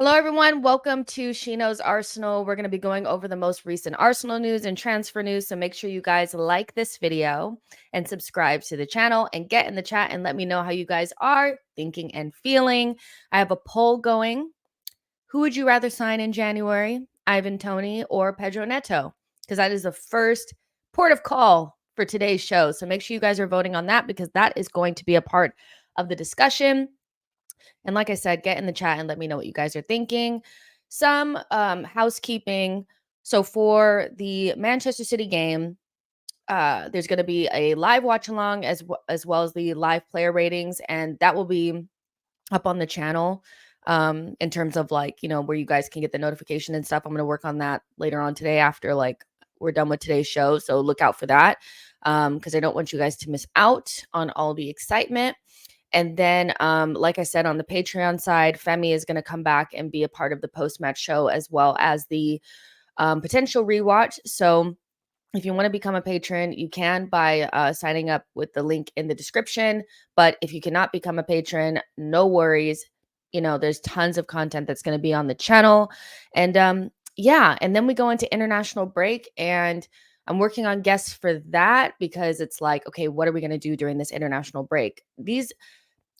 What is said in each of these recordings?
Hello, everyone. Welcome to Shino's Arsenal. We're going to be going over the most recent Arsenal news and transfer news. So make sure you guys like this video and subscribe to the channel and get in the chat and let me know how you guys are thinking and feeling. I have a poll going. Who would you rather sign in January, Ivan Toney or Pedro Neto? Because that is the first port of call for today's show. So make sure you guys are voting on that because that is going to be a part of the discussion. And like I said, get in the chat and let me know what you guys are thinking. Some housekeeping. So for the Manchester City game, there's going to be a live watch along as well as the live player ratings, and that will be up on the channel in terms of where you guys can get the notification and stuff. I'm going to work on that later on today after we're done with today's show. So look out for that because I don't want you guys to miss out on all the excitement. And then, like I said, on the Patreon side, Femi is going to come back and be a part of the post-match show as well as the potential rewatch. So if you want to become a patron, you can by signing up with the link in the description. But if you cannot become a patron, no worries. There's tons of content that's going to be on the channel. And yeah, and then we go into international break, and I'm working on guests for that because it's like, okay, what are we going to do during this international break? These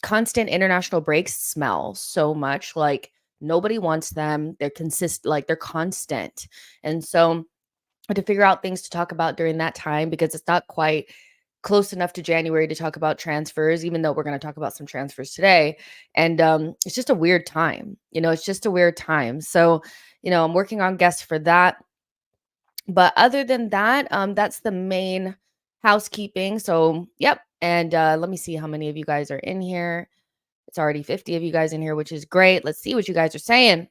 constant international breaks smell so much like nobody wants them. They're they're constant. And so I had to figure out things to talk about during that time because it's not quite close enough to January to talk about transfers, even though we're going to talk about some transfers today. And it's just a weird time. It's just a weird time. So, I'm working on guests for that. But other than that, that's the main housekeeping. So, yep. And let me see how many of you guys are in here. It's already 50 of you guys in here, which is great. Let's see what you guys are saying.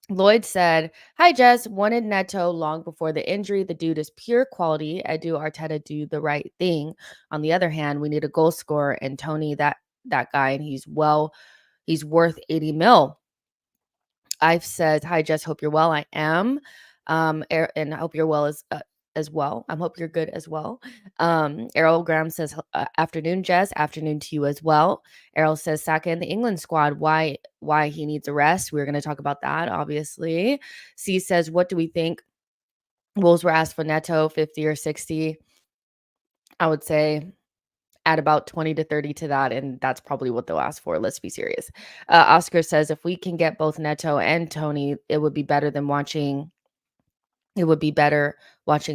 Lloyd said, "Hi, Jess. Wanted Neto long before the injury. The dude is pure quality. I do Arteta do the right thing. On the other hand, we need a goal scorer, and Toney, that guy, and he's worth 80 mil." I've said, "Hi, Jess. Hope you're well." I am. And I hope you're well as well. I hope you're good as well. Errol Graham says, "Afternoon, Jess. Afternoon to you as well." Errol says, "Saka in the England squad. Why he needs a rest?" We're going to talk about that, obviously. C says, "What do we think?" Wolves were asked for Neto 50 or 60. I would say add about 20 to 30 to that, and that's probably what they'll ask for. Let's be serious. Oscar says, "If we can get both Neto and Toney, it would be better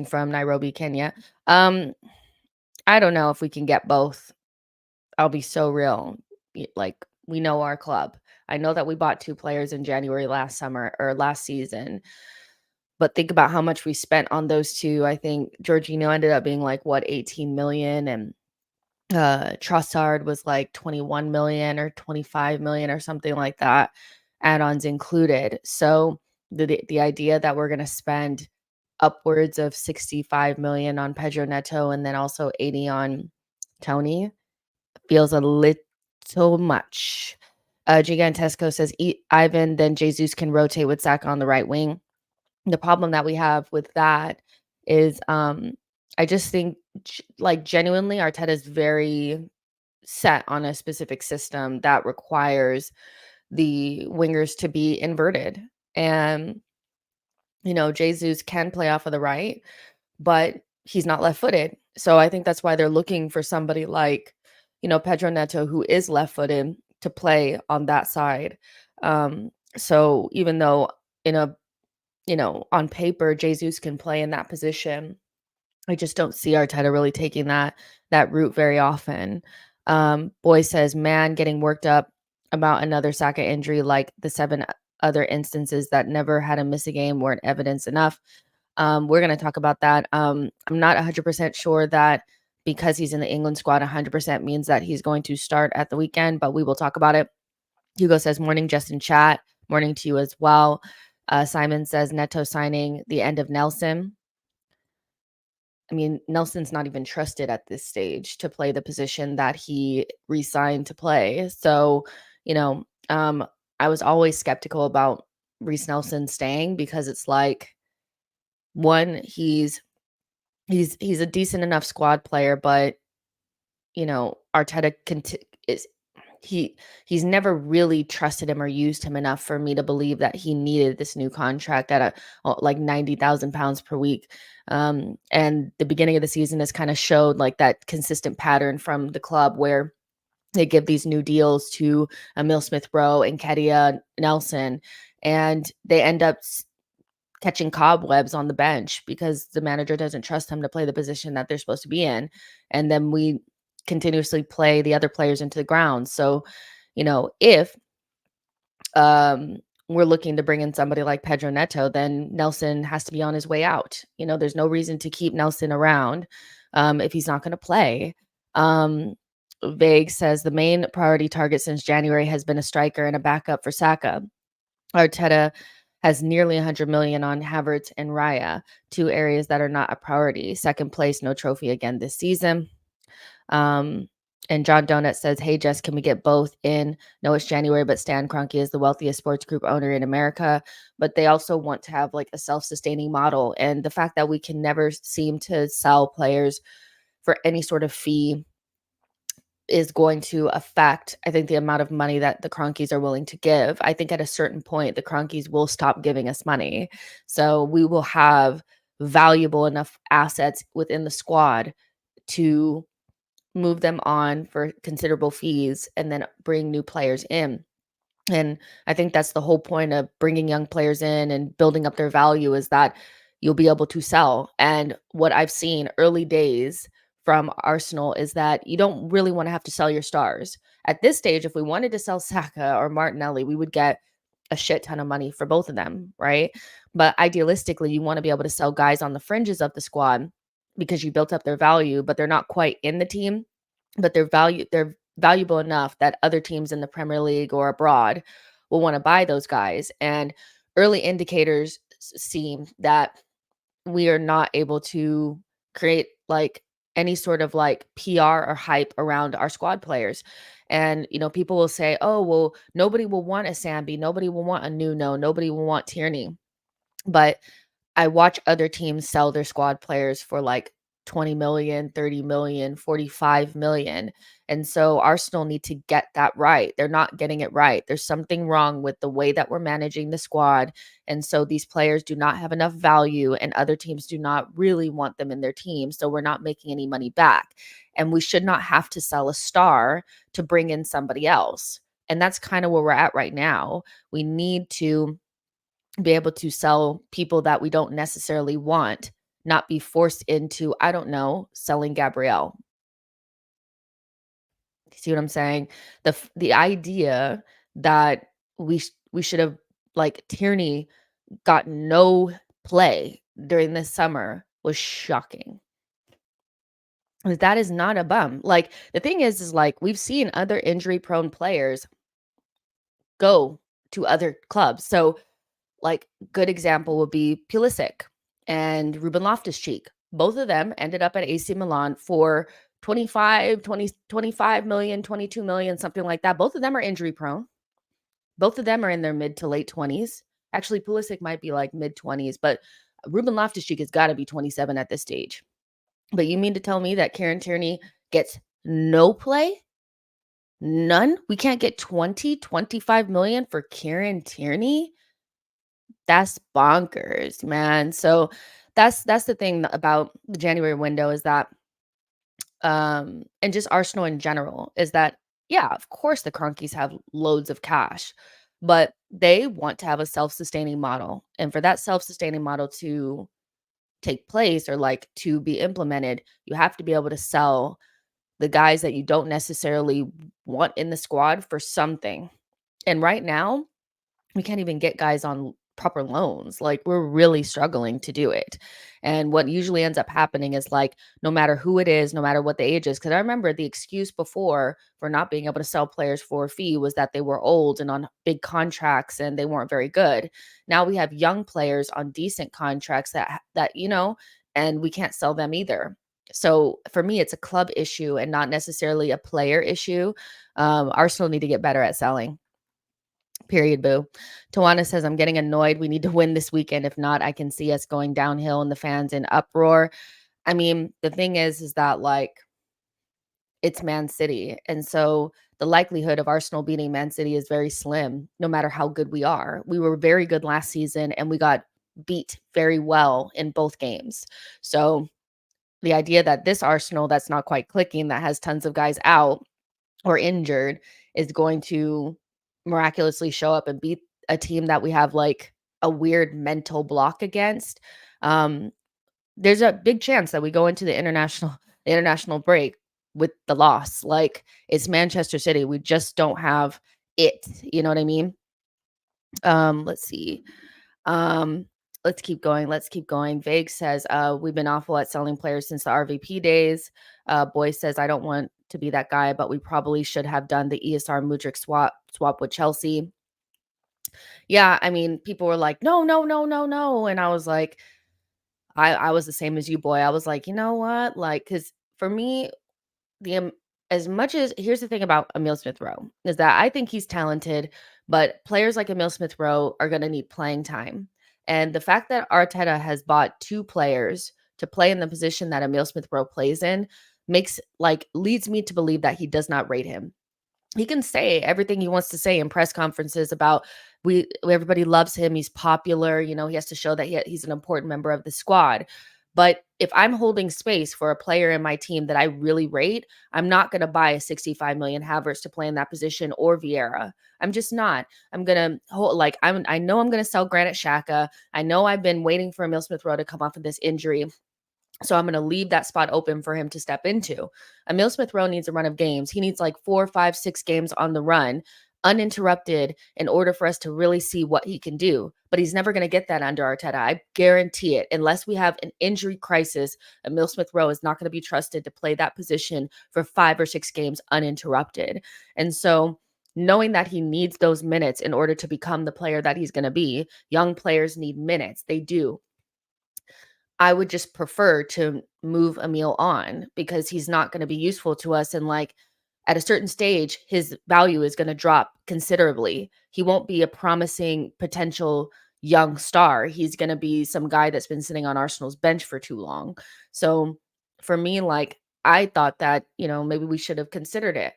from Nairobi, Kenya." I don't know if we can get both. I'll be so real. Like, we know our club. I know that we bought 2 players in January last season, but think about how much we spent on those 2. I think Jorginho ended up being 18 million, and Trossard was 21 million or 25 million or something like that, add-ons included. So the idea that we're going to spend upwards of 65 million on Pedro Neto and then also 80 on Toney feels a little much. Gigantesco says, Ivan, then Jesus can rotate with Saka on the right wing. The problem that we have with that is I just think genuinely Arteta is very set on a specific system that requires the wingers to be inverted. And Jesus can play off of the right, but he's not left-footed. So I think that's why they're looking for somebody like, Pedro Neto, who is left-footed, to play on that side. So even though on paper, Jesus can play in that position, I just don't see Arteta really taking that route very often. Boy says, "Man, getting worked up about another Saka injury like the 7 other instances that never had him miss a game weren't evidence enough." We're going to talk about that. I'm not 100% sure that because he's in the England squad, 100% means that he's going to start at the weekend, but we will talk about it. Hugo says, "Morning, Justin chat." Morning to you as well. Simon says, "Neto signing the end of Nelson." I mean, Nelson's not even trusted at this stage to play the position that he re-signed to play. So, I was always skeptical about Reece Nelson staying because it's like, one, he's a decent enough squad player, but Arteta he's never really trusted him or used him enough for me to believe that he needed this new contract at like 90,000 pounds per week. And the beginning of the season has kind of showed like that consistent pattern from the club where they give these new deals to Emil Smith Rowe and Kedia Nelson, and they end up catching cobwebs on the bench because the manager doesn't trust him to play the position that they're supposed to be in. And then we continuously play the other players into the ground. So, if we're looking to bring in somebody like Pedro Neto, then Nelson has to be on his way out. There's no reason to keep Nelson around if he's not going to play. Vague says the main priority target since January has been a striker and a backup for Saka. Arteta has nearly 100 million on Havertz and Raya, two areas that are not a priority. Second place, no trophy again this season. And John Donut says, hey, Jess, can we get both in? No, it's January, but Stan Kroenke is the wealthiest sports group owner in America. But they also want to have like a self-sustaining model. And the fact that we can never seem to sell players for any sort of fee is going to affect, I think, the amount of money that the Kroenkes are willing to give. I think at a certain point, the Kroenkes will stop giving us money. So we will have valuable enough assets within the squad to move them on for considerable fees and then bring new players in. And I think that's the whole point of bringing young players in and building up their value, is that you'll be able to sell. And what I've seen early days from Arsenal is that you don't really want to have to sell your stars. At this stage, if we wanted to sell Saka or Martinelli, we would get a shit ton of money for both of them, right? But idealistically, you want to be able to sell guys on the fringes of the squad because you built up their value, but they're not quite in the team, but they're valuable enough that other teams in the Premier League or abroad will want to buy those guys. And early indicators seem that we are not able to create like any sort of like PR or hype around our squad players. And, people will say, oh, well, nobody will want a Sambi. Nobody will want a Nuno. Nobody will want Tierney. But I watch other teams sell their squad players for like 20 million, 30 million, 45 million. And so Arsenal need to get that right. They're not getting it right. There's something wrong with the way that we're managing the squad. And so these players do not have enough value and other teams do not really want them in their team. So we're not making any money back. And we should not have to sell a star to bring in somebody else. And that's kind of where we're at right now. We need to be able to sell people that we don't necessarily want, not be forced into, I don't know, selling Gabriel. See what I'm saying? The idea that we should have, like, Tierney got no play during this summer was shocking. That is not a bum. Like, the thing is like we've seen other injury prone players go to other clubs. So like, good example would be Pulisic and Ruben Loftus-Cheek. Both of them ended up at AC Milan for 25 million, 22 million, something like that. Both of them are injury prone. Both of them are in their mid to late 20s. Actually, Pulisic might be like mid 20s, but Ruben Loftus-Cheek has got to be 27 at this stage. But you mean to tell me that Kieran Tierney gets no play? None? We can't get 25 million for Kieran Tierney? That's bonkers, man. So that's the thing about the January window, is that and just Arsenal in general, is that, yeah, of course the Kroenkes have loads of cash, but they want to have a self-sustaining model. And for that self-sustaining model to take place or like to be implemented, you have to be able to sell the guys that you don't necessarily want in the squad for something. And right now, we can't even get guys on proper loans. Like, we're really struggling to do it. And what usually ends up happening is, like, no matter who it is, no matter what the age is, because I remember the excuse before for not being able to sell players for a fee was that they were old and on big contracts and they weren't very good. Now we have young players on decent contracts that and we can't sell them either. So for me, it's a club issue and not necessarily a player issue. Arsenal need to get better at selling. Period, boo. Tawana says, I'm getting annoyed. We need to win this weekend. If not, I can see us going downhill and the fans in uproar. I mean, the thing is that, like, it's Man City. And so the likelihood of Arsenal beating Man City is very slim, no matter how good we are. We were very good last season and we got beat very well in both games. So the idea that this Arsenal that's not quite clicking, that has tons of guys out or injured, is going to miraculously show up and beat a team that we have like a weird mental block against. Um, there's a big chance that we go into the international break with the loss. Like, it's Manchester City. We just don't have it. You know what I mean? Let's see. Um, let's keep going. Let's keep going. Vague says, we've been awful at selling players since the RVP days. Boy says, I don't want to be that guy, but we probably should have done the ESR Mudryk swap with Chelsea. Yeah, I mean, people were like, no, no, no, no, no. And I was like, I was the same as you, boy. I was like, you know what? Like, because for me, the as much as here's the thing about Emil Smith Rowe is that I think he's talented, but players like Emil Smith Rowe are going to need playing time. And the fact that Arteta has bought two players to play in the position that Emil Smith Rowe plays in leads me to believe that he does not rate him. He can say everything he wants to say in press conferences about everybody loves him, he's popular, he has to show that he's an important member of the squad. But if I'm holding space for a player in my team that I really rate, I'm not going to buy a 65 million havertz to play in that position, or Vieira. I'm just not. I'm going to hold, I know I'm going to sell Granit Xhaka. I know I've been waiting for Emil Smith Rowe to come off of this injury. So I'm going to leave that spot open for him to step into. Emil Smith Rowe needs a run of games. He needs like 4, 5, 6 games on the run, uninterrupted, in order for us to really see what he can do. But he's never going to get that under Arteta. I guarantee it. Unless we have an injury crisis, Emil Smith Rowe is not going to be trusted to play that position for 5 or 6 games uninterrupted. And so, knowing that he needs those minutes in order to become the player that he's going to be, young players need minutes. They do. I would just prefer to move Emil on, because he's not going to be useful to us. And at a certain stage, his value is going to drop considerably. He won't be a promising potential young star. He's going to be some guy that's been sitting on Arsenal's bench for too long. So for me, I thought that, maybe we should have considered it.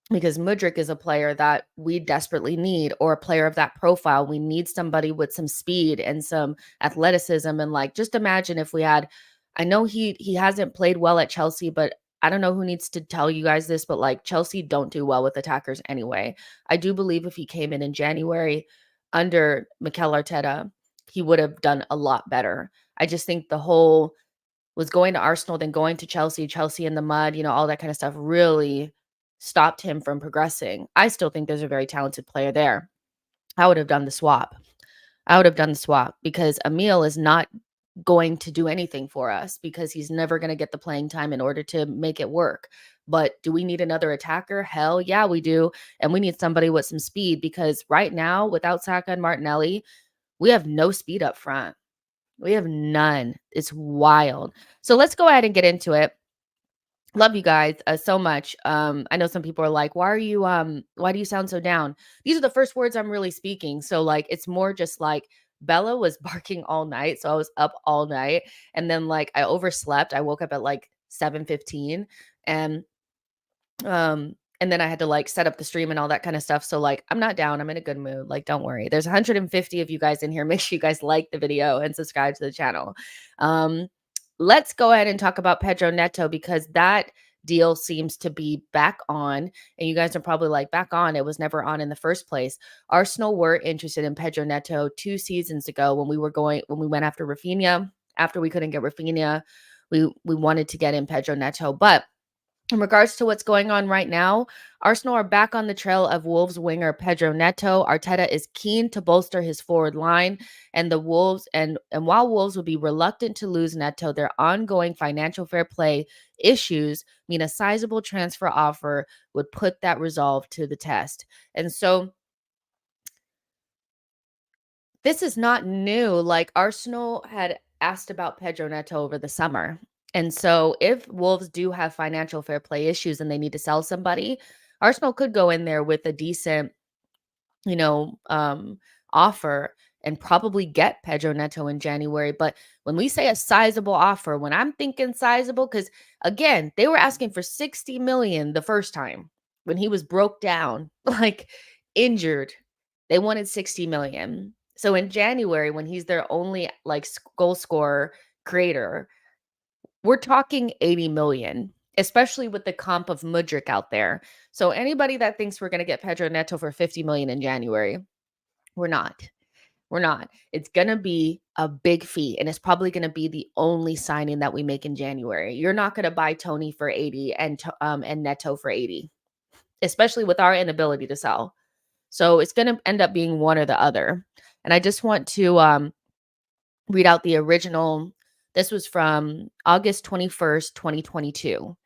Because Mudryk is a player that we desperately need, or a player of that profile. We need somebody with some speed and some athleticism. And just imagine if we had, I know he hasn't played well at Chelsea, but I don't know who needs to tell you guys this, but Chelsea don't do well with attackers anyway. I do believe if he came in January under Mikel Arteta, he would have done a lot better. I just think the whole was going to Arsenal, then going to Chelsea in the mud, all that kind of stuff really stopped him from progressing. I still think there's a very talented player there. I would have done the swap. Because Emil is not going to do anything for us, because he's never going to get the playing time in order to make it work. But do we need another attacker? Hell yeah, we do. And we need somebody with some speed, because right now, without Saka and Martinelli, we have no speed up front. We have none. It's wild. So let's go ahead and get into it. Love you guys so much. I know some people are like, why do you sound so down? These are the first words I'm really speaking. So it's more just Bella was barking all night. So I was up all night, and then I overslept. I woke up at 7:15, and and then I had to set up the stream and all that kind of stuff. So I'm not down. I'm in a good mood. Don't worry. There's 150 of you guys in here. Make sure you guys like the video and subscribe to the channel. Let's go ahead and talk about Pedro Neto, because that deal seems to be back on. And you guys are probably like, back on? It was never on in the first place. Arsenal were interested in Pedro Neto 2 seasons ago when we went after Rafinha. After we couldn't get Rafinha, we wanted to get in Pedro Neto. But in regards to what's going on right now, Arsenal are back on the trail of Wolves winger Pedro Neto. Arteta is keen to bolster his forward line, and the Wolves and while Wolves would be reluctant to lose Neto, their ongoing financial fair play issues mean a sizable transfer offer would put that resolve to the test. And so this is not new. Arsenal had asked about Pedro Neto over the summer. And so if Wolves do have financial fair play issues and they need to sell somebody, Arsenal could go in there with a decent, offer and probably get Pedro Neto in January. But when we say a sizable offer, when I'm thinking sizable, because again, they were asking for 60 million the first time when he was broke down, like injured. They wanted 60 million. So in January, when he's their only like goal scorer creator, we're talking 80 million, especially with the comp of Mudryk out there. So anybody that thinks we're going to get Pedro Neto for 50 million in January, we're not. We're not. It's going to be a big fee, and it's probably going to be the only signing that we make in January. You're not going to buy Toney for 80 and Neto for 80, especially with our inability to sell. So it's going to end up being one or the other. And I just want to read out the original. This was from August 21st, 2022,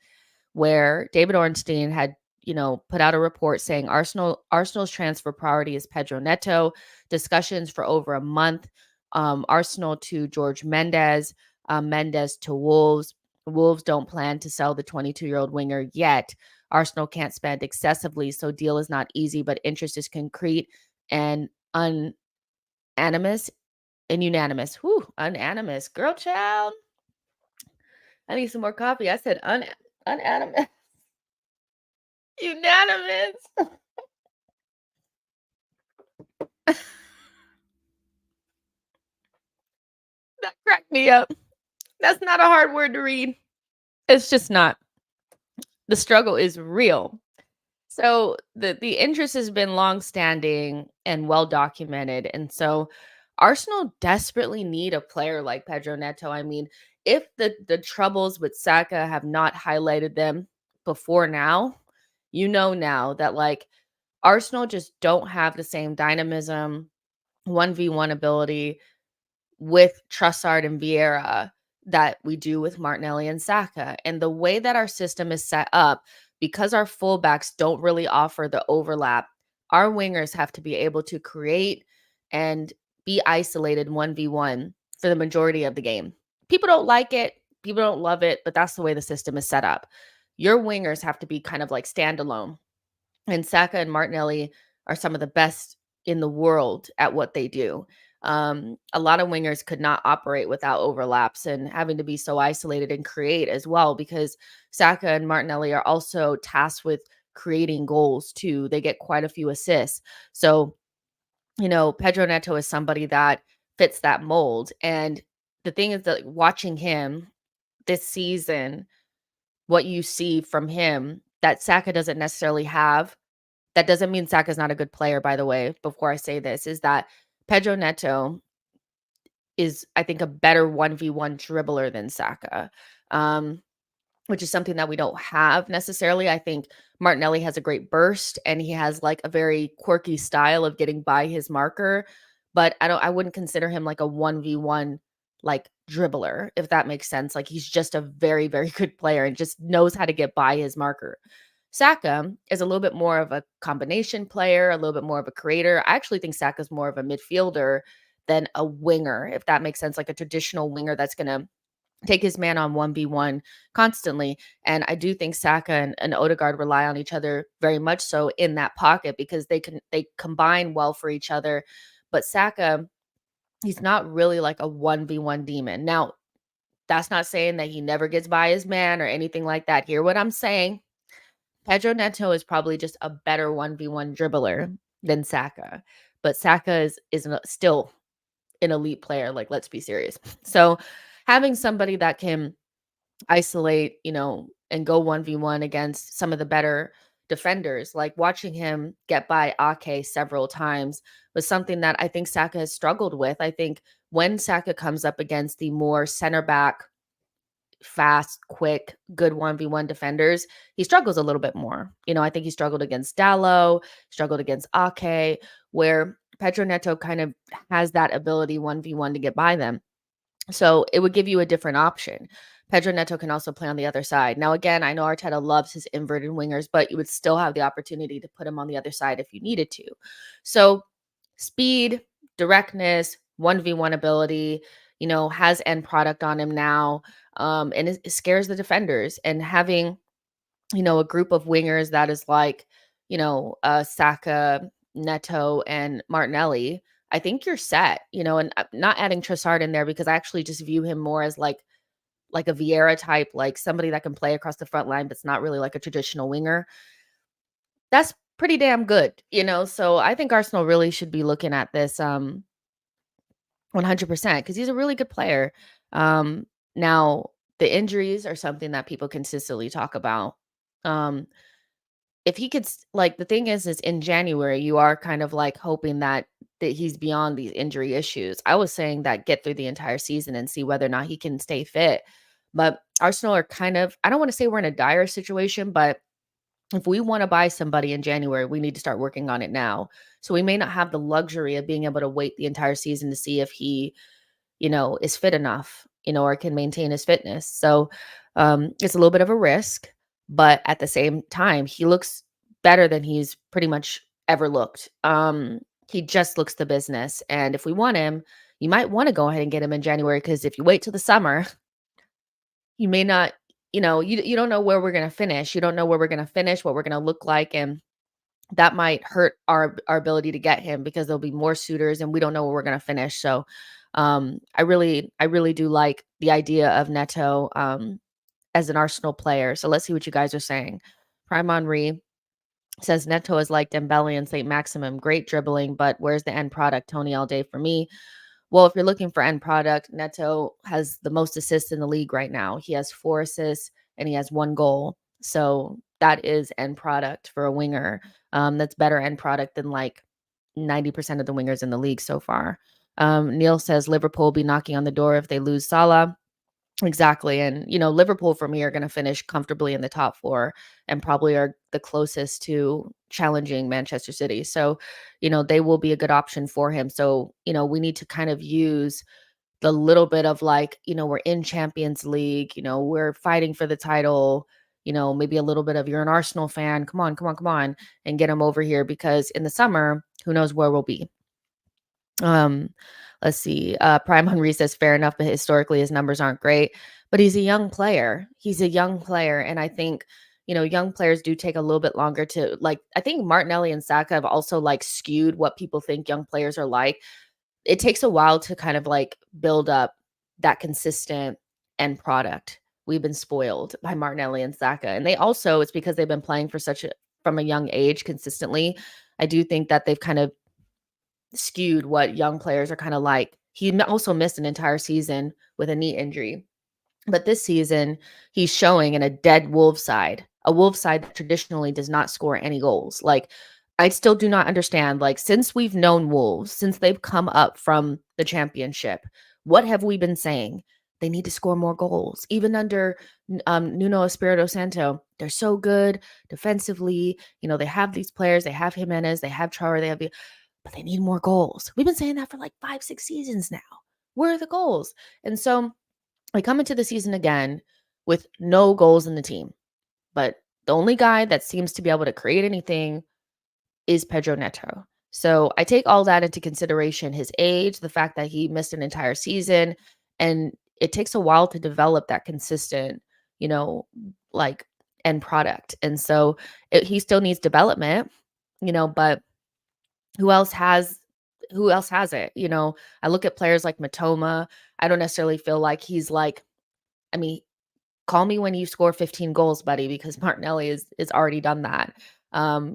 where David Ornstein had, put out a report saying Arsenal's transfer priority is Pedro Neto. Discussions for over a month. Arsenal to George Mendes, Mendes to Wolves. Wolves don't plan to sell the 22-year-old winger yet. Arsenal can't spend excessively, so deal is not easy, but interest is concrete and unanimous. Unanimous. Girl child. I need some more coffee. I said unanimous. Unanimous. That cracked me up. That's not a hard word to read. It's just not. The struggle is real. So the interest has been long-standing and well documented. And so Arsenal desperately need a player like Pedro Neto. I mean, if the troubles with Saka have not highlighted them before now, now that like Arsenal just don't have the same dynamism, 1v1 ability with Trossard and Vieira that we do with Martinelli and Saka. And the way that our system is set up, because our fullbacks don't really offer the overlap, our wingers have to be able to create and be isolated 1v1 for the majority of the game. People don't like it, people don't love it, but that's the way the system is set up. Your wingers have to be kind of like standalone. And Saka and Martinelli are some of the best in the world at what they do. A lot of wingers could not operate without overlaps and having to be so isolated and create as well, because Saka and Martinelli are also tasked with creating goals too. They get quite a few assists. So, Pedro Neto is somebody that fits that mold. And the thing is that watching him this season, what you see from him that Saka doesn't necessarily have, that doesn't mean Saka's not a good player, by the way, before I say this, is that Pedro Neto is, I think, a better 1v1 dribbler than Saka, which is something that we don't have necessarily. I think Martinelli has a great burst and he has like a very quirky style of getting by his marker, but I wouldn't consider him like a 1v1 like dribbler, if that makes sense. Like he's just a very, very good player and just knows how to get by his marker. Saka is a little bit more of a combination player, a little bit more of a creator. I actually think Saka is more of a midfielder than a winger, if that makes sense, like a traditional winger that's going to take his man on 1v1 constantly. And I do think Saka and Odegaard rely on each other very much so in that pocket, because they combine well for each other. But Saka, he's not really like a 1v1 demon. Now, that's not saying that he never gets by his man or anything like that. Hear what I'm saying? Pedro Neto is probably just a better 1v1 dribbler than Saka. But Saka is still an elite player. Like, let's be serious. So having somebody that can isolate, and go 1v1 against some of the better defenders, like watching him get by Ake several times, was something that I think Saka has struggled with. I think when Saka comes up against the more center back, fast, quick, good 1v1 defenders, he struggles a little bit more. I think he struggled against Dallo, struggled against Ake, where Pedro Neto kind of has that ability 1v1 to get by them. So it would give you a different option. Pedro Neto can also play on the other side. Now, again, I know Arteta loves his inverted wingers, but you would still have the opportunity to put him on the other side if you needed to. So speed, directness, 1v1 ability, has end product on him now. And it scares the defenders. And having, a group of wingers that is like, Saka, Neto, and Martinelli, I think you're set, and not adding Trossard in there because I actually just view him more as like a Vieira type, like somebody that can play across the front line, but's not really like a traditional winger. That's pretty damn good. So I think Arsenal really should be looking at this 100% because he's a really good player. Now the injuries are something that people consistently talk about. Um, if he could like the thing is in January you are kind of like hoping that he's beyond these injury issues. I was saying that get through the entire season and see whether or not he can stay fit. But Arsenal are kind of, I don't want to say we're in a dire situation, but if we want to buy somebody in January, we need to start working on it now. So we may not have the luxury of being able to wait the entire season to see if he is fit enough, or can maintain his fitness. So it's a little bit of a risk, but at the same time, he looks better than he's pretty much ever looked. He just looks the business. And if we want him, you might want to go ahead and get him in January because if you wait till the summer, you may not, you don't know where we're going to finish. You don't know where we're going to finish, what we're going to look like. And that might hurt our ability to get him because there'll be more suitors and we don't know where we're going to finish. So I really do like the idea of Neto as an Arsenal player. So let's see what you guys are saying. Prime Henri says Neto is like Dembele and St. Maximum, great dribbling, but where's the end product? Toney all day for me. Well, if you're looking for end product, Neto has the most assists in the league right now. He has 4 assists and he has 1 goal. So that is end product for a winger. That's better end product than like 90% of the wingers in the league so far. Neil says Liverpool will be knocking on the door if they lose Salah. Exactly. And, Liverpool for me are going to finish comfortably in the top 4 and probably are the closest to challenging Manchester City. So, they will be a good option for him. So, we need to kind of use the little bit of like, we're in Champions League, we're fighting for the title, maybe a little bit of you're an Arsenal fan. Come on, come on, come on, and get him over here because in the summer, who knows where we'll be. Um, let's see. Prime Henry says fair enough, but historically his numbers aren't great. But he's a young player. He's a young player, and I think young players do take a little bit longer to like. I think Martinelli and Saka have also like skewed what people think young players are like. It takes a while to kind of like build up that consistent end product. We've been spoiled by Martinelli and Saka, and they also it's because they've been playing for from a young age consistently. I do think that they've kind of skewed what young players are kind of like. He also missed an entire season with a knee injury. But this season, he's showing in a dead Wolves side, a Wolves side that traditionally does not score any goals. Like, I still do not understand. Like, since we've known Wolves, since they've come up from the championship, what have we been saying? They need to score more goals. Even under Nuno Espirito Santo, they're so good defensively. They have these players. They have Jimenez. They have Traore. They have but they need more goals. We've been saying that for like 5, 6 seasons now. Where are the goals? And so I come into the season again with no goals in the team. But the only guy that seems to be able to create anything is Pedro Neto. So I take all that into consideration, his age, the fact that he missed an entire season, and it takes a while to develop that consistent, like end product. And so he still needs development, but who else has it? I look at players like Matoma. I don't necessarily feel like he's like, I mean, call me when you score 15 goals, buddy, because Martinelli is already done that.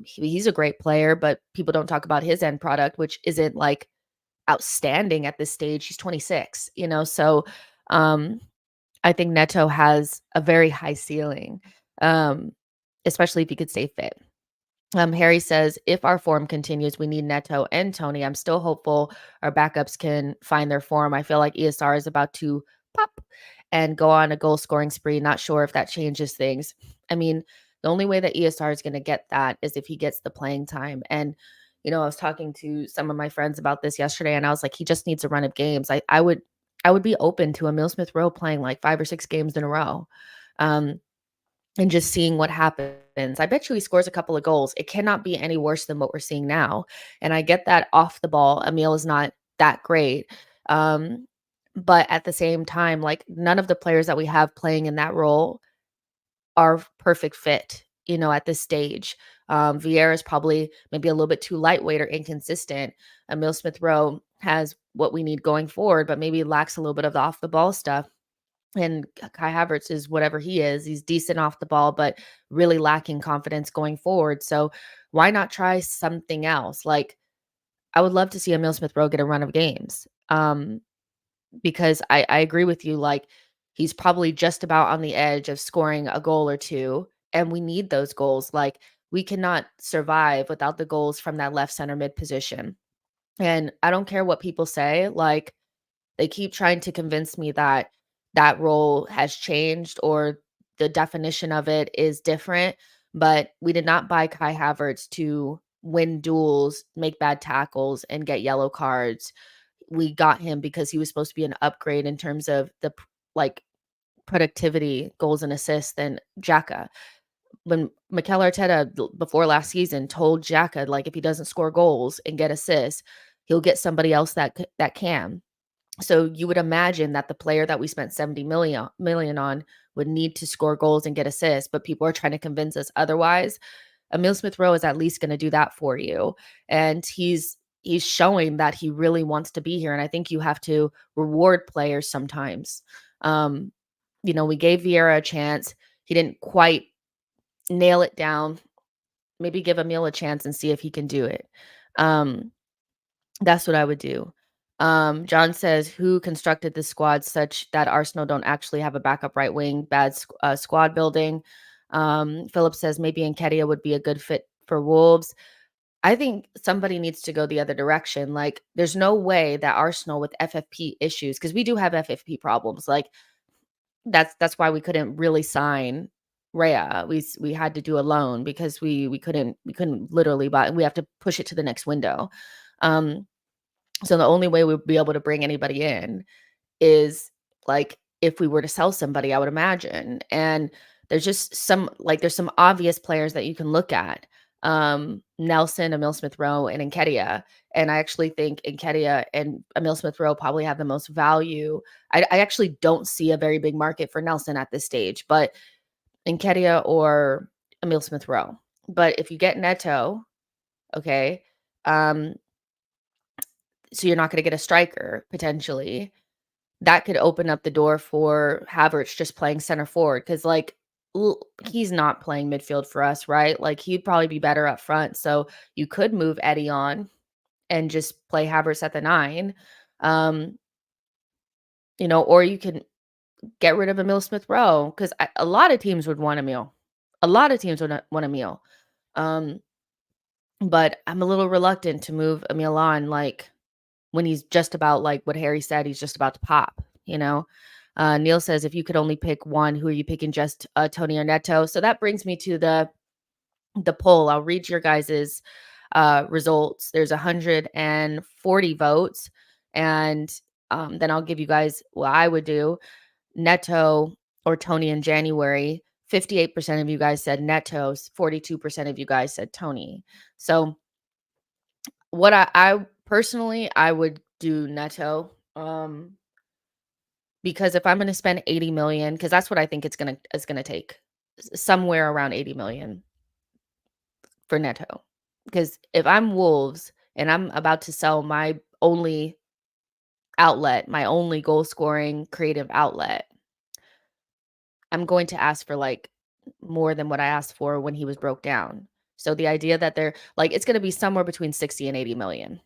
He's a great player, but people don't talk about his end product, which isn't like outstanding at this stage. He's 26, so I think Neto has a very high ceiling, especially if he could stay fit. Harry says, if our form continues, we need Neto and Toney. I'm still hopeful our backups can find their form. I feel like ESR is about to pop and go on a goal scoring spree. Not sure if that changes things. I mean, the only way that ESR is going to get that is if he gets the playing time. And, I was talking to some of my friends about this yesterday, and I was like, he just needs a run of games. I would be open to Emil Smith Rowe playing like 5 or 6 games in a row. And just seeing what happens. I bet you he scores a couple of goals. It cannot be any worse than what we're seeing now. And I get that off the ball, Emil is not that great. But at the same time, like none of the players that we have playing in that role are perfect fit. at this stage. Vieira is probably maybe a little bit too lightweight or inconsistent. Emil Smith Rowe has what we need going forward, but maybe lacks a little bit of the off the ball stuff. And Kai Havertz is whatever he is. He's decent off the ball, but really lacking confidence going forward. So why not try something else? Like, I would love to see Emil Smith Rowe get a run of games. Because I agree with you. Like, he's probably just about on the edge of scoring a goal or two, and we need those goals. Like, we cannot survive without the goals from that left center mid position. And I don't care what people say. Like, they keep trying to convince me that that role has changed or the definition of it is different. But we did not buy Kai Havertz to win duels, make bad tackles, and get yellow cards. We got him because he was supposed to be an upgrade in terms of like productivity, goals and assists than Xhaka. When Mikel Arteta before last season told Xhaka, like, if he doesn't score goals and get assists, he'll get somebody else that can. So you would imagine that the player that we spent 70 million on would need to score goals and get assists, but people are trying to convince us otherwise. Emil Smith Rowe is at least going to do that for you. And he's showing that he really wants to be here. And I think you have to reward players sometimes. We gave Vieira a chance. He didn't quite nail it down. Maybe give Emil a chance and see if he can do it. That's what I would do. John says, who constructed the squad such that Arsenal don't actually have a backup right wing, bad squad building? Philip says, maybe Nketiah would be a good fit for Wolves. I think somebody needs to go the other direction. Like, there's no way that Arsenal with FFP issues, because we do have FFP problems. Like, that's why we couldn't really sign Rhea. We had to do a loan because we couldn't literally buy. We have to push it to the next window. So the only way we'd be able to bring anybody in is, like, if we were to sell somebody, I would imagine. And there's just there's some obvious players that you can look at. Nelson, Emil Smith Rowe, and Nketiah. And I actually think Nketiah and Emil Smith Rowe probably have the most value. I actually don't see a very big market for Nelson at this stage, but Nketiah or Emil Smith Rowe. But if you get Neto, okay, so you're not going to get a striker potentially. That could open up the door for Havertz just playing center forward because, like, he's not playing midfield for us, right? Like, he'd probably be better up front. So you could move Eddie on and just play Havertz at the 9. Or you can get rid of Emil Smith Rowe because a lot of teams would want Emil. A lot of teams would want Emil. But I'm a little reluctant to move Emil on, like, when he's just about, like what Harry said, he's just about to pop, Neil says, if you could only pick one, who are you picking, just Toney or Neto? So that brings me to the poll. I'll read your guys's results. There's 140 votes. And then I'll give you guys what I would do. Neto or Toney in January. 58% of you guys said Neto. 42% of you guys said Toney. So what I personally, I would do Neto, because if I'm going to spend 80 million, because that's what I think it's going to take, somewhere around 80 million for Neto. Because if I'm Wolves and I'm about to sell my only outlet, my only goal scoring creative outlet, I'm going to ask for, like, more than what I asked for when he was broke down. So the idea that they're like, it's going to be somewhere between 60 and 80 million.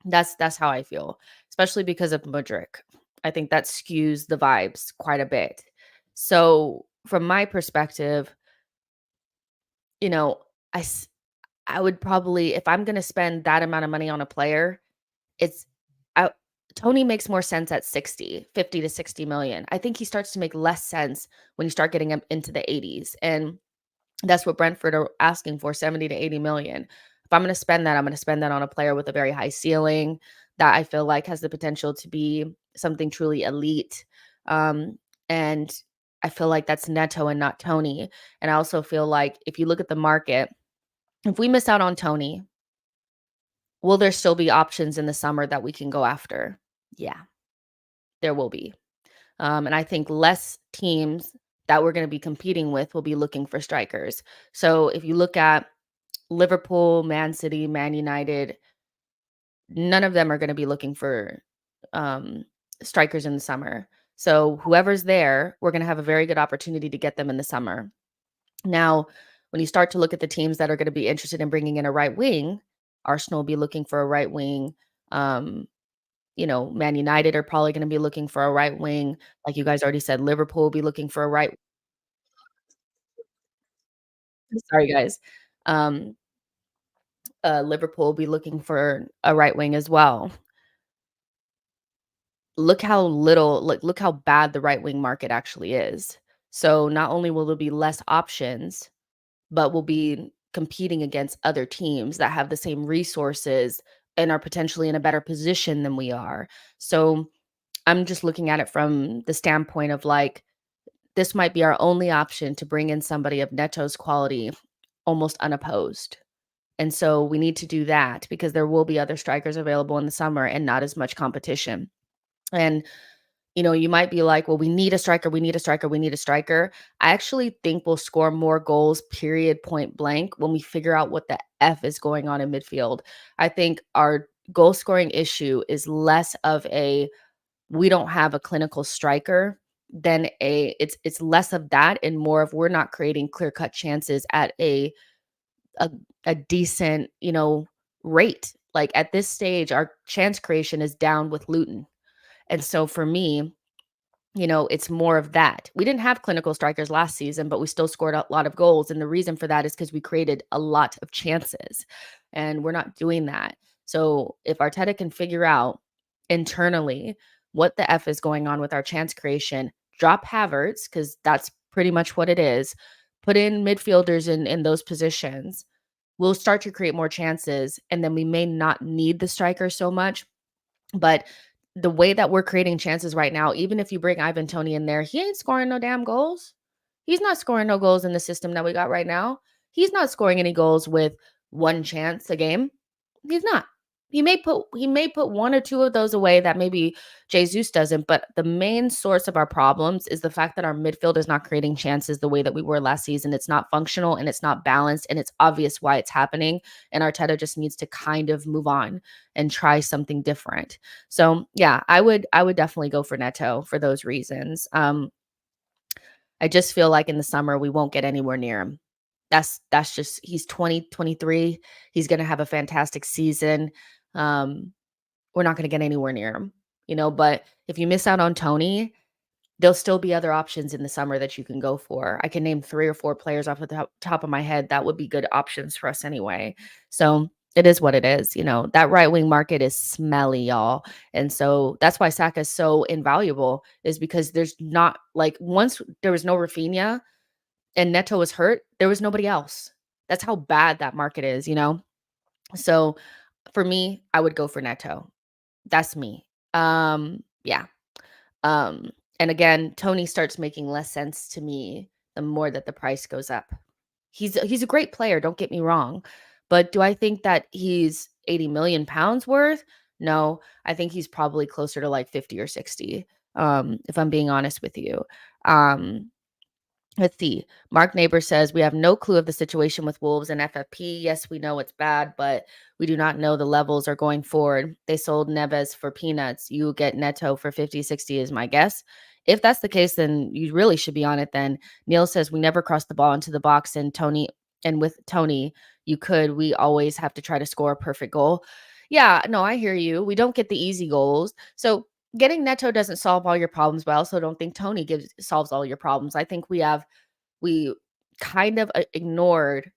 That's how I feel, especially because of Mudryk. I think that skews the vibes quite a bit. So from my perspective, you know, I s- I would probably, if I'm going to spend that amount of money on a player, it's I, Tony makes more sense at 50 to 60 million. I think he starts to make less sense when you start getting him into the 80s. And that's what Brentford are asking for, 70 to 80 million. If I'm going to spend that, I'm going to spend that on a player with a very high ceiling that I feel like has the potential to be something truly elite. And I feel like that's Neto and not Tony. And I also feel like if you look at the market, if we miss out on Tony, will there still be options in the summer that we can go after? Yeah, there will be. And I think less teams that we're going to be competing with will be looking for strikers. So if you look at Liverpool, Man City, Man United, none of them are going to be looking for um, strikers in the summer. So whoever's there, we're going to have a very good opportunity to get them in the summer. Now, when you start to look at the teams that are going to be interested in bringing in a right wing, Arsenal will be looking for a right wing. Um, Man United are probably going to be looking for a right wing. Like you guys already said, Liverpool will be looking for a right. Sorry, guys. Um, Liverpool will be looking for a right wing as well. Look how bad the right wing market actually is. So not only will there be less options, but we'll be competing against other teams that have the same resources and are potentially in a better position than we are. So I'm just looking at it from the standpoint of like, this might be our only option to bring in somebody of Neto's quality almost unopposed. And so we need to do that because there will be other strikers available in the summer and not as much competition. And you might be like, well, we need a striker, we need a striker, we need a striker. I actually think we'll score more goals, period, point blank, when we figure out what the F is going on in midfield. I think our goal scoring issue is less of a we don't have a clinical striker than it's less of that and more of we're not creating clear-cut chances at a, a decent, rate. Like at this stage, our chance creation is down with Luton. And so for me, it's more of that. We didn't have clinical strikers last season, but we still scored a lot of goals. And the reason for that is because we created a lot of chances and we're not doing that. So if Arteta can figure out internally what the F is going on with our chance creation, drop Havertz, because that's pretty much what it is, put in midfielders in those positions, we'll start to create more chances. And then we may not need the striker so much. But the way that we're creating chances right now, even if you bring Ivan Toney in there, he ain't scoring no damn goals. He's not scoring no goals in the system that we got right now. He's not scoring any goals with one chance a game. He's not. He may put one or two of those away that maybe Jesus doesn't, but the main source of our problems is the fact that our midfield is not creating chances the way that we were last season. It's not functional and it's not balanced and it's obvious why it's happening. And Arteta just needs to kind of move on and try something different. So yeah, I would definitely go for Neto for those reasons. I just feel like in the summer we won't get anywhere near him. That's just he's 2023. He's gonna have a fantastic season. Um, we're not gonna get anywhere near him, but if you miss out on Toney, there'll still be other options in the summer that you can go for. I can name 3 or 4 players off the top of my head that would be good options for us anyway. So it is what it is. That right wing market is smelly, y'all. And so that's why Saka is so invaluable, is because there's not like once there was no Rafinha and Neto was hurt, there was nobody else. That's how bad that market is. So for me, I would go for Neto. That's me. Yeah. Um, and again, Toney starts making less sense to me the more that the price goes up. He's a great player, don't get me wrong. But do I think that he's 80 million pounds worth? No, I think he's probably closer to like 50 or 60. If I'm being honest with you. Um, Let's see. Mark Neighbor says we have no clue of the situation with Wolves and FFP. Yes, we know it's bad, but we do not know the levels are going forward. They sold Neves for peanuts. You get Neto for 50, 60 is my guess. If that's the case, then you really should be on it then. Neil says we never cross the ball into the box and with Toney, we always have to try to score a perfect goal. Yeah, no, I hear you. We don't get the easy goals. So getting Neto doesn't solve all your problems, but I also don't think Toney solves all your problems. I think we kind of ignored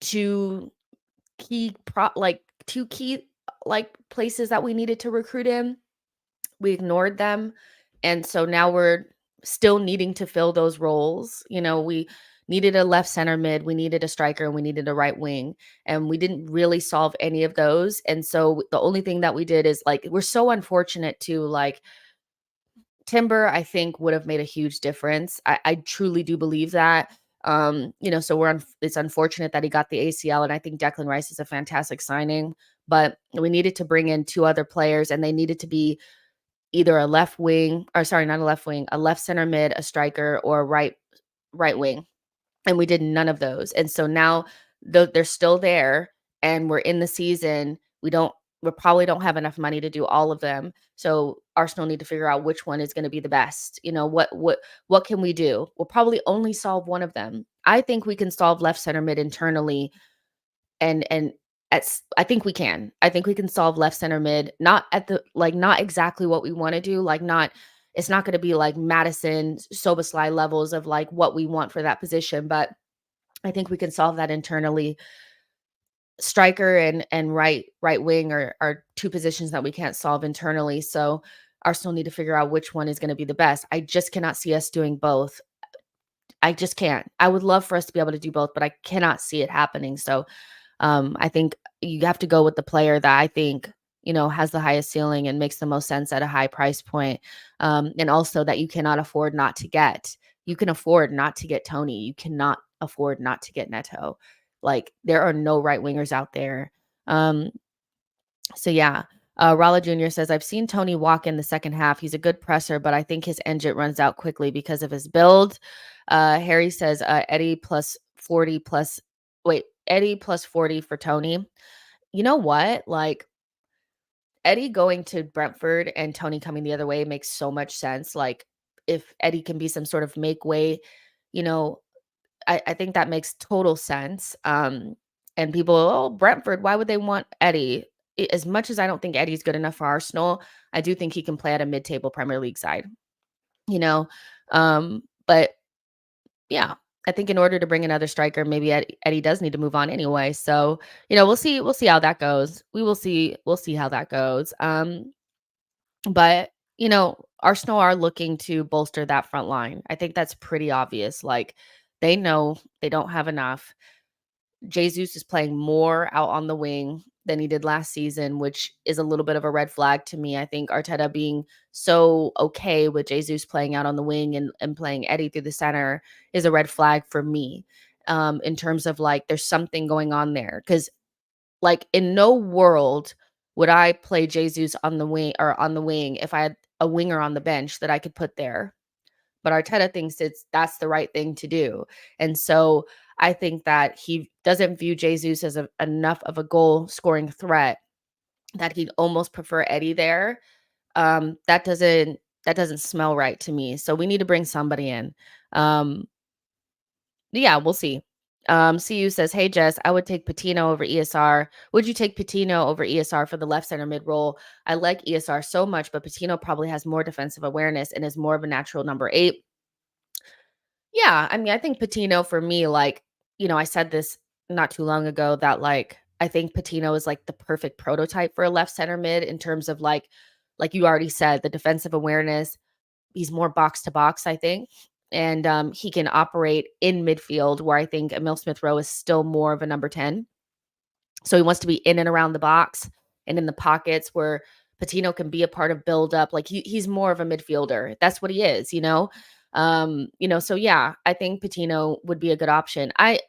two two key like places that we needed to recruit in. We ignored them, and so now we're still needing to fill those roles. We needed a left center mid, we needed a striker, and we needed a right wing, and we didn't really solve any of those. And so the only thing that we did is like we're so unfortunate to like Timber, I think, would have made a huge difference. I truly do believe that. So it's unfortunate that he got the ACL, and I think Declan Rice is a fantastic signing. But we needed to bring in 2 other players, and they needed to be either a left wing, or sorry, not a left wing, a left center mid, a striker, or a right wing. And we did none of those. And so now they're still there and we're in the season. We probably don't have enough money to do all of them. So Arsenal need to figure out which one is going to be the best. What can we do? We'll probably only solve one of them. I think we can solve left center mid internally, and I think we can. I think we can solve left center mid, not at the like not exactly what we want to do, like not it's not going to be like Madison Soboslai levels of like what we want for that position, but I think we can solve that internally. Striker and right wing are two positions that we can't solve internally. So Arsenal need to figure out which one is going to be the best. I just cannot see us doing both. I just can't. I would love for us to be able to do both, but I cannot see it happening. So I think you have to go with the player that I think, has the highest ceiling and makes the most sense at a high price point. And also that you cannot afford not to get. You can afford not to get Toney. You cannot afford not to get Neto. Like there are no right wingers out there. Um, so yeah. Rala Jr. says, I've seen Toney walk in the second half. He's a good presser, but I think his engine runs out quickly because of his build. Harry says, Eddie plus 40 plus, wait, Eddie plus 40 for Toney. You know what? Like Eddie going to Brentford and Toney coming the other way makes so much sense. Like if Eddie can be some sort of make way, you know, I think that makes total sense. And people, oh, Brentford, why would they want Eddie? As much as I don't think Eddie's good enough for Arsenal, I do think he can play at a mid-table Premier League side, you know? But yeah, I think in order to bring another striker, maybe Eddie does need to move on anyway. So, we'll see how that goes. We'll see how that goes. But Arsenal are looking to bolster that front line. I think that's pretty obvious. Like they know they don't have enough. Jesus is playing more out on the wing than he did last season, which is a little bit of a red flag to me. I think Arteta being so okay with Jesus playing out on the wing and playing Eddie through the center is a red flag for me, in terms of like there's something going on there. Because like in no world would I play Jesus on the wing if I had a winger on the bench that I could put there. But Arteta thinks that's the right thing to do. And so I think that he doesn't view Jesus as enough of a goal scoring threat that he'd almost prefer Eddie there. That doesn't smell right to me. So we need to bring somebody in. Yeah, we'll see. CU says, hey, Jess, I would take Patino over ESR. Would you take Patino over ESR for the left center mid role? I like ESR so much, but Patino probably has more defensive awareness and is more of a natural number 8. Yeah, I mean, I think Patino for me, like, I said this not too long ago that like I think Patino is like the perfect prototype for a left center mid in terms of like you already said, the defensive awareness. He's more box to box, I think. And he can operate in midfield where I think Emil Smith Rowe is still more of a number 10. So he wants to be in and around the box and in the pockets where Patino can be a part of build up. Like he's more of a midfielder. That's what he is. So yeah, I think Patino would be a good option. I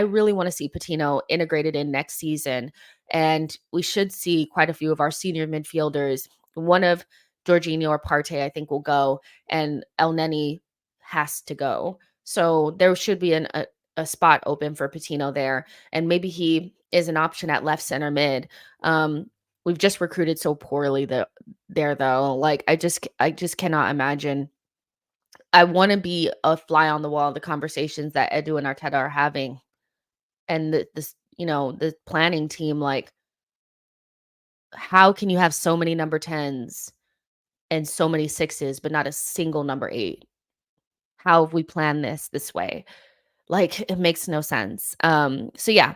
really want to see Patino integrated in next season, and we should see quite a few of our senior midfielders. One of Jorginho or Partey, I think, will go, and El Neni has to go. So there should be a spot open for Patino there, and maybe he is an option at left center mid. We've just recruited so poorly there though. Like I just cannot imagine. I want to be a fly on the wall. The conversations that Edu and Arteta are having, and the planning team. Like, how can you have so many number 10s and so many 6s, but not a single number 8? How have we planned this way? Like, it makes no sense. So yeah,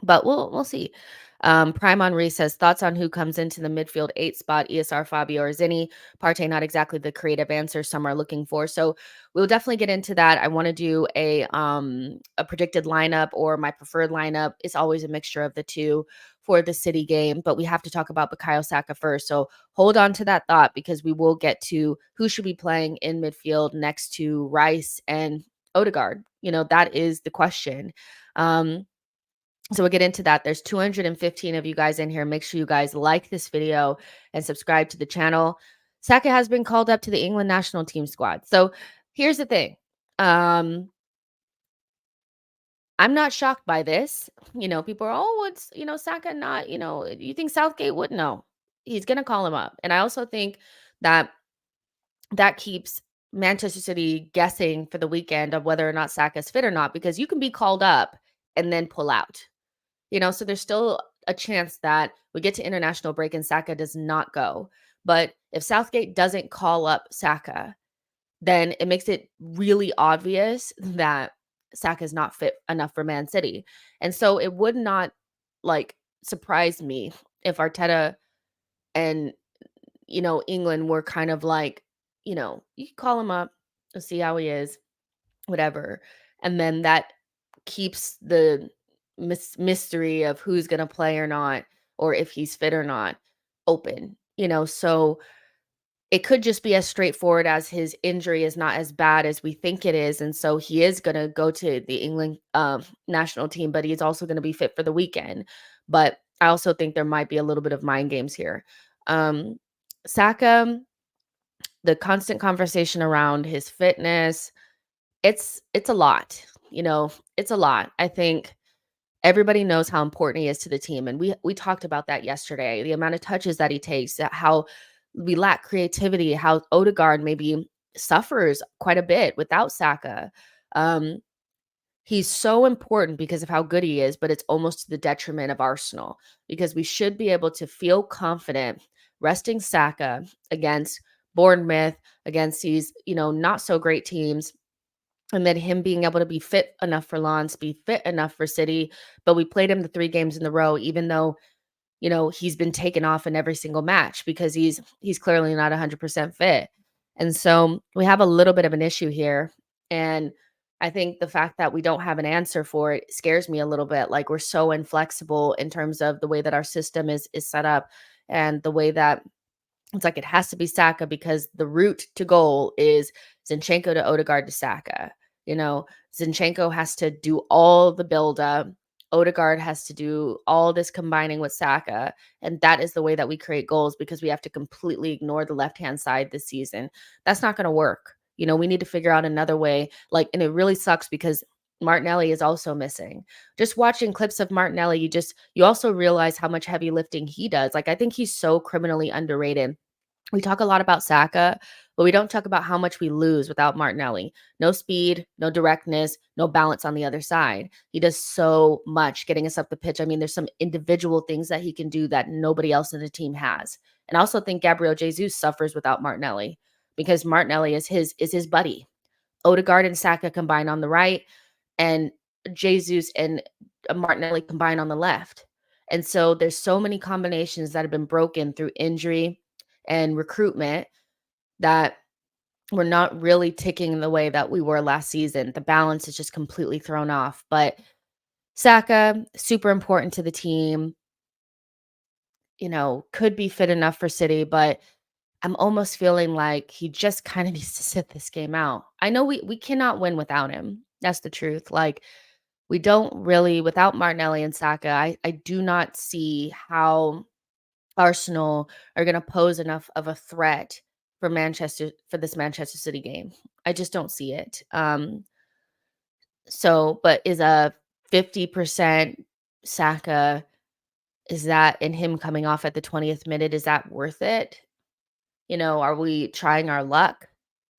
but we'll see. Prime Henri says, thoughts on who comes into the midfield 8 spot, ESR, Fabio, or Zinni? Partey, not exactly the creative answer some are looking for. So we'll definitely get into that. I want to do a predicted lineup or my preferred lineup. It's always a mixture of the two for the City game, but we have to talk about bukayo Saka first. So hold on to that thought because we will get to who should be playing in midfield next to Rice and Odegaard. That is the question. So we'll get into that. There's 215 of you guys in here. Make sure you guys like this video and subscribe to the channel. Saka has been called up to the England national team squad. So here's the thing. I'm not shocked by this. People are, oh, it's, Saka not, you think Southgate would? No, he's going to call him up. And I also think that that keeps Manchester City guessing for the weekend of whether or not Saka's fit or not, because you can be called up and then pull out. So there's still a chance that we get to international break and Saka does not go. But if Southgate doesn't call up Saka, then it makes it really obvious that Saka is not fit enough for Man City. And so it would not surprise me if Arteta and England were kind of like, you can call him up, see how he is, whatever. And then that keeps the mystery of who's going to play or not, or if he's fit or not, open. So it could just be as straightforward as his injury is not as bad as we think it is. And so he is going to go to the England national team, but he's also going to be fit for the weekend. But I also think there might be a little bit of mind games here. Saka, the constant conversation around his fitness, it's a lot. It's a lot. I think everybody knows how important he is to the team, and we talked about that yesterday. The amount of touches that he takes, how we lack creativity, how Odegaard maybe suffers quite a bit without Saka. He's so important because of how good he is, but it's almost to the detriment of Arsenal, because we should be able to feel confident resting Saka against Bournemouth, against these, not so great teams, and then him being able to be fit enough for Lens, be fit enough for City. But we played him the 3 games in a row, even though, he's been taken off in every single match because he's clearly not 100% fit. And so we have a little bit of an issue here. And I think the fact that we don't have an answer for it scares me a little bit. Like, we're so inflexible in terms of the way that our system is set up, and the way that it's like it has to be Saka because the route to goal is Zinchenko to Odegaard to Saka. Zinchenko has to do all the buildup. Odegaard has to do all this combining with Saka. And that is the way that we create goals, because we have to completely ignore the left-hand side this season. That's not going to work. We need to figure out another way. And it really sucks because Martinelli is also missing. Just watching clips of Martinelli, you also realize how much heavy lifting he does. I think he's so criminally underrated. We talk a lot about Saka, but we don't talk about how much we lose without Martinelli. No speed, no directness, no balance on the other side. He does so much getting us up the pitch. I mean, there's some individual things that he can do that nobody else in the team has. And I also think Gabriel Jesus suffers without Martinelli, because Martinelli is his buddy. Odegaard and Saka combine on the right, and Jesus and Martinelli combine on the left. And so there's so many combinations that have been broken through injury and recruitment that we're not really ticking the way that we were last season. The balance is just completely thrown off. But Saka, super important to the team, could be fit enough for City, but I'm almost feeling like he just kind of needs to sit this game out. I know we cannot win without him. That's the truth. We don't really, without Martinelli and Saka, I do not see how Arsenal are going to pose enough of a threat for this Manchester City game. I just don't see it. But is a 50% Saka, is that in him coming off at the 20th minute, is that worth it? Are we trying our luck?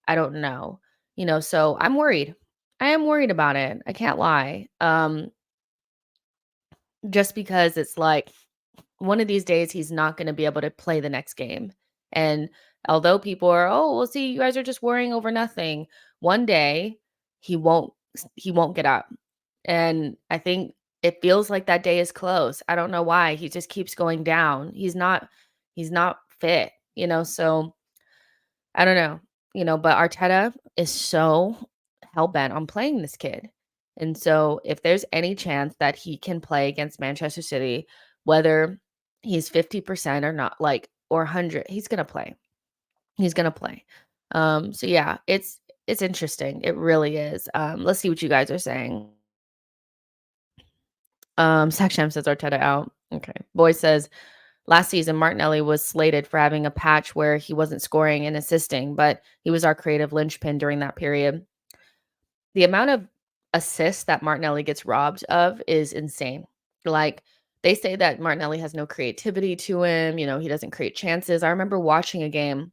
I don't know. So I'm worried. I am worried about it. I can't lie. Just because it's like, one of these days he's not going to be able to play the next game. And although people are, oh, well, see, you guys are just worrying over nothing. One day he won't get up. And I think it feels like that day is close. I don't know why. He just keeps going down. He's not fit, so I don't know, but Arteta is so hell-bent on playing this kid. And so if there's any chance that he can play against Manchester City, whether he's 50% or not, or 100, he's going to play. He's going to play. So yeah, it's interesting. It really is. Let's see what you guys are saying. Saksham says Arteta out. Okay. Boy says last season Martinelli was slated for having a patch where he wasn't scoring and assisting, but he was our creative linchpin during that period. The amount of assists that Martinelli gets robbed of is insane. Like, they say that Martinelli has no creativity to him, he doesn't create chances. I remember watching a game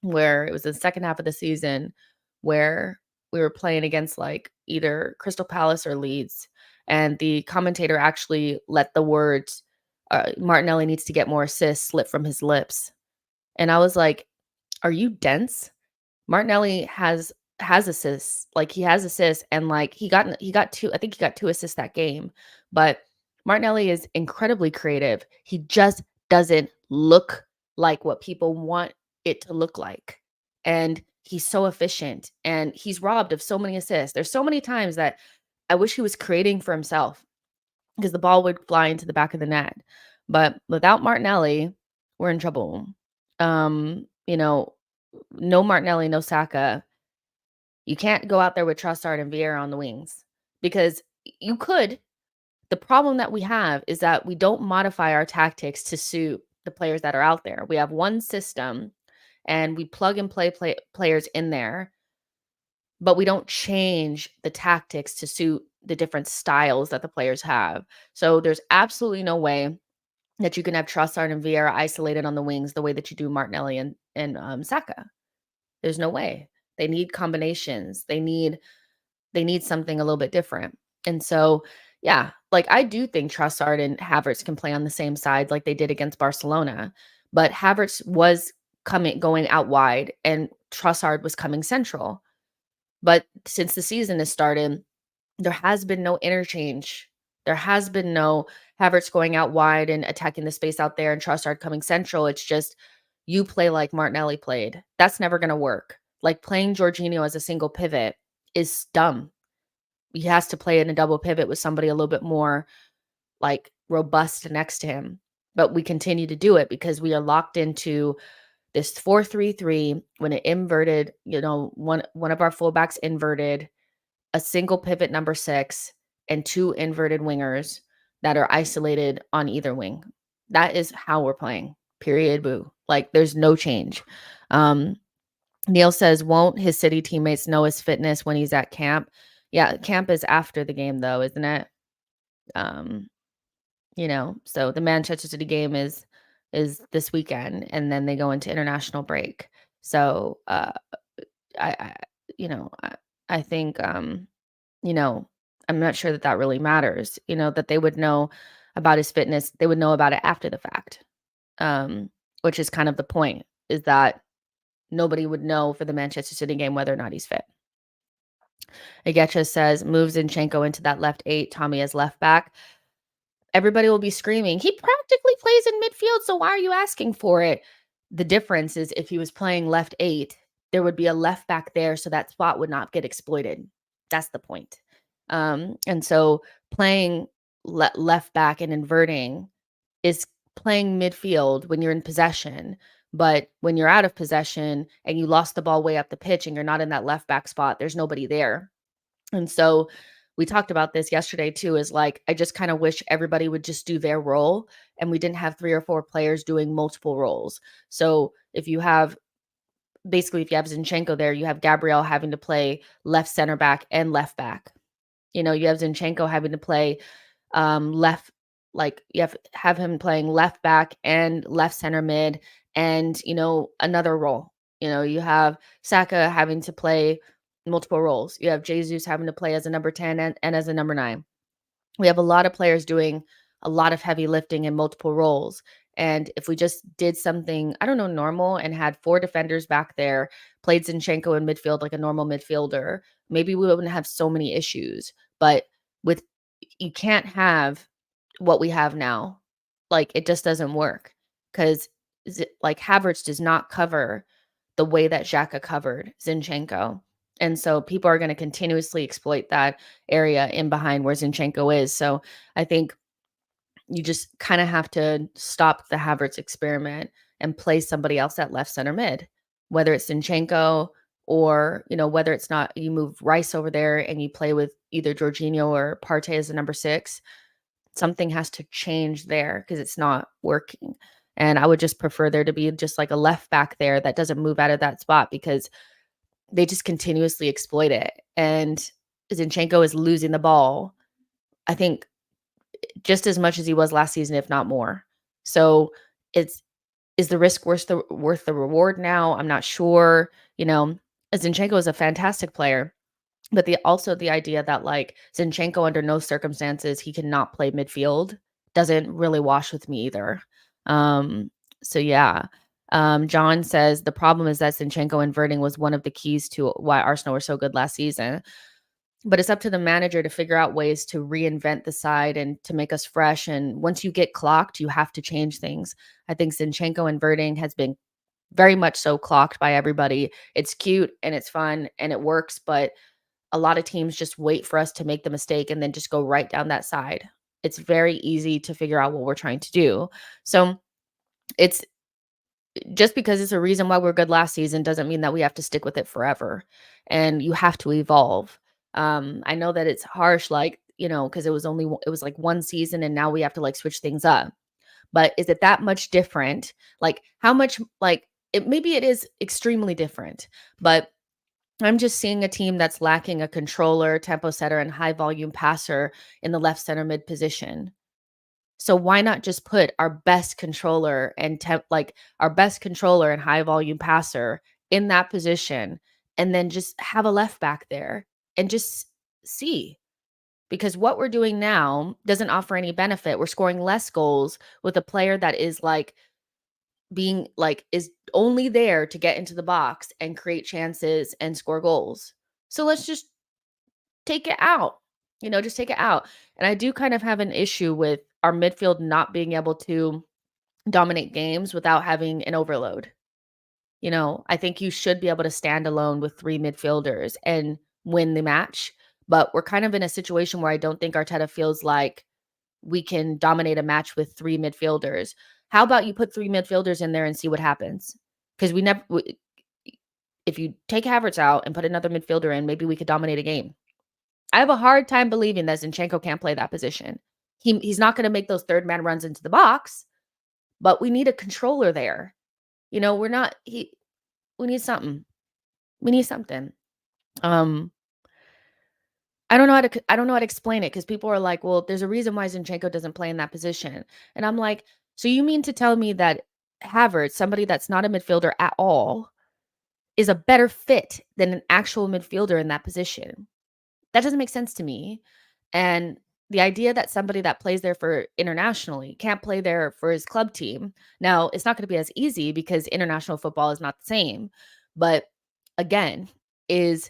where it was the second half of the season where we were playing against like either Crystal Palace or Leeds, and the commentator actually let the words Martinelli needs to get more assists slip from his lips. And I was like, are you dense? Martinelli has assists. Like, he has assists, and like he got two, I think he got 2 assists that game. But Martinelli is incredibly creative. He just doesn't look like what people want it to look like. And he's so efficient, and he's robbed of so many assists. There's so many times that I wish he was creating for himself because the ball would fly into the back of the net. But without Martinelli, we're in trouble. No Martinelli, no Saka. You can't go out there with Trossard and Vieira on the wings because you could. The problem that we have is that we don't modify our tactics to suit the players that are out there. We have one system and we plug and play players in there, but we don't change the tactics to suit the different styles that the players have. So there's absolutely no way that you can have Trossard and Vieira isolated on the wings the way that you do Martinelli and Saka. There's no way. They need combinations. They need something a little bit different. And so, yeah, like, I do think Trossard and Havertz can play on the same side like they did against Barcelona, but Havertz was going out wide and Trossard was coming central. But since the season has started, there has been no interchange. There has been no Havertz going out wide and attacking the space out there and Trossard coming central. It's just you play like Martinelli played. That's never going to work. Like, playing Jorginho as a single pivot is dumb. He has to play in a double pivot with somebody a little bit more like robust next to him. But we continue to do it because we are locked into this 4-3-3 when it inverted, one of our fullbacks inverted, a single pivot number 6, and 2 inverted wingers that are isolated on either wing. That is how we're playing. Period. Boo. Like, there's no change. Neil says, won't his City teammates know his fitness when he's at camp? Yeah, camp is after the game though, isn't it? So the Manchester City game is this weekend, and then they go into international break. So I you know, I think I'm not sure that really matters, that they would know about his fitness. They would know about it after the fact. Which is kind of the point, is that nobody would know for the Manchester City game whether or not he's fit. Agetcha says, moves Zinchenko into that left 8, Tommy as left back. Everybody will be screaming, he practically plays in midfield, so why are you asking for it? The difference is, if he was playing left 8, there would be a left back there, so that spot would not get exploited. That's the point. And so playing left back and inverting is playing midfield when you're in possession. But when you're out of possession and you lost the ball way up the pitch and you're not in that left back spot, there's nobody there. And so we talked about this yesterday too, is like, I just kind of wish everybody would just do their role and we didn't have 3 or 4 players doing multiple roles. So if you have Zinchenko there, you have Gabriel having to play left center back and left back. You have Zinchenko having to play left, like you have him playing left back and left center mid and, another role. You have Saka having to play multiple roles. You have Jesus having to play as a number 10 and as a number 9. We have a lot of players doing a lot of heavy lifting in multiple roles. And if we just did something, I don't know, normal, and had 4 defenders back there, played Zinchenko in midfield like a normal midfielder, maybe we wouldn't have so many issues. But you can't have what we have now. Like, it just doesn't work, because like Havertz does not cover the way that Xhaka covered Zinchenko. And so people are going to continuously exploit that area in behind where Zinchenko is. So I think you just kind of have to stop the Havertz experiment and play somebody else at left center mid, whether it's Zinchenko or, whether it's not, you move Rice over there and you play with either Jorginho or Partey as a number 6. something has to change there because it's not working. And I would just prefer there to be just like a left back there that doesn't move out of that spot because they just continuously exploit it. And Zinchenko is losing the ball, I think, just as much as he was last season, if not more. So it's is the risk worth the reward now? I'm not sure. Zinchenko is a fantastic player, but the idea that like Zinchenko under no circumstances he cannot play midfield doesn't really wash with me either. Um, so yeah. John says the problem is that Zinchenko inverting was one of the keys to why Arsenal were so good last season. But it's up to the manager to figure out ways to reinvent the side and to make us fresh. And once you get clocked, you have to change things. I think Zinchenko inverting has been very much so clocked by everybody. It's cute and it's fun and it works, but a lot of teams just wait for us to make the mistake and then just go right down that side. It's very easy to figure out what we're trying to do. So it's just because it's a reason why we're good last season doesn't mean that we have to stick with it forever. And you have to evolve. I know that it's harsh, like, because it was like one season and now we have to like switch things up. But is it that much different? Like how much like maybe it is extremely different, but I'm just seeing a team that's lacking a controller, tempo setter, and high volume passer in the left center mid position. So why not just put our best controller and our best controller and high volume passer in that position and then just have a left back there and just see? Because what we're doing now doesn't offer any benefit. We're scoring less goals with a player that is like is only there to get into the box and create chances and score goals. So let's just take it out. Just take it out. And I do kind of have an issue with our midfield not being able to dominate games without having an overload. I think you should be able to stand alone with three midfielders and win the match. But we're kind of in a situation where I don't think Arteta feels like we can dominate a match with three midfielders. How about you put three midfielders in there and see what happens? Because if you take Havertz out and put another midfielder in, maybe we could dominate a game. I have a hard time believing that Zinchenko can't play that position. He's not going to make those third man runs into the box, but we need a controller there. We're not we need something. We need something. I don't know how to explain it because people are like, well, there's a reason why Zinchenko doesn't play in that position. And I'm like, so you mean to tell me that Havertz, somebody that's not a midfielder at all, is a better fit than an actual midfielder in that position? That doesn't make sense to me. And the idea that somebody that plays there for internationally can't play there for his club team. Now, it's not going to be as easy because international football is not the same. But again, is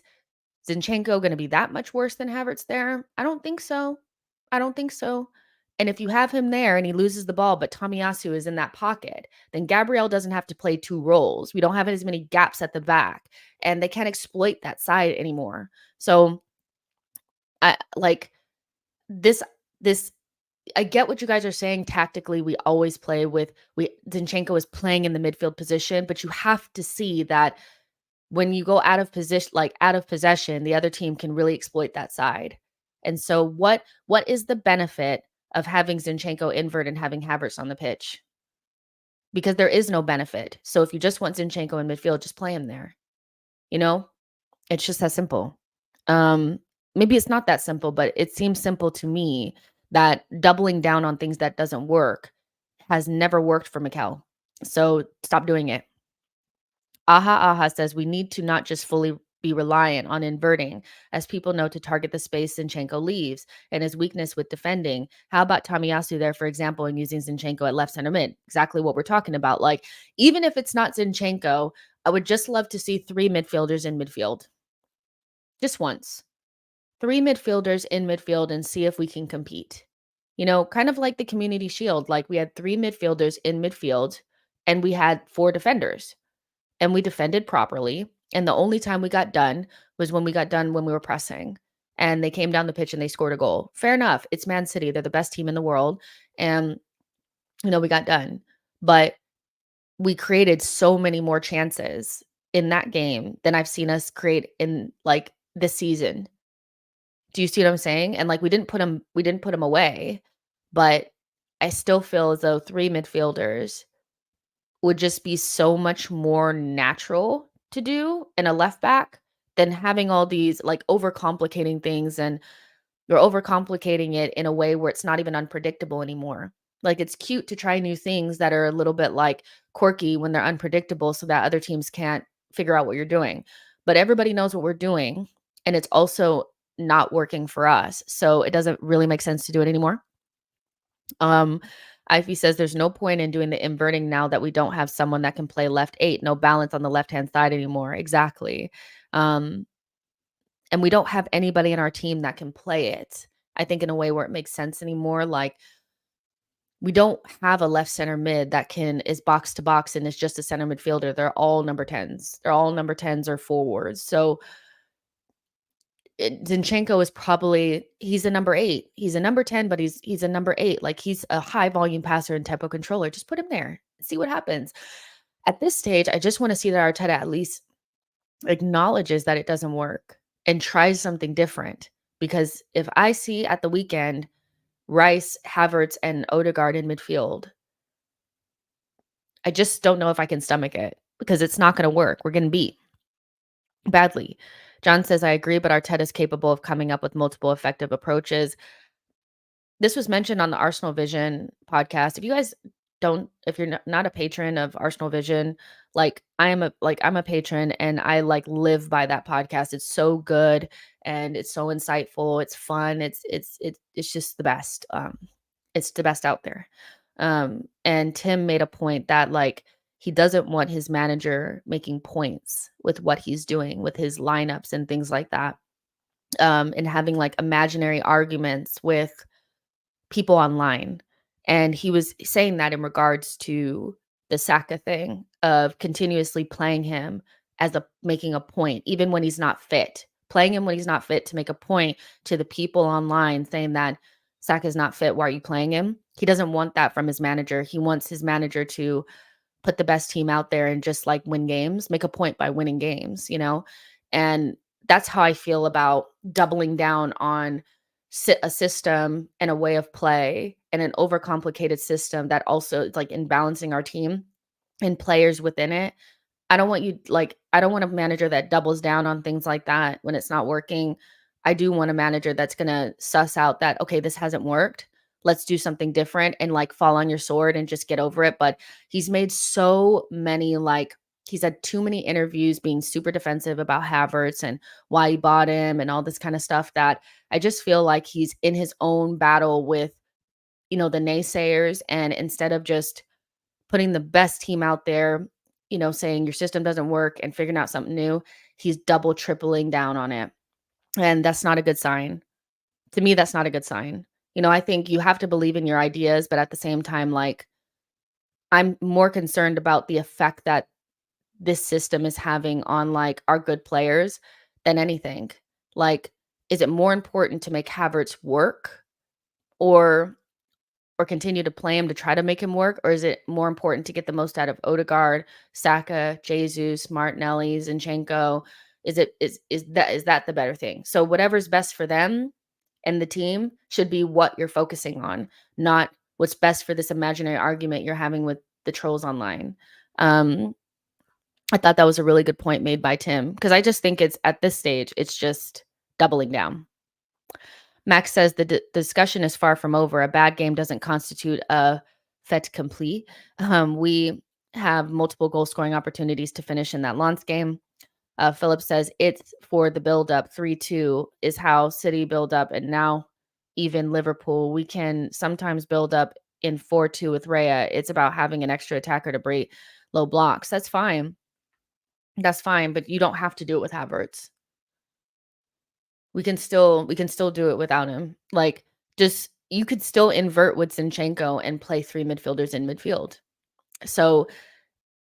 Zinchenko going to be that much worse than Havertz there? I don't think so. I don't think so. And if you have him there and he loses the ball, but tomiyasu is in that pocket, then Gabriel doesn't have to play two roles. We don't have as many gaps at the back, and they can't exploit that side anymore. So I like this. I get what you guys are saying. Tactically, we always play with Zinchenko is playing in the midfield position, but you have to see that when you go out of position, like out of possession, the other team can really exploit that side. And so what is the benefit of having Zinchenko invert and having Havertz on the pitch? Because there is no benefit. So if you just want Zinchenko in midfield, just play him there. It's just that simple. Maybe it's not that simple, but it seems simple to me that doubling down on things that doesn't work has never worked for Mikel. So stop doing it. Aha says we need to not just fully be reliant on inverting, as people know to target the space Zinchenko leaves and his weakness with defending. How about Tomiyasu there, for example, and using Zinchenko at left center mid? Exactly what we're talking about. Like, even if it's not Zinchenko, I would just love to see three midfielders in midfield. Just once. Three midfielders in midfield and see if we can compete. Kind of like the Community Shield. Like, we had three midfielders in midfield and we had four defenders. And we defended properly. And the only time we got done was when we were pressing. And they came down the pitch and they scored a goal. Fair enough. It's Man City. They're the best team in the world. And, we got done. But we created so many more chances in that game than I've seen us create in like this season. Do you see what I'm saying? And like we didn't put them away, but I still feel as though 3 midfielders would just be so much more natural to do in a left back than having all these, like, overcomplicating things, and you're overcomplicating it in a way where it's not even unpredictable anymore. Like, it's cute to try new things that are a little bit, like, quirky when they're unpredictable so that other teams can't figure out what you're doing. But everybody knows what we're doing, and it's also not working for us. So it doesn't really make sense to do it anymore. Um, Ivy says there's no point in doing the inverting now that we don't have someone that can play left 8, no balance on the left-hand side anymore. Exactly. Um, and we don't have anybody in our team that can play it, I think, in a way where it makes sense anymore. Like, we don't have a left center mid that is box to box and is just a center midfielder. They're all number 10s. They're all number 10s or forwards. So Zinchenko is probably, he's a number 8. He's a number 10, but he's a number 8. Like, he's a high volume passer and tempo controller. Just put him there. See what happens. At this stage, I just want to see that Arteta at least acknowledges that it doesn't work and tries something different. Because if I see at the weekend Rice, Havertz, and Odegaard in midfield, I just don't know if I can stomach it, because it's not going to work. We're getting beat badly. John says, I agree, but Arteta is capable of coming up with multiple effective approaches. This was mentioned on the Arsenal Vision podcast. If you guys don't, if you're not a patron of Arsenal Vision, like I'm a patron, and I like live by that podcast. It's so good and it's so insightful. It's fun. It's just the best. It's the best out there. And Tim made a point that, like, he doesn't want his manager making points with what he's doing with his lineups and things like that. And having like imaginary arguments with people online. And he was saying that in regards to the Saka thing of continuously playing him as making a point, even when he's not fit, playing him when he's not fit to make a point to the people online saying that Saka's not fit. Why are you playing him? He doesn't want that from his manager. He wants his manager to put the best team out there and just like win games, make a point by winning games, you know? And that's how I feel about doubling down on a system and a way of play and an overcomplicated system that also is like in balancing our team and players within it. I don't want a manager that doubles down on things like that when it's not working. I do want a manager that's going to suss out that, okay, this hasn't worked. Let's do something different and like fall on your sword and just get over it. But he's made so many, like, he's had too many interviews being super defensive about Havertz and why he bought him and all this kind of stuff that I just feel like he's in his own battle with, the naysayers. And instead of just putting the best team out there, saying your system doesn't work and figuring out something new, he's double, tripling down on it. And that's not a good sign. To me, that's not a good sign. I think you have to believe in your ideas, but at the same time, like, I'm more concerned about the effect that this system is having on like our good players than anything. Like, is it more important to make Havertz work or continue to play him to try to make him work? Or is it more important to get the most out of Odegaard, Saka, Jesus, Martinelli, Zinchenko? Is that the better thing? So whatever's best for them and the team should be what you're focusing on, not what's best for this imaginary argument you're having with the trolls online. I thought that was a really good point made by Tim, because I just think it's at this stage, it's just doubling down. Max says the discussion is far from over. A bad game doesn't constitute a fait accompli. We have multiple goal scoring opportunities to finish in that Lens game. Philip says it's for the build up. 3-2 is how City build up, and now even Liverpool. We can sometimes build up in 4-2 with Raya. It's about having an extra attacker to break low blocks. That's fine. That's fine, but you don't have to do it with Havertz. We can still do it without him. Like, just, you could still invert with Zinchenko and play 3 midfielders in midfield. So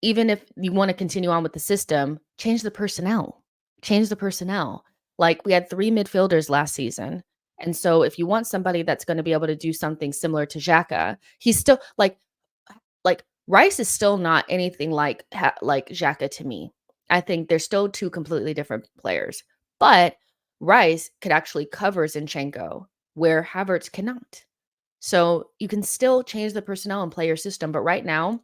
even if you want to continue on with the system, change the personnel. Change the personnel. Like, we had 3 midfielders last season. And so if you want somebody that's going to be able to do something similar to Xhaka, he's still like Rice is still not anything like Xhaka to me. I think they're still 2 completely different players. But Rice could actually cover Zinchenko where Havertz cannot. So you can still change the personnel and play your system. But right now,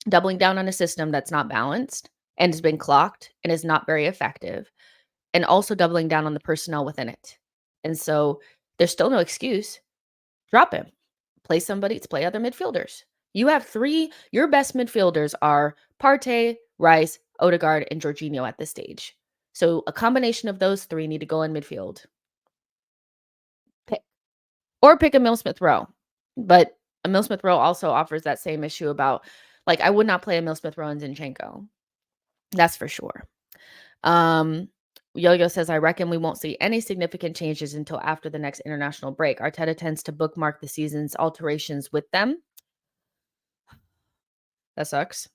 doubling down on a system that's not balanced and has been clocked and is not very effective, and also doubling down on the personnel within it. And so there's still no excuse. Drop him. Play somebody to play other midfielders. You have three, your best midfielders are Partey, Rice, Odegaard, and Jorginho at this stage. So a combination of those three need to go in midfield. Pick, or pick Emil Smith Rowe. But Emil Smith Rowe also offers that same issue about, like, I would not play Emil Smith Rowe and Zinchenko. That's for sure. Yo-Yo says, I reckon we won't see any significant changes until after the next international break. Arteta tends to bookmark the season's alterations with them. That sucks.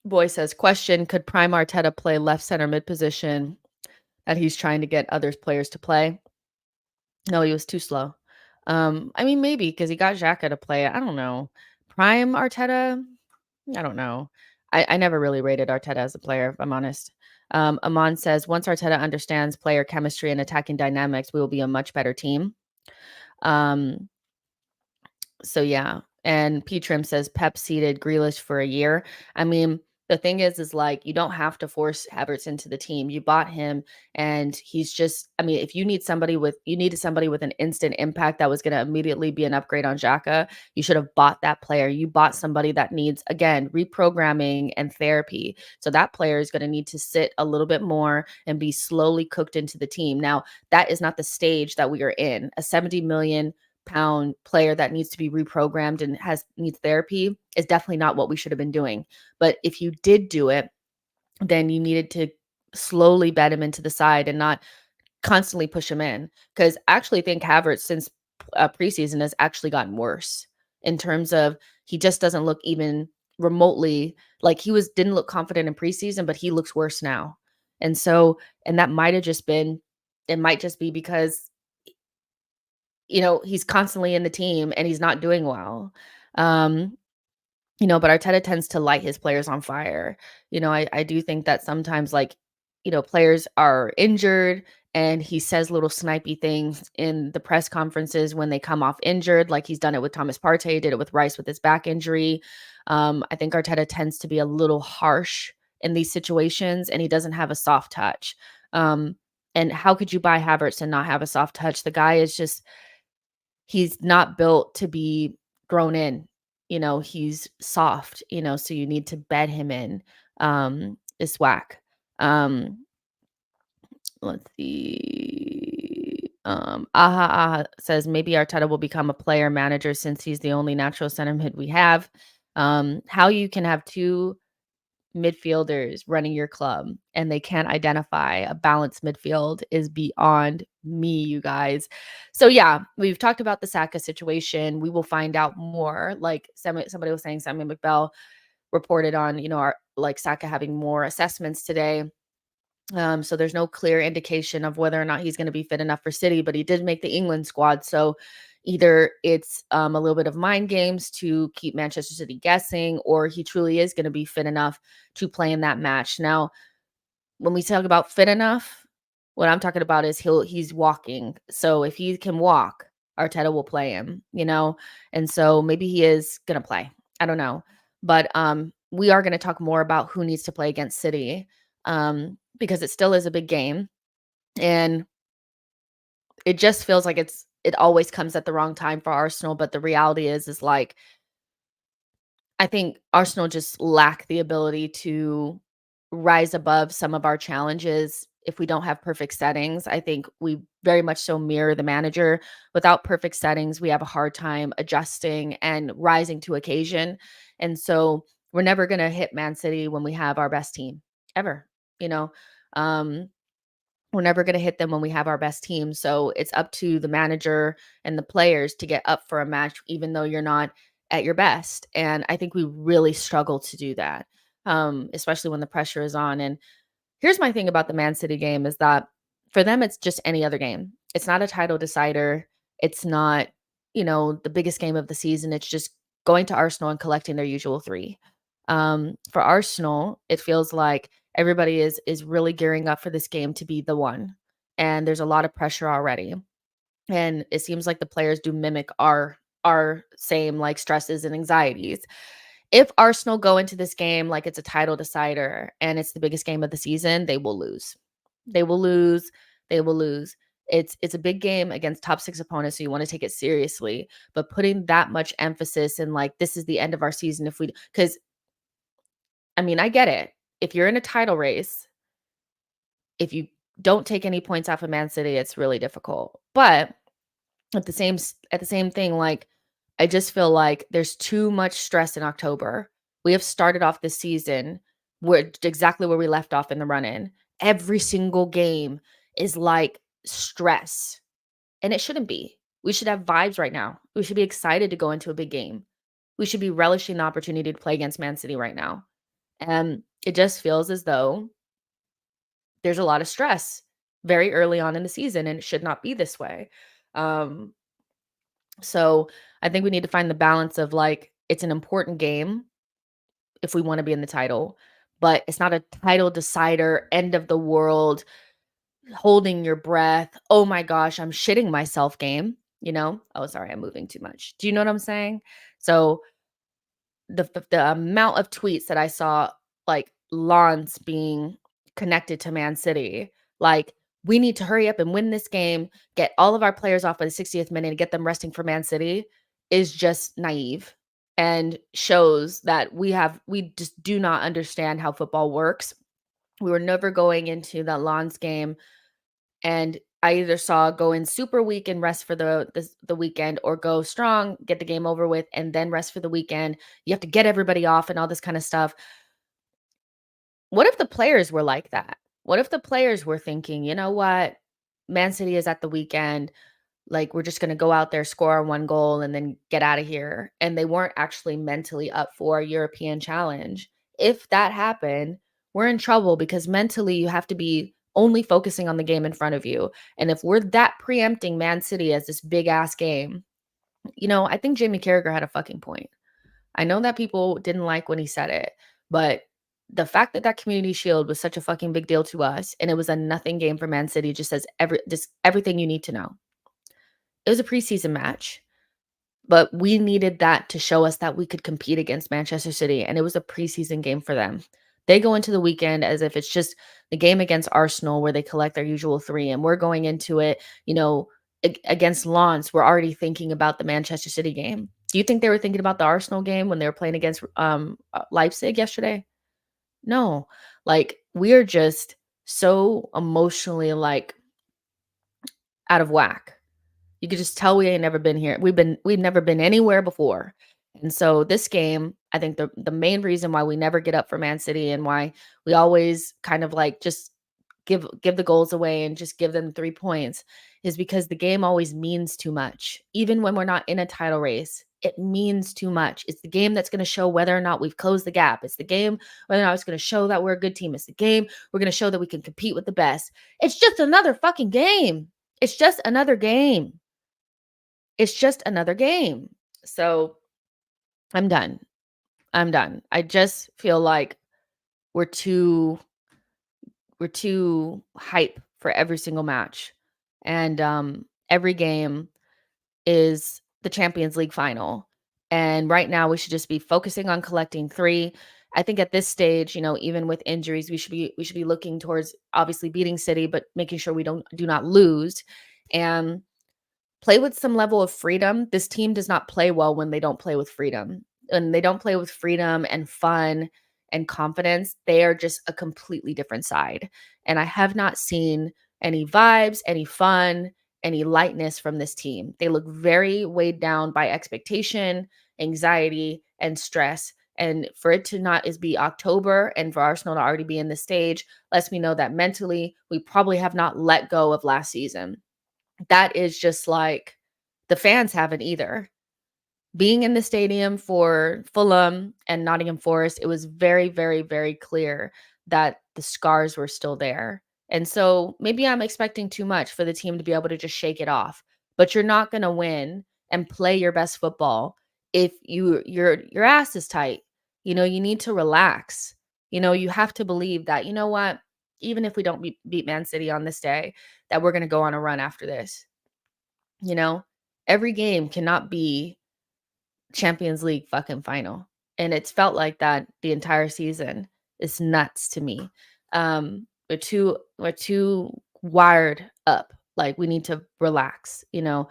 Boy says, question, could Prime Arteta play left center mid position that he's trying to get other players to play? No, he was too slow. I mean, maybe because he got Xhaka to play. I don't know. Prime Arteta? I don't know. I never really rated Arteta as a player, if I'm honest. Amon says, once Arteta understands player chemistry and attacking dynamics, we will be a much better team. So yeah. And P Trim says Pep seeded Grealish for a year. I mean, the thing is like you don't have to force Havertz into the team. You bought him and he's just, I mean, if you need somebody with you needed somebody with an instant impact that was going to immediately be an upgrade on Xhaka, you should have bought that player. You bought somebody that needs, again, reprogramming and therapy. So that player is going to need to sit a little bit more and be slowly cooked into the team. Now, that is not the stage that we are in. A 70 million pound player that needs to be reprogrammed and needs therapy is definitely not what we should have been doing. But if you did do it, then you needed to slowly bed him into the side and not constantly push him in. Because I actually think Havertz since preseason has actually gotten worse in terms of he just doesn't look even remotely like didn't look confident in preseason, but he looks worse now. And so, and that might have just been, it might just be because he's constantly in the team and he's not doing well. But Arteta tends to light his players on fire. I do think that sometimes players are injured and he says little snipey things in the press conferences when they come off injured, like he's done it with Thomas Partey, did it with Rice with his back injury. I think Arteta tends to be a little harsh in these situations and he doesn't have a soft touch. And how could you buy Havertz and not have a soft touch? The guy is just, he's not built to be grown in, he's soft, so you need to bed him in. Is whack. Let's see. Aha says maybe Arteta will become a player manager since he's the only natural center mid we have. How you can have two midfielders running your club and they can't identify a balanced midfield is beyond me, you guys. So yeah, we've talked about the Saka situation. We will find out more. Like somebody was saying, Samuel McBell reported on, our Saka having more assessments today. So there's no clear indication of whether or not he's going to be fit enough for City, but he did make the England squad. So either it's a little bit of mind games to keep Manchester City guessing, or he truly is going to be fit enough to play in that match. Now, when we talk about fit enough, what I'm talking about is he's walking. So if he can walk, Arteta will play him, and so maybe he is going to play. I don't know. But we are going to talk more about who needs to play against City because it still is a big game. And it just feels like it always comes at the wrong time for Arsenal. But the reality is like, I think Arsenal just lack the ability to rise above some of our challenges if we don't have perfect settings. I think we very much so mirror the manager. Without perfect settings, we have a hard time adjusting and rising to occasion. And so we're never going to hit Man City when we have our best team ever, we're never going to hit them when we have our best team. So it's up to the manager and the players to get up for a match, even though you're not at your best. And I think we really struggle to do that, especially when the pressure is on. And here's my thing about the Man City game is that for them, it's just any other game. It's not a title decider. It's not, the biggest game of the season. It's just going to Arsenal and collecting their usual three. For Arsenal, it feels like everybody is really gearing up for this game to be the one. And there's a lot of pressure already. And it seems like the players do mimic our same like stresses and anxieties. If Arsenal go into this game like it's a title decider and it's the biggest game of the season, they will lose. They will lose. They will lose. It's a big game against top 6 opponents, so you want to take it seriously. But putting that much emphasis in like this is the end of our season if we, because I mean, I get it. If you're in a title race, if you don't take any points off of Man City, it's really difficult. But at the same thing, like I just feel like there's too much stress in October. We have started off this season where exactly where we left off in the run-in. Every single game is like stress, and it shouldn't be. We should have vibes right now. We should be excited to go into a big game. We should be relishing the opportunity to play against Man City right now. And it just feels as though there's a lot of stress very early on in the season, and it should not be this way. Um, so I think we need to find the balance of like, it's an important game if we want to be in the title, but it's not a title decider, end of the world, holding your breath. Oh my gosh, I'm shitting myself game, you know? Oh, sorry, I'm moving too much. Do you know what I'm saying? So the amount of tweets that I saw, like Lawns being connected to Man City, like we need to hurry up and win this game, get all of our players off by the 60th minute and get them resting for Man City is just naive and shows that we just do not understand how football works. We were never going into that Lawns game and I either saw go in super weak and rest for the weekend or go strong, get the game over with, and then rest for the weekend. You have to get everybody off and all this kind of stuff. What if the players were like that? What if the players were thinking, you know what? Man City is at the weekend. Like, we're just going to go out there, score our one goal, and then get out of here. And they weren't actually mentally up for a European challenge. If that happened, we're in trouble because mentally you have to be only focusing on the game in front of you. And if we're that preempting Man City as this big ass game, I think Jamie Carragher had a fucking point. I know that people didn't like when he said it, but the fact that that community shield was such a fucking big deal to us and it was a nothing game for Man City just says everything you need to know. It was a preseason match, but we needed that to show us that we could compete against Manchester City, and it was a preseason game for them. They go into the weekend as if it's just the game against Arsenal where they collect their usual 3, and we're going into it, against Lens, we're already thinking about the Manchester City game. Do you think they were thinking about the Arsenal game when they were playing against Leipzig yesterday? No. Like, we're just so emotionally, like, out of whack. You could just tell we ain't never been here. We've never been anywhere before. And so this game, I think the main reason why we never get up for Man City and why we always kind of like just give the goals away and just give them 3 points is because the game always means too much. Even when we're not in a title race, it means too much. It's the game that's going to show whether or not we've closed the gap. It's the game whether or not it's going to show that we're a good team. It's the game we're going to show that we can compete with the best. It's just another fucking game. It's just another game. It's just another game. So I'm done. I'm done. I just feel like we're too hype for every single match. And every game is the Champions League final. And right now we should just be focusing on collecting 3. I think at this stage, even with injuries, we should be looking towards obviously beating City, but making sure we do not lose. And play with some level of freedom. This team does not play well when they don't play with freedom. And they don't play with freedom and fun and confidence. They are just a completely different side. And I have not seen any vibes, any fun, any lightness from this team. They look very weighed down by expectation, anxiety, and stress. And for it to not is be October and for Arsenal to already be in the stage lets me know that mentally we probably have not let go of last season. That is just like the fans haven't either. Being in the stadium for Fulham and Nottingham Forest, it was very, very, very clear that the scars were still there. And so maybe I'm expecting too much for the team to be able to just shake it off. But you're not going to win and play your best football if your ass is tight. You need to relax. You have to believe that, you know what? Even if we don't beat Man City on this day, that we're going to go on a run after this. You know, every game cannot be Champions League fucking final. And it's felt like that the entire season. It's nuts to me. We're too wired up. Like we need to relax, you know.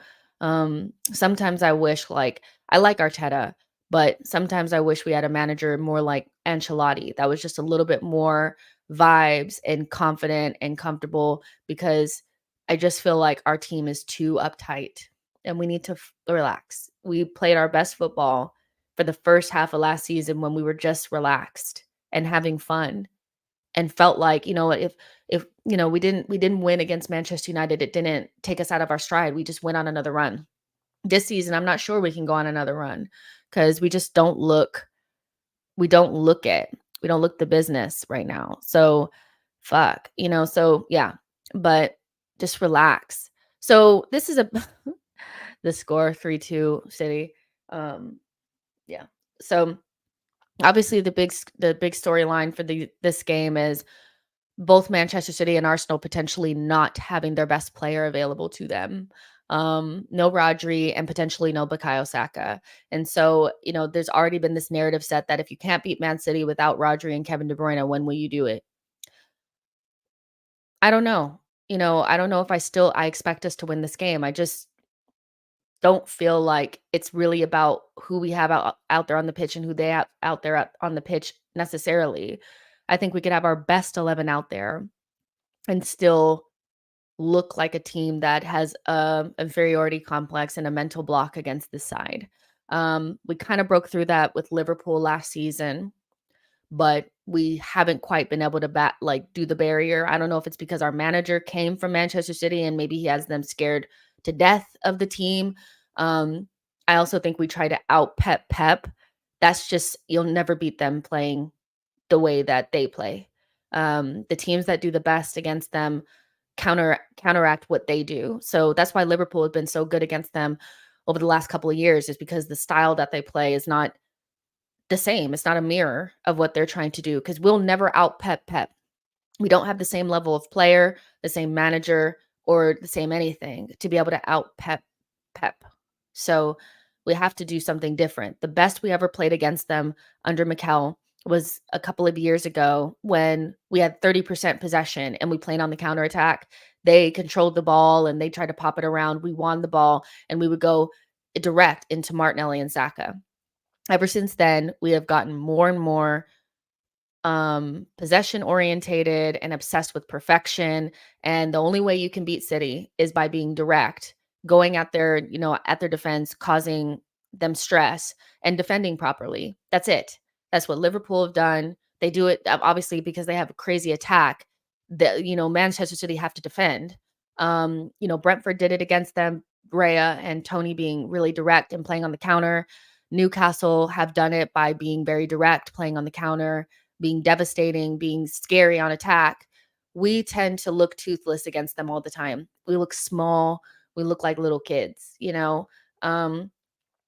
Sometimes I wish like I like Arteta, but sometimes I wish we had a manager more like Ancelotti that was just a little bit more vibes and confident and comfortable because I just feel like our team is too uptight and we need to relax. We played our best football for the first half of last season when we were just relaxed and having fun and felt like, if we didn't win against Manchester United, it didn't take us out of our stride. We just went on another run. This season, I'm not sure we can go on another run because we just don't look we don't look it. We don't look the business right now. So fuck, so yeah, but just relax. So this is a the score 3-2 City. Um, yeah. So obviously the big storyline for this game is both Manchester City and Arsenal potentially not having their best player available to them. No Rodri and potentially no bukayo Saka. And so, there's already been this narrative set that if you can't beat Man City without Rodri and Kevin De Bruyne, when will you do it? I don't know. I don't know if I expect us to win this game. I just don't feel like it's really about who we have out there on the pitch and who they have out there on the pitch necessarily. I think we could have our best 11 out there and still look like a team that has a inferiority complex and a mental block against this side. We kind of broke through that with Liverpool last season, but we haven't quite been able to do the barrier. I don't know if it's because our manager came from Manchester City and maybe he has them scared to death of the team. I also think we try to out Pep. That's just you'll never beat them playing the way that they play. The teams that do the best against them counteract what they do. So that's why Liverpool has been so good against them over the last couple of years, is because the style that they play is not the same. It's not a mirror of what they're trying to do because we'll never out Pep. We don't have the same level of player, the same manager, or the same anything to be able to out Pep. So we have to do something different. The best we ever played against them under Mikel was a couple of years ago when we had 30% possession and we played on the counterattack. They controlled the ball and they tried to pop it around. We won the ball and we would go direct into Martinelli and Saka. Ever since then, we have gotten more and more possession orientated and obsessed with perfection, and the only way you can beat City is by being direct, going at their defense, causing them stress and defending properly. That's it. That's what Liverpool have done. They do it obviously because they have a crazy attack that Manchester City have to defend. Brentford did it against them, Raya and Toney being really direct and playing on the counter. Newcastle have done it by being very direct, playing on the counter, being devastating, being scary on attack. We tend to look toothless against them all the time. We look small. We look like little kids. Um,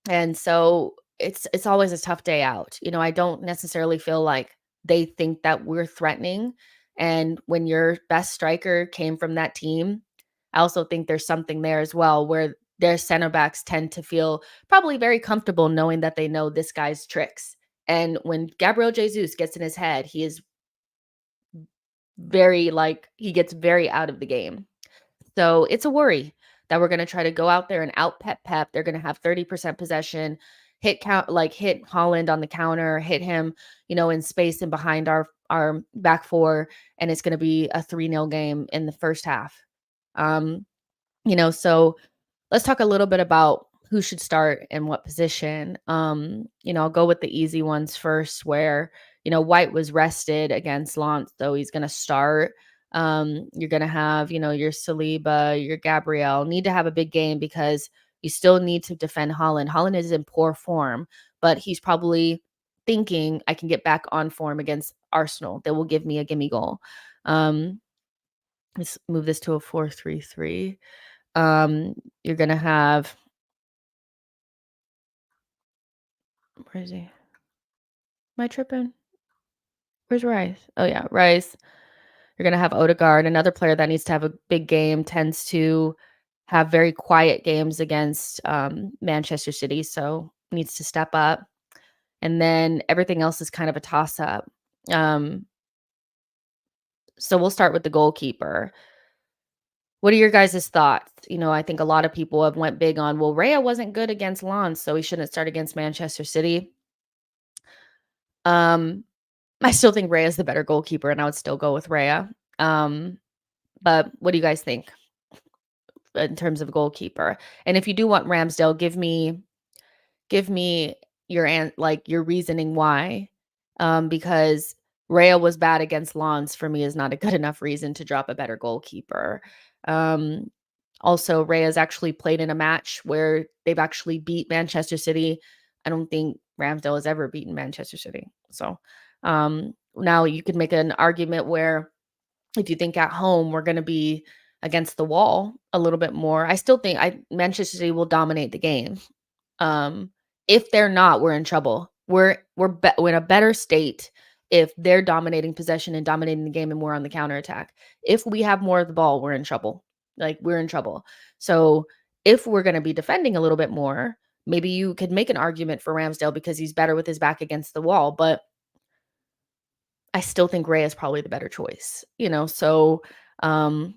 and so it's always a tough day out. I don't necessarily feel like they think that we're threatening. And when your best striker came from that team, I also think there's something there as well where their center backs tend to feel probably very comfortable knowing that they know this guy's tricks. And when Gabriel Jesus gets in his head, he is he gets very out of the game. So it's a worry that we're going to try to go out there and out Pep. They're going to have 30% possession, hit Holland on the counter, hit him, in space and behind our back four, and it's going to be a 3-0 game in the first half. So let's talk a little bit about who should start and what position. I'll go with the easy ones first, where White was rested against Lens, so he's going to start. You're going to have, your Saliba, your Gabriel need to have a big game because you still need to defend Holland. Holland is in poor form, but he's probably thinking I can get back on form against Arsenal. That will give me a gimme goal. Let's move this to a 4-3-3. You're going to have, where is he? Am I tripping? Where's Rice? Oh yeah, Rice. You're going to have Odegaard, another player that needs to have a big game, tends to have very quiet games against Manchester City, so needs to step up. And then everything else is kind of a toss up. Um, so we'll start with the goalkeeper. What are your guys' thoughts? I think a lot of people have went big on, well, Raya wasn't good against Lens, so he shouldn't start against Manchester City. Um, I still think Raya is the better goalkeeper, and I would still go with Raya. But what do you guys think in terms of goalkeeper? And if you do want Ramsdale, give me your reasoning why. Because Raya was bad against Lens for me is not a good enough reason to drop a better goalkeeper. Um, Also, Raya's actually played in a match where they've actually beat Manchester City. I don't think Ramsdale has ever beaten Manchester City. So now you could make an argument where if you think at home we're going to be against the wall a little bit more, I still think Manchester City will dominate the game. Um, if they're not, we're in trouble. We're in a better state if they're dominating possession and dominating the game and we're on the counterattack. If we have more of the ball, we're in trouble. Like, we're in trouble. So if we're going to be defending a little bit more, maybe you could make an argument for Ramsdale because he's better with his back against the wall. But I still think Ray is probably the better choice. So um,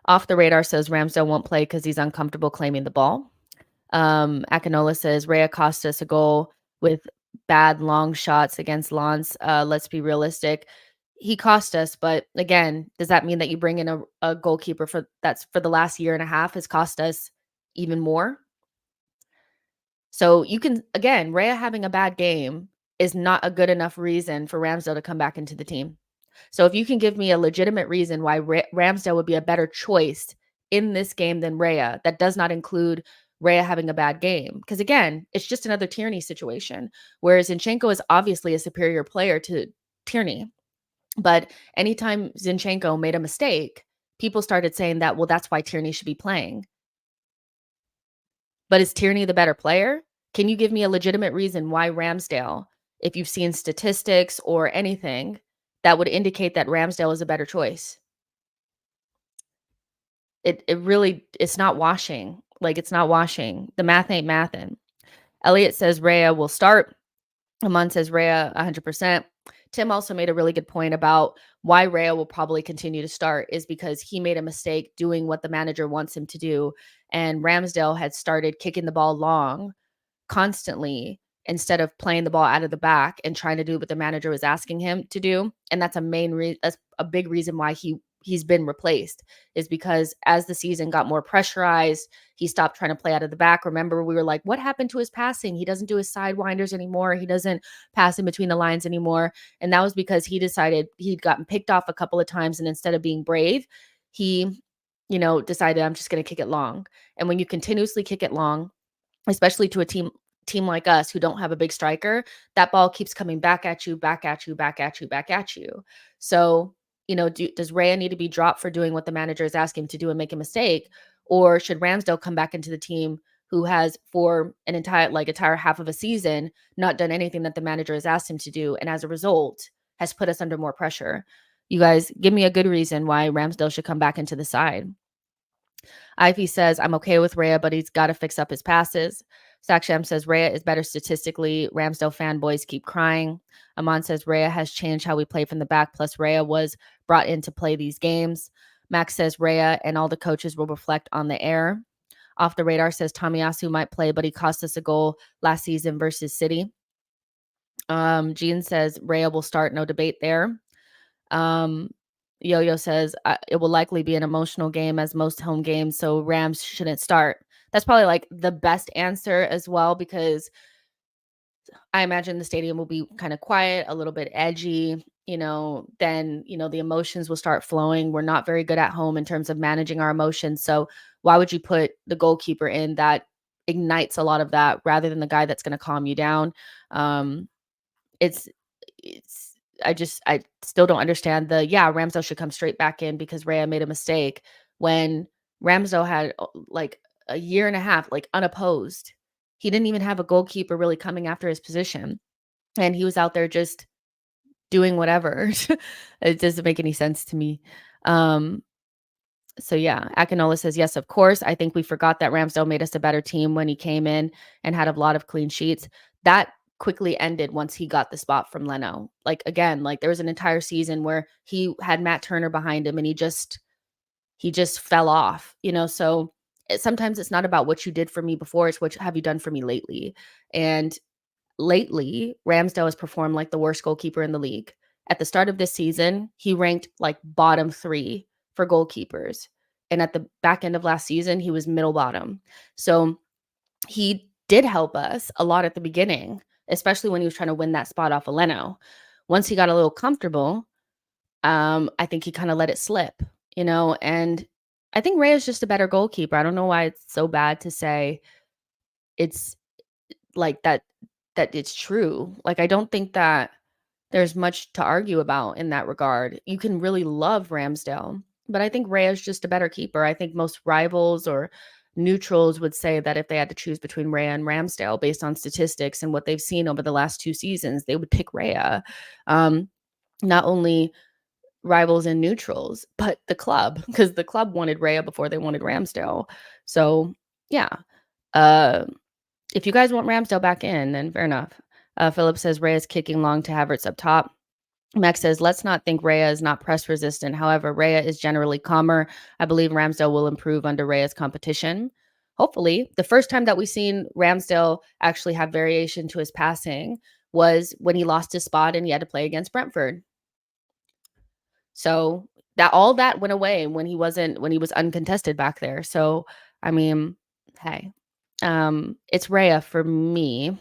off the radar says Ramsdale won't play because he's uncomfortable claiming the ball. Akinola says Raya cost us a goal with bad long shots against Lens. Let's be realistic. He cost us, but again, does that mean that you bring in a goalkeeper that's for the last year and a half has cost us even more? So you can, again, Raya having a bad game is not a good enough reason for Ramsdale to come back into the team. So if you can give me a legitimate reason why Ramsdale would be a better choice in this game than Raya, that does not include Raya having a bad game. Because again, it's just another Tierney situation. Whereas Zinchenko is obviously a superior player to Tierney. But anytime Zinchenko made a mistake, people started saying that, well, that's why Tierney should be playing. But is Tierney the better player? Can you give me a legitimate reason why Ramsdale, if you've seen statistics or anything, that would indicate that Ramsdale is a better choice? It really, it's not washing. Like, it's not washing. The math ain't mathin'. Elliot says Raya will start. Aman says Raya 100%. Tim also made a really good point about why Raya will probably continue to start is because he made a mistake doing what the manager wants him to do. And Ramsdale had started kicking the ball long constantly instead of playing the ball out of the back and trying to do what the manager was asking him to do. And that's that's a big reason why he's been replaced, is because as the season got more pressurized, he stopped trying to play out of the back. Remember, we were like, what happened to his passing? He doesn't do his sidewinders anymore. He doesn't pass in between the lines anymore. And that was because he decided he'd gotten picked off a couple of times. And instead of being brave, he, decided, I'm just going to kick it long. And when you continuously kick it long, especially to a team like us who don't have a big striker, that ball keeps coming back at you, back at you, back at you, back at you. So, does Raya need to be dropped for doing what the manager is asking him to do and make a mistake? Or should Ramsdale come back into the team who has for an entire half of a season not done anything that the manager has asked him to do, and as a result has put us under more pressure? You guys give me a good reason why Ramsdale should come back into the side. Ivy says, I'm okay with Raya, but he's got to fix up his passes. Saksham says, Raya is better statistically. Ramsdale fanboys keep crying. Aman says, Raya has changed how we play from the back, plus Raya was brought in to play these games. Max says, Raya and all the coaches will reflect on the air. Off the radar says, Tomiyasu might play, but he cost us a goal last season versus City. Jean says, Raya will start, no debate there. Yo-Yo says, it will likely be an emotional game as most home games, so Rams shouldn't start. That's probably like the best answer as well, because I imagine the stadium will be kind of quiet, a little bit edgy, then, the emotions will start flowing. We're not very good at home in terms of managing our emotions. So why would you put the goalkeeper in that ignites a lot of that rather than the guy that's going to calm you down? It's I still don't understand Ramsdale should come straight back in because Raya made a mistake when Ramsdale had like a year and a half, like unopposed. He didn't even have a goalkeeper really coming after his position. And he was out there just doing whatever. It doesn't make any sense to me. So yeah, Akinola says, yes, of course. I think we forgot that Ramsdale made us a better team when he came in and had a lot of clean sheets. That quickly ended once he got the spot from Leno. Like again, like there was an entire season where he had Matt Turner behind him and he just fell off, So sometimes it's not about what you did for me before, it's what have you done for me lately. And lately, Ramsdale has performed like the worst goalkeeper in the league. At the start of this season, he ranked like bottom 3 for goalkeepers. And at the back end of last season, he was middle bottom. So he did help us a lot at the beginning, especially when he was trying to win that spot off of Leno. Once he got a little comfortable, I think he kind of let it slip, and I think Ray is just a better goalkeeper. I don't know why it's so bad to say it's like that it's true. Like, I don't think that there's much to argue about in that regard. You can really love Ramsdale, but I think Ray is just a better keeper. I think most rivals or neutrals would say that if they had to choose between Raya and Ramsdale based on statistics and what they've seen over the last 2 seasons, they would pick Raya. Not only rivals and neutrals, but the club, because the club wanted Raya before they wanted Ramsdale. So, yeah. Uh, if you guys want Ramsdale back in, then fair enough. Philip says Raya is kicking long to Havertz up top. Max says, let's not think Raya is not press resistant. However, Raya is generally calmer. I believe Ramsdale will improve under Raya's competition. Hopefully, the first time that we've seen Ramsdale actually have variation to his passing was when he lost his spot and he had to play against Brentford. So all that went away when he was uncontested back there. So I mean, hey, it's Raya for me.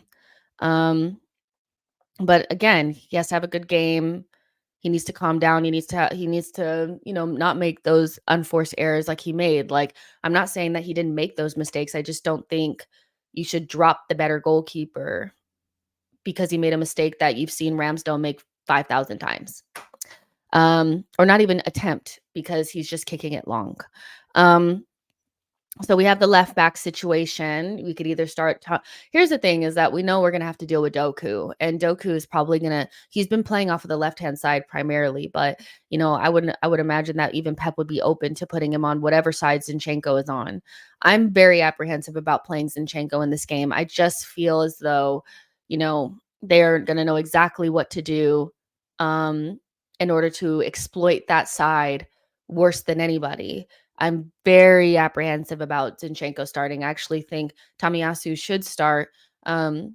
But again, he has to have a good game. He needs to calm down. He needs to, not make those unforced errors like he made. Like, I'm not saying that he didn't make those mistakes. I just don't think you should drop the better goalkeeper because he made a mistake that you've seen Ramsdale make 5,000 times. Or not even attempt because he's just kicking it long. So we have the left back situation. We could either start. Here's the thing: is that we know we're gonna have to deal with Doku, and Doku is probably gonna. He's been playing off of the left hand side primarily, but I would imagine that even Pep would be open to putting him on whatever side Zinchenko is on. I'm very apprehensive about playing Zinchenko in this game. I just feel as though, they're gonna know exactly what to do, in order to exploit that side worse than anybody. I'm very apprehensive about Zinchenko starting. I actually think Tomiyasu should start, and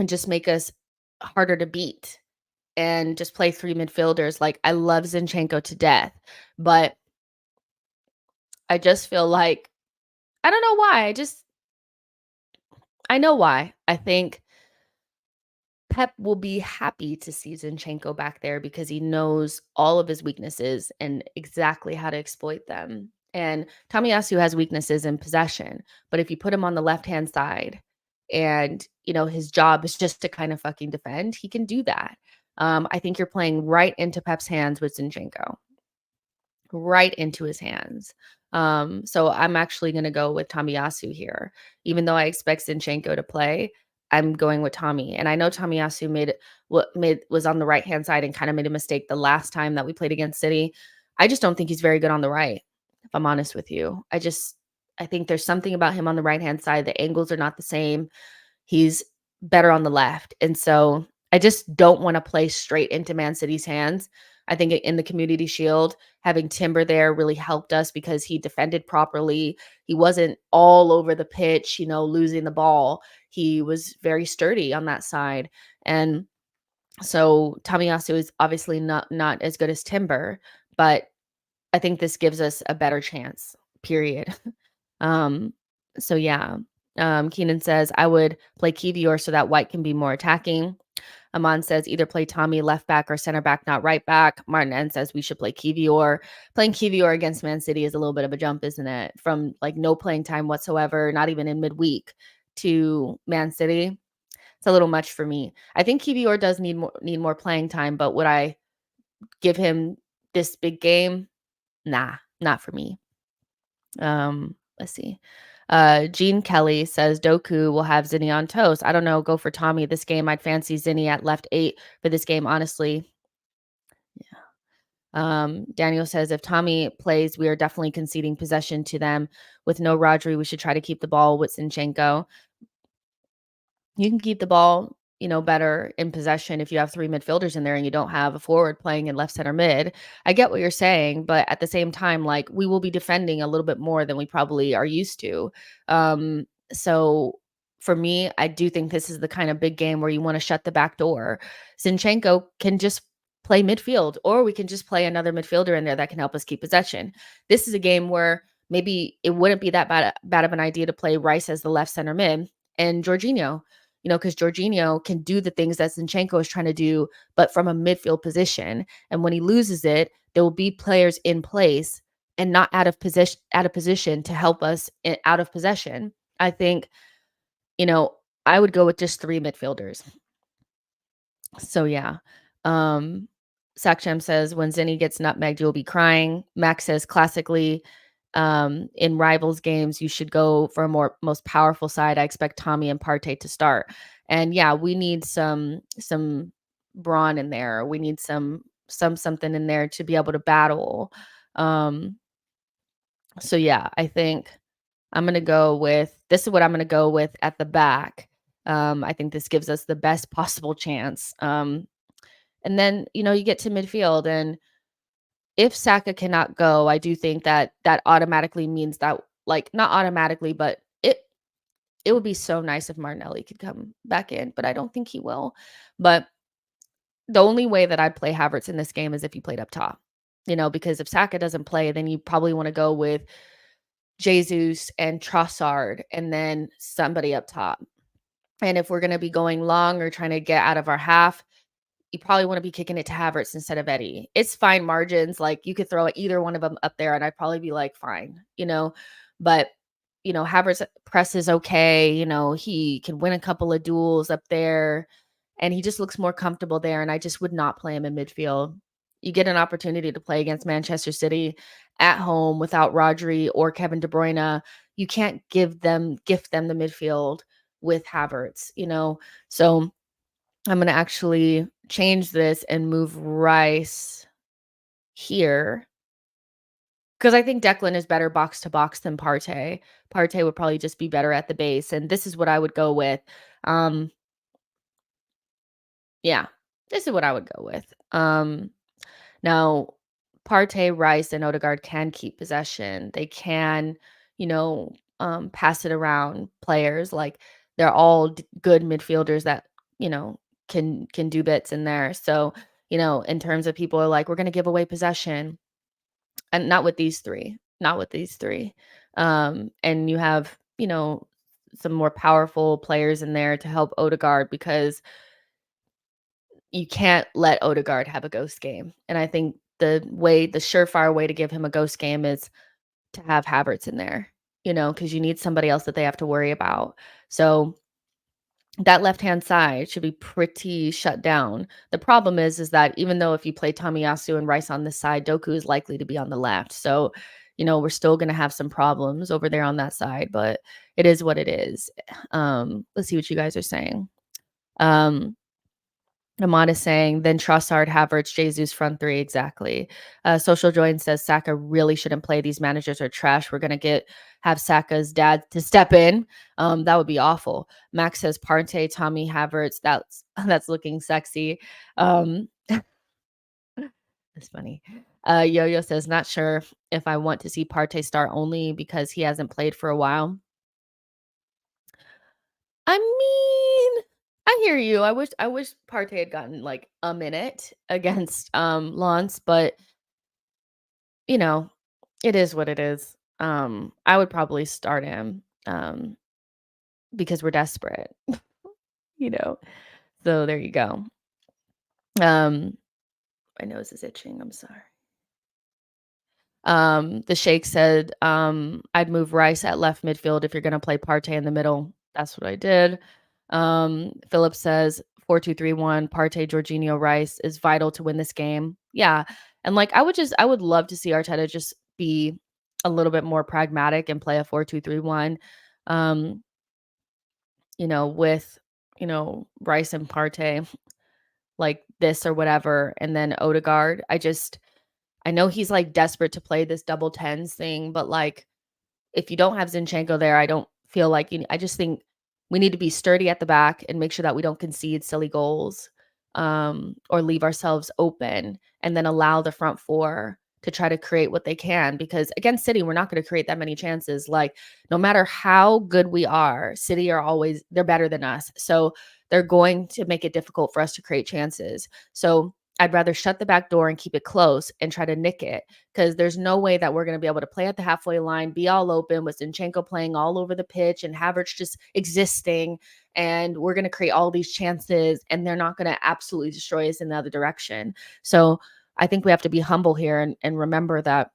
just make us harder to beat and just play 3 midfielders. Like, I love Zinchenko to death, but I just feel like I don't know why. I know why. I think Pep will be happy to see Zinchenko back there because he knows all of his weaknesses and exactly how to exploit them. And Tomiyasu has weaknesses in possession, but if you put him on the left-hand side and, his job is just to kind of fucking defend, he can do that. I think you're playing right into Pep's hands with Zinchenko, right into his hands. So I'm actually going to go with Tomiyasu here. Even though I expect Zinchenko to play, I'm going with Tommy. And I know Tomiyasu was on the right-hand side and kind of made a mistake the last time that we played against City. I just don't think he's very good on the right, if I'm honest with you. I think there's something about him on the right-hand side. The angles are not the same. He's better on the left. And so I just don't want to play straight into Man City's hands. I think in the Community Shield, having Timber there really helped us because he defended properly. He wasn't all over the pitch, losing the ball. He was very sturdy on that side. And so Tomiyasu is obviously not as good as Timber, but I think this gives us a better chance, period. So yeah. Keenan says, I would play Kivior so that White can be more attacking. Aman says either play Tommy left back or center back, not right back. Martin N says we should play Kivior. Playing Kivior against Man City is a little bit of a jump, isn't it? From like no playing time whatsoever, not even in midweek, to Man City. It's a little much for me. I think Kivior does need more playing time, but would I give him this big game? Nah, not for me. Let's see. Gene Kelly says Doku will have Zinni on toast. I don't know. Go for Tommy this game. I'd fancy Zinni at left 8 for this game, honestly. Yeah. Daniel says if Tommy plays, we are definitely conceding possession to them. With no Rodri, we should try to keep the ball with Zinchenko. You can keep the ball, better in possession if you have three midfielders in there and you don't have a forward playing in left center mid. I get what you're saying, but at the same time, like we will be defending a little bit more than we probably are used to. So for me, I do think this is the kind of big game where you want to shut the back door. Zinchenko can just play midfield, or we can just play another midfielder in there that can help us keep possession. This is a game where maybe it wouldn't be that bad of an idea to play Rice as the left center mid and Jorginho, because Jorginho can do the things that Zinchenko is trying to do, but from a midfield position. And when he loses it, there will be players in place and not out of position to help us out of possession. I think, I would go with just three midfielders. So yeah. Um Sakcham says when Zinni gets nutmegged, you'll be crying. Max says classically, in rivals games, you should go for a most powerful side. I expect Tommy and Partey to start. And yeah, we need some brawn in there. We need something in there to be able to battle. So yeah, I think I'm gonna go with this is what I'm gonna go with at the back. I think this gives us the best possible chance. And then, you get to midfield, and if Saka cannot go, I do think that that automatically means that, like, not automatically, but it would be so nice if Martinelli could come back in, but I don't think he will. But the only way that I'd play Havertz in this game is if he played up top, because if Saka doesn't play, then you probably want to go with Jesus and Trossard and then somebody up top. And if we're going to be going long or trying to get out of our half, you probably want to be kicking it to Havertz instead of Eddie. It's fine margins. Like you could throw either one of them up there and I'd probably be like, fine, but Havertz press is okay. He can win a couple of duels up there and he just looks more comfortable there. And I just would not play him in midfield. You get an opportunity to play against Manchester City at home without Rodri or Kevin De Bruyne. You can't gift them the midfield with Havertz, So I'm going to actually change this and move Rice here because I think Declan is better box to box than Partey. Partey would probably just be better at the base, and this is what I would go with. Yeah, this is what I would go with. Now, Partey, Rice, and Odegaard can keep possession. They can, pass it around players. Like they're all good midfielders that can do bits in there. So in terms of people are like, we're going to give away possession, and not with these three, not with these three. And you have some more powerful players in there to help Odegaard because you can't let Odegaard have a ghost game. And I think the surefire way to give him a ghost game is to have Havertz in there, because you need somebody else that they have to worry about. So that left-hand side should be pretty shut down. The problem is that even though if you play Tomiyasu and Rice on this side, Doku is likely to be on the left. So, we're still going to have some problems over there on that side, but it is what it is. Let's see what you guys are saying. Ahmad is saying, then Trossard, Havertz, Jesus front three. Exactly. Social Join says Saka really shouldn't play. These managers are trash. We're going to have Saka's dad to step in. That would be awful. Max says Partey, Tommy, Havertz. That's looking sexy. That's funny. Yo-Yo says, not sure if I want to see Partey start only because he hasn't played for a while. I mean, I hear you. I wish Partey had gotten like a minute against Lens, but it is what it is. I would probably start him because we're desperate. you know. So there you go. My nose is itching. I'm sorry. The Sheikh said, I'd move Rice at left midfield if you're gonna play Partey in the middle. That's what I did. Philip says 4-2-3-1, Partey, Jorginho, Rice is vital to win this game. Yeah. And like I would love to see Arteta just be a little bit more pragmatic and play a 4-2-3-1. With Rice and Partey like this or whatever, and then Odegaard. I know he's, like, desperate to play this double tens thing, but, like, if you don't have Zinchenko there, I don't feel like I just think we need to be sturdy at the back and make sure that we don't concede silly goals, or leave ourselves open, and then allow the front four to try to create what they can, because against City, we're not gonna create that many chances. Like, no matter how good we are, City are always they're better than us. So, they're going to make it difficult for us to create chances. So, I'd rather shut the back door and keep it close and try to nick it, because there's no way that we're going to be able to play at the halfway line, be all open with Zinchenko playing all over the pitch and Havertz just existing. And we're going to create all these chances and they're not going to absolutely destroy us in the other direction. So I think we have to be humble here and remember that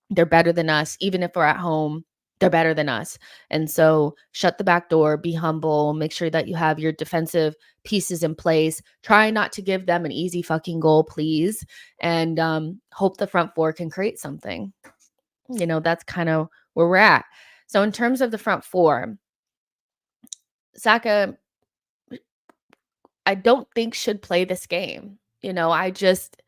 they're better than us. Even if we're at home, they're better than us. And so shut the back door, be humble, make sure that you have your defensive pieces in place. Try not to give them an easy fucking goal, please. And hope the front four can create something. That's kind of where we're at. So in terms of the front four, Saka, I don't think should play this game. I just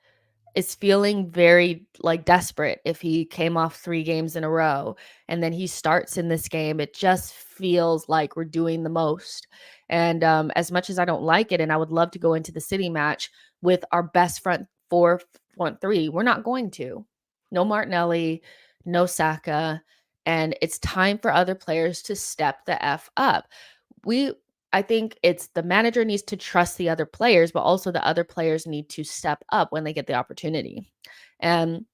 is feeling very, like, desperate if he came off 3 games in a row and then he starts in this game. It just feels like we're doing the most. And, as much as I don't like it and I would love to go into the City match with our best front 4, front 3, we're not going to. No Martinelli, no Saka, and it's time for other players to step the F up. We I think it's the manager needs to trust the other players, but also the other players need to step up when they get the opportunity. And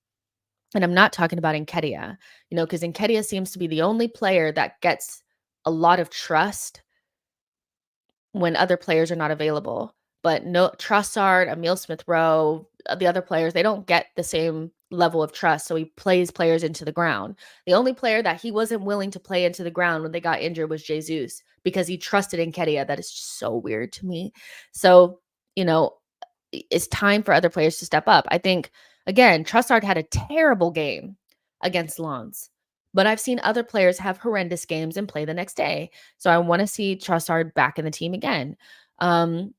and I'm not talking about Nketiah, because Nketiah seems to be the only player that gets a lot of trust when other players are not available. But no Trossard, Emil Smith Rowe, the other players, they don't get the same level of trust. So he plays players into the ground. The only player that he wasn't willing to play into the ground when they got injured was Jesus, because he trusted in Nketiah. That is so weird to me. So, you know, it's time for other players to step up. I think, again, Trossard had a terrible game against Lens, but I've seen other players have horrendous games and play the next day. So I want to see Trossard back in the team again. Um,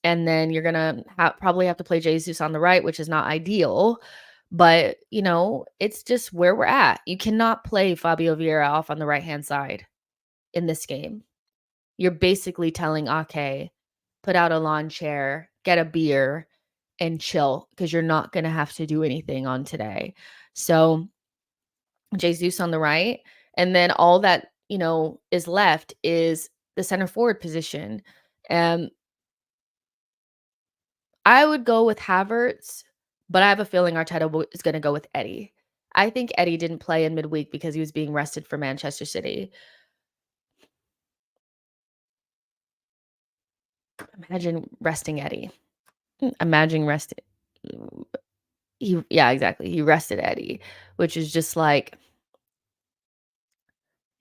and then you're gonna probably have to play Jesus on the right, which is not ideal. But it's just where we're at. You cannot play Fabio Vieira off on the right hand side in this game. You're basically telling Ake, put out a lawn chair, get a beer, and chill, because you're not gonna have to do anything on today. So Jesus on the right, and then all that is left is the center forward position. And I would go with Havertz, but I have a feeling Arteta is going to go with Eddie. I think Eddie didn't play in midweek because he was being rested for Manchester City. Imagine resting Eddie. Imagine resting. Yeah, exactly. He rested Eddie, which is just like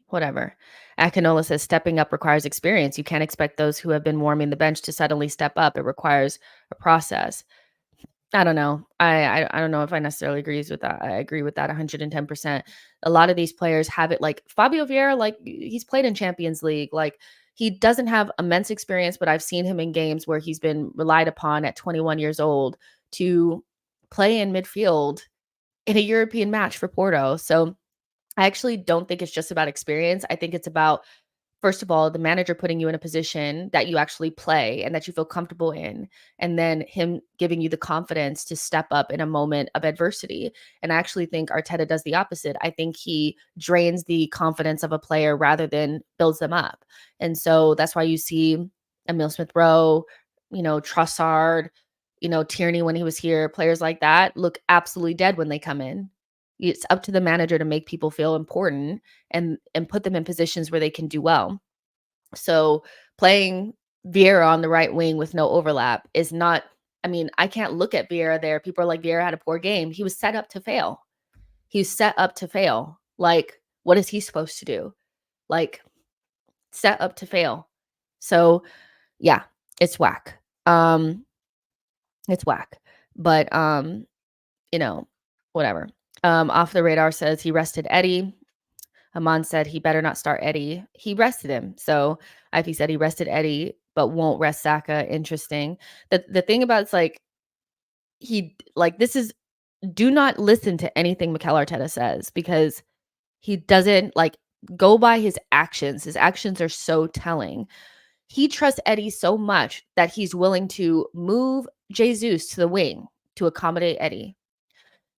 whatever. Akinola says stepping up requires experience. You can't expect those who have been warming the bench to suddenly step up. It requires a process. I don't know. I don't know if I necessarily agrees with that. I agree with that 110%. A lot of these players have it, like Fabio Vieira, like he's played in Champions League. Like he doesn't have immense experience, but I've seen him in games where he's been relied upon at 21 years old to play in midfield in a European match for Porto. So I actually don't think it's just about experience. I think it's about, first of all, the manager putting you in a position that you actually play and that you feel comfortable in, and then him giving you the confidence to step up in a moment of adversity. And I actually think Arteta does the opposite. I think he drains the confidence of a player rather than builds them up. And so that's why you see Emil Smith Rowe, Trossard, Tierney when he was here, players like that look absolutely dead when they come in. It's up to the manager to make people feel important and put them in positions where they can do well. So playing Vieira on the right wing with no overlap is not, I mean, I can't look at Vieira there. People are like, Vieira had a poor game. He was set up to fail. He's set up to fail. Like, what is he supposed to do? Like, set up to fail. So yeah, it's whack. It's whack. But whatever. Off the radar says he rested Eddie. Aman said he better not start Eddie. He rested him. So Ivy said he rested Eddie, but won't rest Saka. Interesting. The thing about it's like this is do not listen to anything Mikel Arteta says because he doesn't go by his actions. His actions are so telling. He trusts Eddie so much that he's willing to move Jesus to the wing to accommodate Eddie.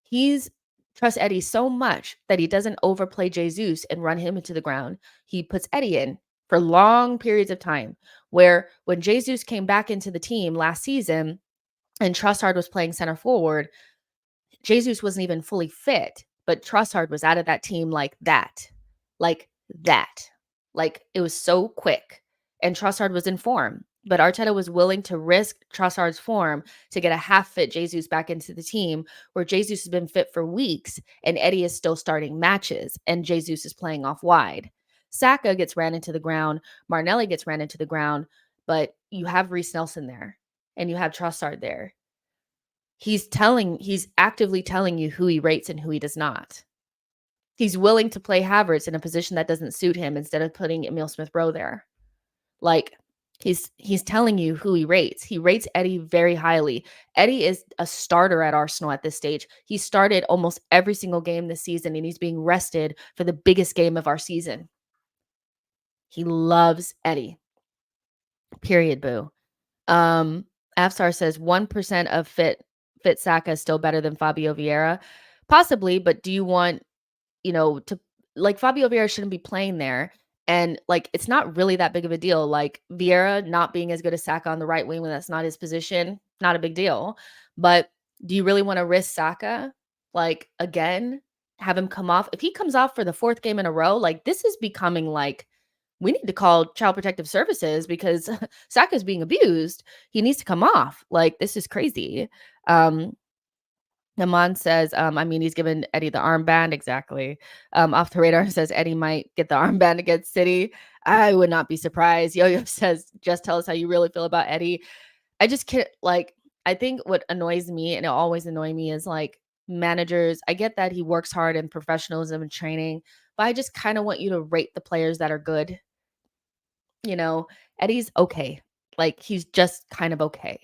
He's trusts Eddie so much that he doesn't overplay Jesus and run him into the ground. He puts Eddie in for long periods of time, where when Jesus came back into the team last season and Trossard was playing center forward, Jesus wasn't even fully fit, but Trossard was out of that team like that. Like that. Like it was so quick. And Trossard was in form. But Arteta was willing to risk Trossard's form to get a half-fit Jesus back into the team, where Jesus has been fit for weeks and Eddie is still starting matches and Jesus is playing off wide. Saka gets ran into the ground. Martinelli gets ran into the ground. But you have Reece Nelson there and you have Trossard there. He's actively telling you who he rates and who he does not. He's willing to play Havertz in a position that doesn't suit him instead of putting Emil Smith Rowe there. Like he's telling you who he rates. He rates Eddie very highly. Eddie is a starter at Arsenal at this stage. He started almost every single game this season and he's being rested for the biggest game of our season. He loves Eddie. Period, boo. Afsar says 1% of fit Saka is still better than Fabio Vieira. Possibly, but do you want, to Fabio Vieira shouldn't be playing there. And it's not really that big of a deal. Vieira not being as good as Saka on the right wing when that's not his position, not a big deal. But do you really want to risk Saka? Again, have him come off? If he comes off for the 4th game in a row, this is becoming we need to call Child Protective Services because Saka's being abused. He needs to come off. This is crazy. Naman says, he's given Eddie the armband. Exactly. Off the radar says Eddie might get the armband against City. I would not be surprised. Yo-Yo says, just tell us how you really feel about Eddie. I just can't, I think what annoys me, and it always annoy me, is managers. I get that he works hard in professionalism and training, but I just kind of want you to rate the players that are good. Eddie's okay. He's just kind of okay.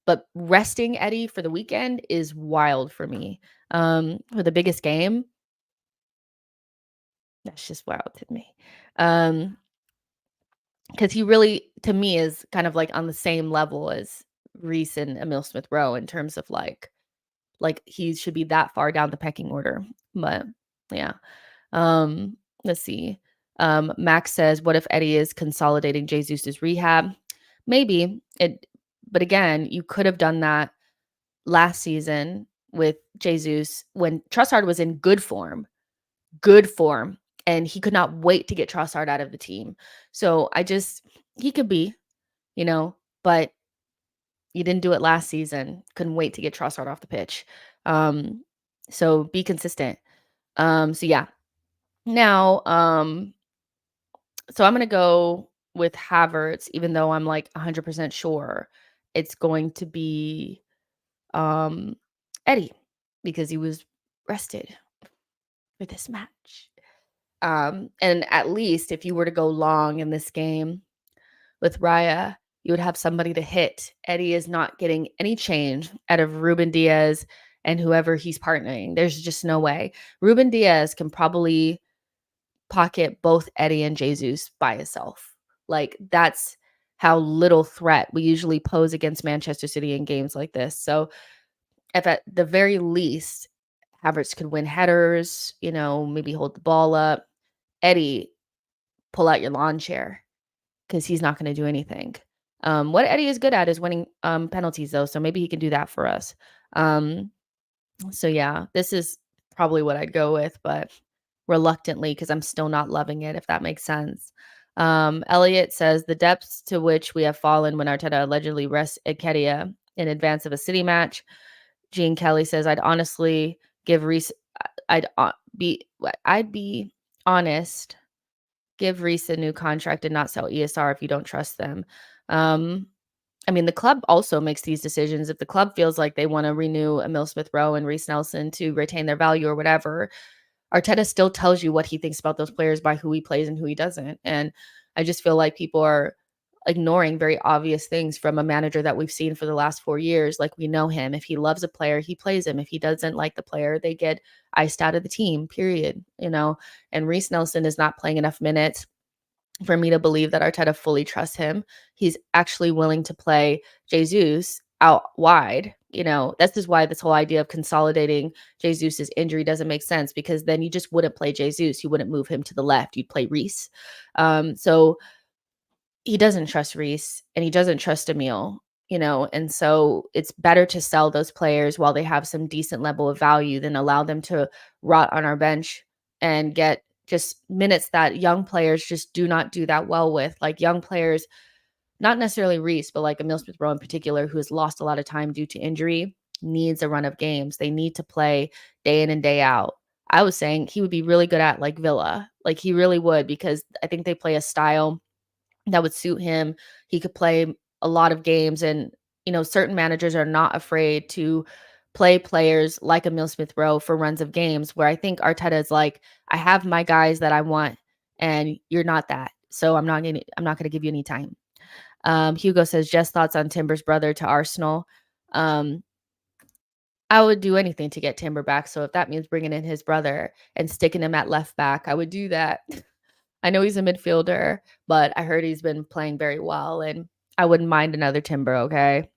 But resting Eddie for the weekend is wild for me. For the biggest game, that's just wild to me. Because he really, to me, is kind of on the same level as Reece and Emil Smith Rowe in terms of he should be that far down the pecking order. But yeah. Let's see. Max says, what if Eddie is consolidating Jesus' rehab? Maybe but again, you could have done that last season with Jesus when Trossard was in good form, and he could not wait to get Trossard out of the team. So he could be, but you didn't do it last season. Couldn't wait to get Trossard off the pitch. So be consistent. So yeah. Now, so I'm going to go with Havertz, even though I'm 100% sure it's going to be Eddie because he was rested for this match. And at least if you were to go long in this game with Raya, you would have somebody to hit. Eddie is not getting any change out of Ruben Diaz and whoever he's partnering. There's just no way. Ruben Diaz can probably pocket both Eddie and Jesus by himself. That's how little threat we usually pose against Manchester City in games like this. So if at the very least Havertz could win headers, maybe hold the ball up, Eddie, pull out your lawn chair because he's not going to do anything. What Eddie is good at is winning penalties, though, so maybe he can do that for us. So yeah, this is probably what I'd go with, but reluctantly because I'm still not loving it, if that makes sense. Elliot says the depths to which we have fallen when Arteta allegedly rests Nketiah in advance of a City match. Jean Kelly says I'd honestly give Reece. I'd be honest. Give Reece a new contract and not sell ESR if you don't trust them. The club also makes these decisions. If the club feels like they want to renew Emil Smith Rowe and Reece Nelson to retain their value or whatever, Arteta still tells you what he thinks about those players by who he plays and who he doesn't. And I just feel like people are ignoring very obvious things from a manager that we've seen for the last 4 years. Like, we know him. If he loves a player, he plays him. If he doesn't like the player, they get iced out of the team, period, And Reece Nelson is not playing enough minutes for me to believe that Arteta fully trusts him. He's actually willing to play Jesus out wide. This is why this whole idea of consolidating Jesus's injury doesn't make sense, because then you just wouldn't play Jesus. You wouldn't move him to the left. You'd play Reece. So he doesn't trust Reece and he doesn't trust Emil, and so it's better to sell those players while they have some decent level of value than allow them to rot on our bench and get just minutes that young players just do not do that well with. Like, young players, not necessarily Reece, but like Emil Smith Rowe in particular, who has lost a lot of time due to injury, needs a run of games. They need to play day in and day out. I was saying he would be really good at like Villa. Like, he really would, because I think they play a style that would suit him. He could play a lot of games, and certain managers are not afraid to play players like Emil Smith Rowe for runs of games, where I think Arteta is like, I have my guys that I want and you're not that. So I'm not going to give you any time. Hugo says, just thoughts on Timber's brother to Arsenal. I would do anything to get Timber back. So if that means bringing in his brother and sticking him at left back, I would do that. I know he's a midfielder, but I heard he's been playing very well, and I wouldn't mind another Timber, okay?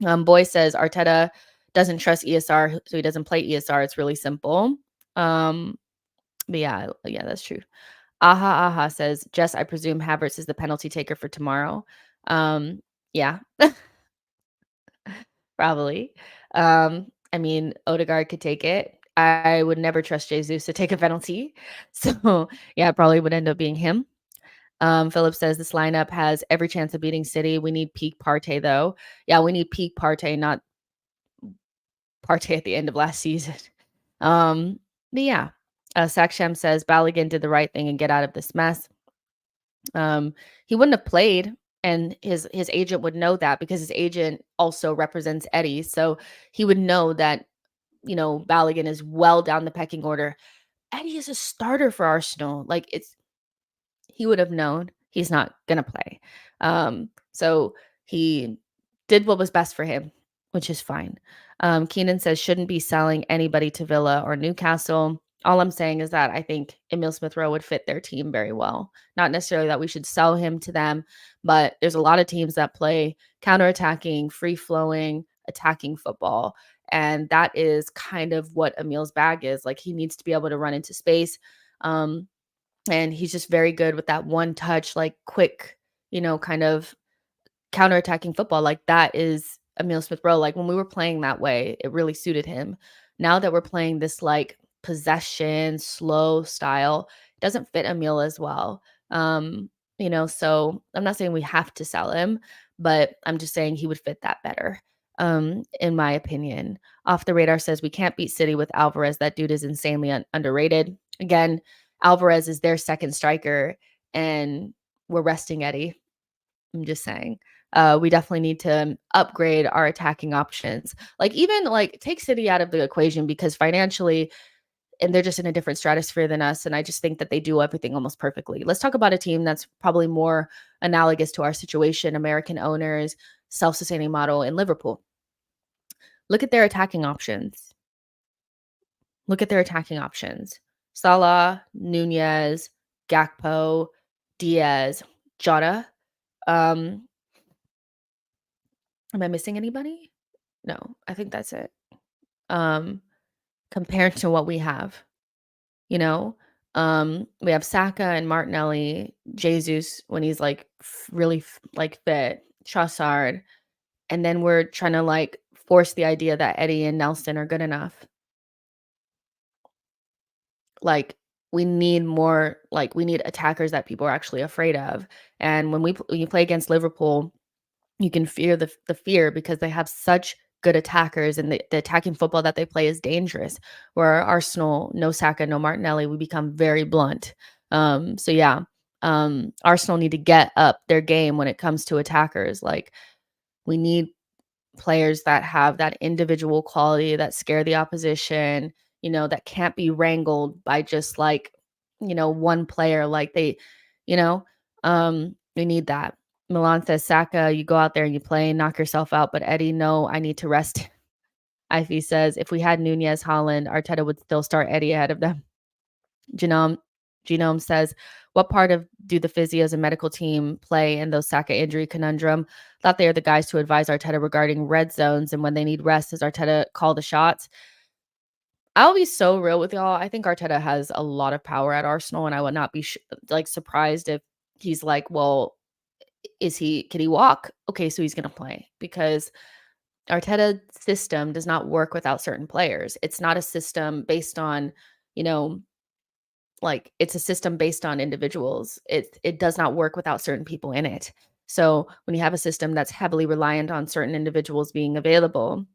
Boy says Arteta doesn't trust ESR, so he doesn't play ESR. It's really simple. But yeah, that's true. Aha says, Jess, I presume Havertz is the penalty taker for tomorrow. Yeah, probably. I mean, Odegaard could take it. I would never trust Jesus to take a penalty. So yeah, it probably would end up being him. Philip says this lineup has every chance of beating City. We need peak Partey, though. Yeah, we need peak Partey, not Partey at the end of last season. But yeah, Saksham says Balogun did the right thing and get out of this mess. He wouldn't have played, and his agent would know that, because his agent also represents Eddie, so he would know that Balogun is well down the pecking order. Eddie is a starter for Arsenal. Like, he would have known he's not gonna play. So he did what was best for him, which is fine. Keenan says shouldn't be selling anybody to Villa or Newcastle. All I'm saying is that I think Emil Smith Rowe would fit their team very well. Not necessarily that we should sell him to them, but there's a lot of teams that play counter-attacking, free-flowing, attacking football. And that is kind of what Emil's bag is. Like, he needs to be able to run into space. And he's just very good with that one touch, like quick, kind of counterattacking football. Like, that is Emil Smith Rowe. Like, when we were playing that way, it really suited him. Now that we're playing this like possession, slow style, it doesn't fit Emil as well. So I'm not saying we have to sell him, but I'm just saying he would fit that better. In my opinion. Off the Radar says we can't beat City with Alvarez. That dude is insanely underrated. Again, Alvarez is their second striker, and we're resting Eddie. I'm just saying. We definitely need to upgrade our attacking options. Like, even like take City out of the equation, because financially, and they're just in a different stratosphere than us. And I just think that they do everything almost perfectly. Let's talk about a team that's probably more analogous to our situation, American owners, self-sustaining model in Liverpool. Look at their attacking options. Salah, Nunez, Gakpo, Diaz, Jota. Am I missing anybody? No, I think that's it. Compared to what we have, we have Saka and Martinelli, Jesus when he's like really like fit, Trossard, and then we're trying to like force the idea that Eddie and Nelson are good enough. Like, we need more, like, we need attackers that people are actually afraid of. And when you play against Liverpool, you can fear the fear, because they have such good attackers, and the attacking football that they play is dangerous. Where Arsenal, no Saka, no Martinelli, we become very blunt. So yeah, Arsenal need to get up their game when it comes to attackers. Like, we need players that have that individual quality that scare the opposition, that can't be wrangled by just like, one player. Like, we need that. Milan says, Saka, you go out there and you play and knock yourself out. But Eddie, no, I need to rest. Ivy says, if we had Nunez, Holland, Arteta would still start Eddie ahead of them. Genome Genome says, what part of do the physios and medical team play in those Saka injury conundrum? Thought they are the guys to advise Arteta regarding red zones and when they need rest. Does Arteta call the shots? I'll be so real with y'all. I think Arteta has a lot of power at Arsenal, and I would not be surprised if he's like, well, can he walk? Okay, so he's gonna play because Arteta's system does not work without certain players. It's not a system based on, you know, it's a system based on individuals. It does not work without certain people in it. So when you have a system that's heavily reliant on certain individuals being available,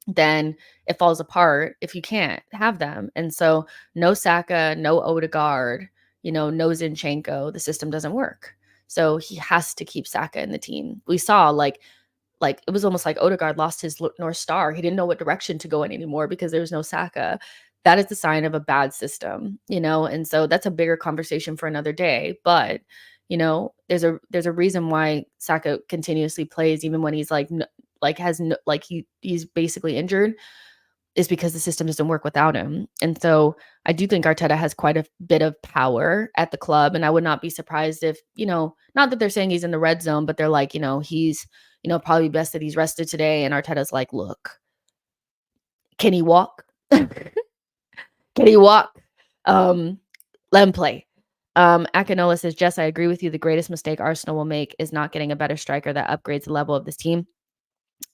then it falls apart if you can't have them. And so no Saka, no Odegaard, no Zinchenko, the system doesn't work. So he has to keep Saka in the team. We saw like it was almost like Odegaard lost his North Star. He didn't know what direction to go in anymore because there was no Saka. That is the sign of a bad system, and so that's a bigger conversation for another day. But there's a reason why Saka continuously plays even when he's he's basically injured, is because the system doesn't work without him. And so I do think Arteta has quite a bit of power at the club. And I would not be surprised if, not that they're saying he's in the red zone, but they're like, he's, probably best that he's rested today. And Arteta's like, look, can he walk? Can he walk? Let him play. Akinola says, Jess, I agree with you. The greatest mistake Arsenal will make is not getting a better striker that upgrades the level of this team.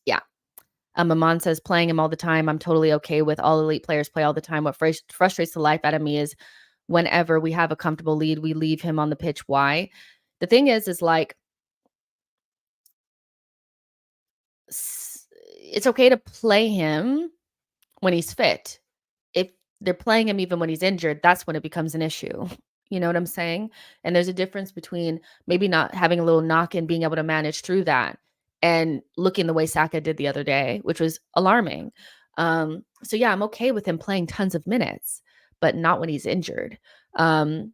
Yeah. Maman says, playing him all the time, I'm totally okay with. All elite players play all the time. What frustrates the life out of me is whenever we have a comfortable lead, we leave him on the pitch. Why? The thing is like, it's okay to play him when he's fit. If they're playing him even when he's injured, that's when it becomes an issue. You know what I'm saying? And there's a difference between maybe not having a little knock and being able to manage through that and looking the way Saka did the other day, which was alarming. So yeah, I'm okay with him playing tons of minutes, but not when he's injured. And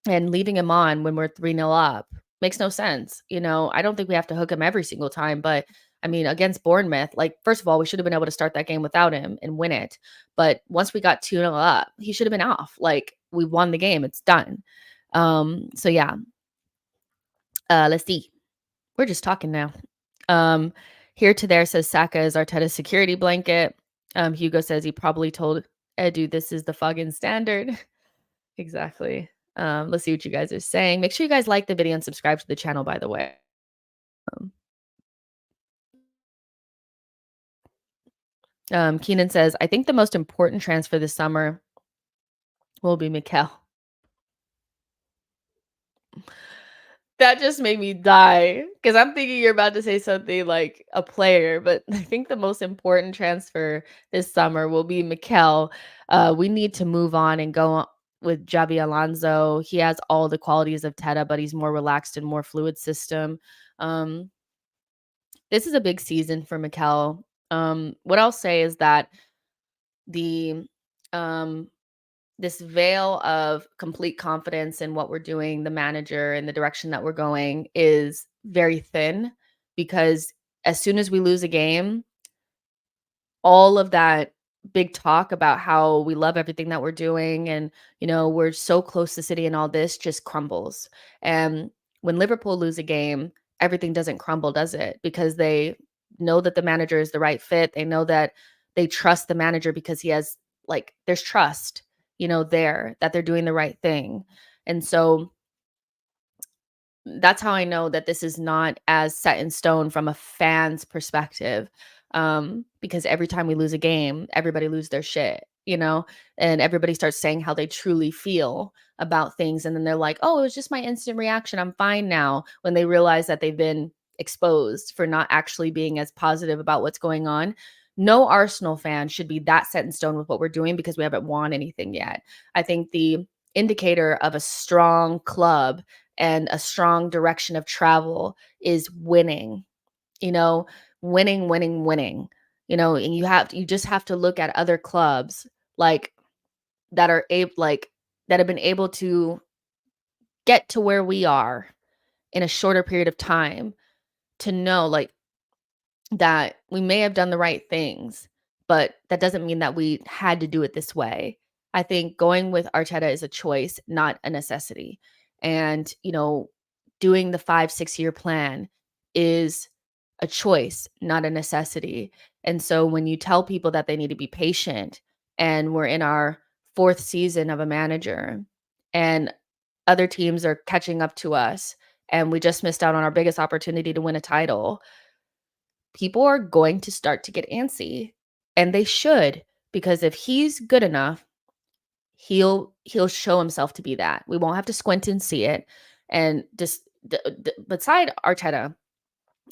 leaving him on when we're 3-0 up makes no sense. I don't think we have to hook him every single time, but I mean, against Bournemouth, first of all, we should have been able to start that game without him and win it. But once we got 2-0 up, he should have been off. We won the game. It's done. So yeah. Let's see. We're just talking now. Here to there says Saka is Arteta's security blanket. Hugo says he probably told Edu this is the fucking standard. Exactly. Let's see what you guys are saying. Make sure you guys like the video and subscribe to the channel, by the way. Keenan says, I think the most important transfer this summer will be Mikel. That just made me die because I'm thinking you're about to say something like a player, but I think the most important transfer this summer will be Mikel. We need to move on and go with Javi Alonso. He has all the qualities of Teta, but he's more relaxed and more fluid system. This is a big season for Mikel. What I'll say is that the this veil of complete confidence in what we're doing, the manager and the direction that we're going is very thin, because as soon as we lose a game, all of that big talk about how we love everything that we're doing and, we're so close to City and all this just crumbles. And when Liverpool lose a game, everything doesn't crumble, does it? Because they know that the manager is the right fit. They know that they trust the manager because he has there's trust, there that they're doing the right thing. And so that's how I know that this is not as set in stone from a fan's perspective. Because every time we lose a game, everybody lose their shit, and everybody starts saying how they truly feel about things. And then they're like, oh, it was just my instant reaction. I'm fine now, when they realize that they've been exposed for not actually being as positive about what's going on. No Arsenal fan should be that set in stone with what we're doing because we haven't won anything yet. I think the indicator of a strong club and a strong direction of travel is winning, winning, winning, winning, and you just have to look at other clubs that are able, that have been able to get to where we are in a shorter period of time to know like that we may have done the right things, but that doesn't mean that we had to do it this way. I think going with Arteta is a choice, not a necessity. And, doing the 5, 6 year plan is a choice, not a necessity. And so when you tell people that they need to be patient, and we're in our fourth season of a manager and other teams are catching up to us, and we just missed out on our biggest opportunity to win a title, people are going to start to get antsy, and they should, because if he's good enough, he'll show himself to be that. We won't have to squint and see it. And just beside Arteta,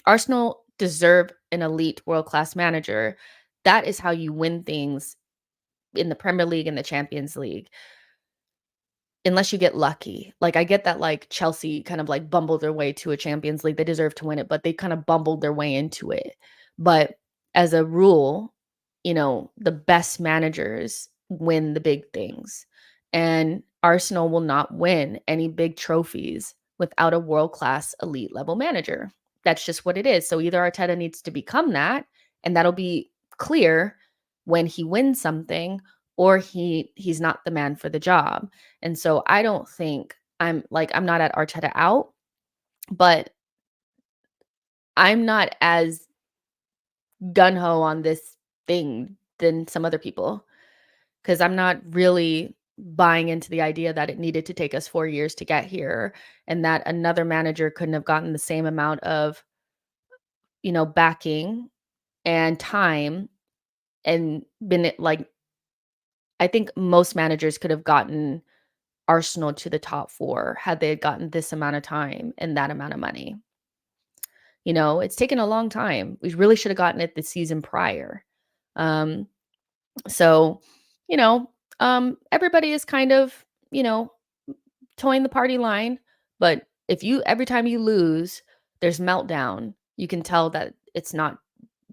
Arsenal deserve an elite world-class manager. That is how you win things in the Premier League and the Champions League. Unless you get lucky. Like, I get that, like, Chelsea kind of, like, bumbled their way to a Champions League. They deserve to win it, but they kind of bumbled their way into it. But as a rule, the best managers win the big things. And Arsenal will not win any big trophies without a world-class elite level manager. That's just what it is. So either Arteta needs to become that, and that'll be clear when he wins something, or he's not the man for the job. And so I don't think I'm not at Arteta out, but I'm not as gun ho on this thing than some other people, because I'm not really buying into the idea that it needed to take us 4 years to get here, and that another manager couldn't have gotten the same amount of, backing and time, and been like, I think most managers could have gotten Arsenal to the top 4 had they had gotten this amount of time and that amount of money. It's taken a long time. We really should have gotten it the season prior. Um, so, everybody is kind of, towing the party line. But if every time you lose, there's meltdown, you can tell that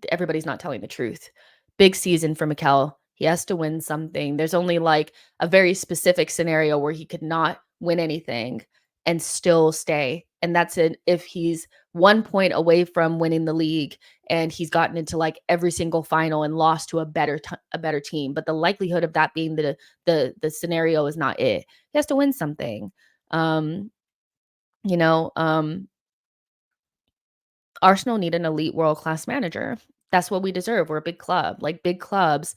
everybody's not telling the truth. Big season for Mikel. He has to win something. There's only like a very specific scenario where he could not win anything and still stay. And that's it if he's 1 point away from winning the league and he's gotten into like every single final and lost to a better team. But the likelihood of that being the scenario is not it. He has to win something. You know, Arsenal need an elite world-class manager. That's what we deserve. We're a big club. Like, big clubs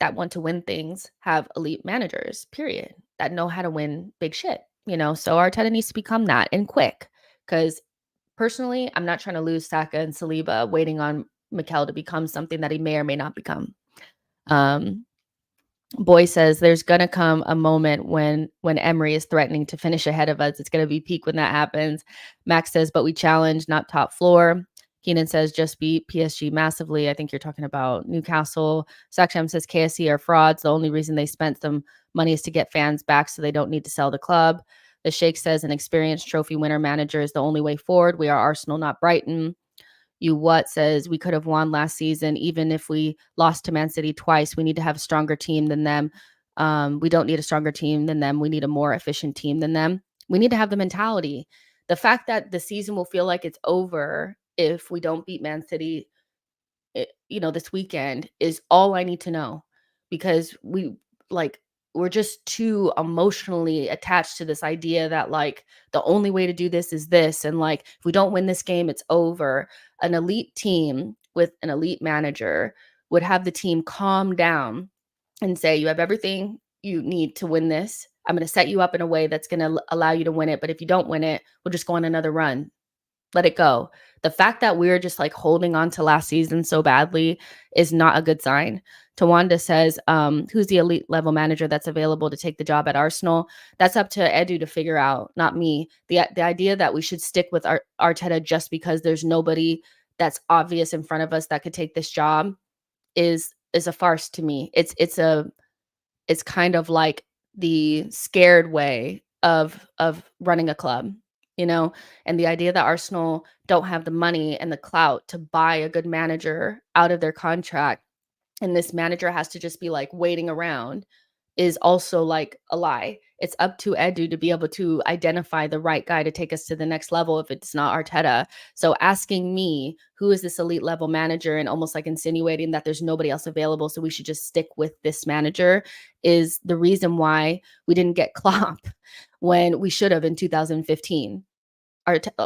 that want to win things have elite managers, period, that know how to win big shit, So Arteta needs to become that, and quick. Because personally, I'm not trying to lose Saka and Saliba waiting on Mikel to become something that he may or may not become. Boy says there's gonna come a moment when Emery is threatening to finish ahead of us. It's gonna be peak when that happens. Max says, but we challenge, not top floor. Keenan says, just beat PSG massively. I think you're talking about Newcastle. Saksham says KSC are frauds. The only reason they spent some money is to get fans back, so they don't need to sell the club. The Sheikh says an experienced trophy winner manager is the only way forward. We are Arsenal, not Brighton. Says we could have won last season, even if we lost to Man City twice. We need to have a stronger team than them. We don't need a stronger team than them. We need a more efficient team than them. We need to have the mentality. The fact that the season will feel like it's over if we don't beat Man City, this weekend, is all I need to know, because we're just too emotionally attached to this idea that like the only way to do this is this, and like if we don't win this game, it's over. An elite team with an elite manager would have the team calm down and say, you have everything you need to win this. I'm going to set you up in a way that's going to allow you to win it. But if you don't win it, we'll just go on another run. Let it go. The fact that we're just like holding on to last season so badly is not a good sign. Tawanda says, who's the elite level manager that's available to take the job at Arsenal? That's up to Edu to figure out, not me. The idea that we should stick with Arteta just because there's nobody that's obvious in front of us that could take this job is a farce to me. It's kind of like the scared way of running a club, and the idea that Arsenal don't have the money and the clout to buy a good manager out of their contract, and this manager has to just be like waiting around, is also like a lie. it's up to Edu to be able to identify the right guy to take us to the next level if it's not Arteta. So asking me, who is this elite level manager, and almost like insinuating that there's nobody else available, so we should just stick with this manager, is the reason why we didn't get Klopp when we should have in 2015.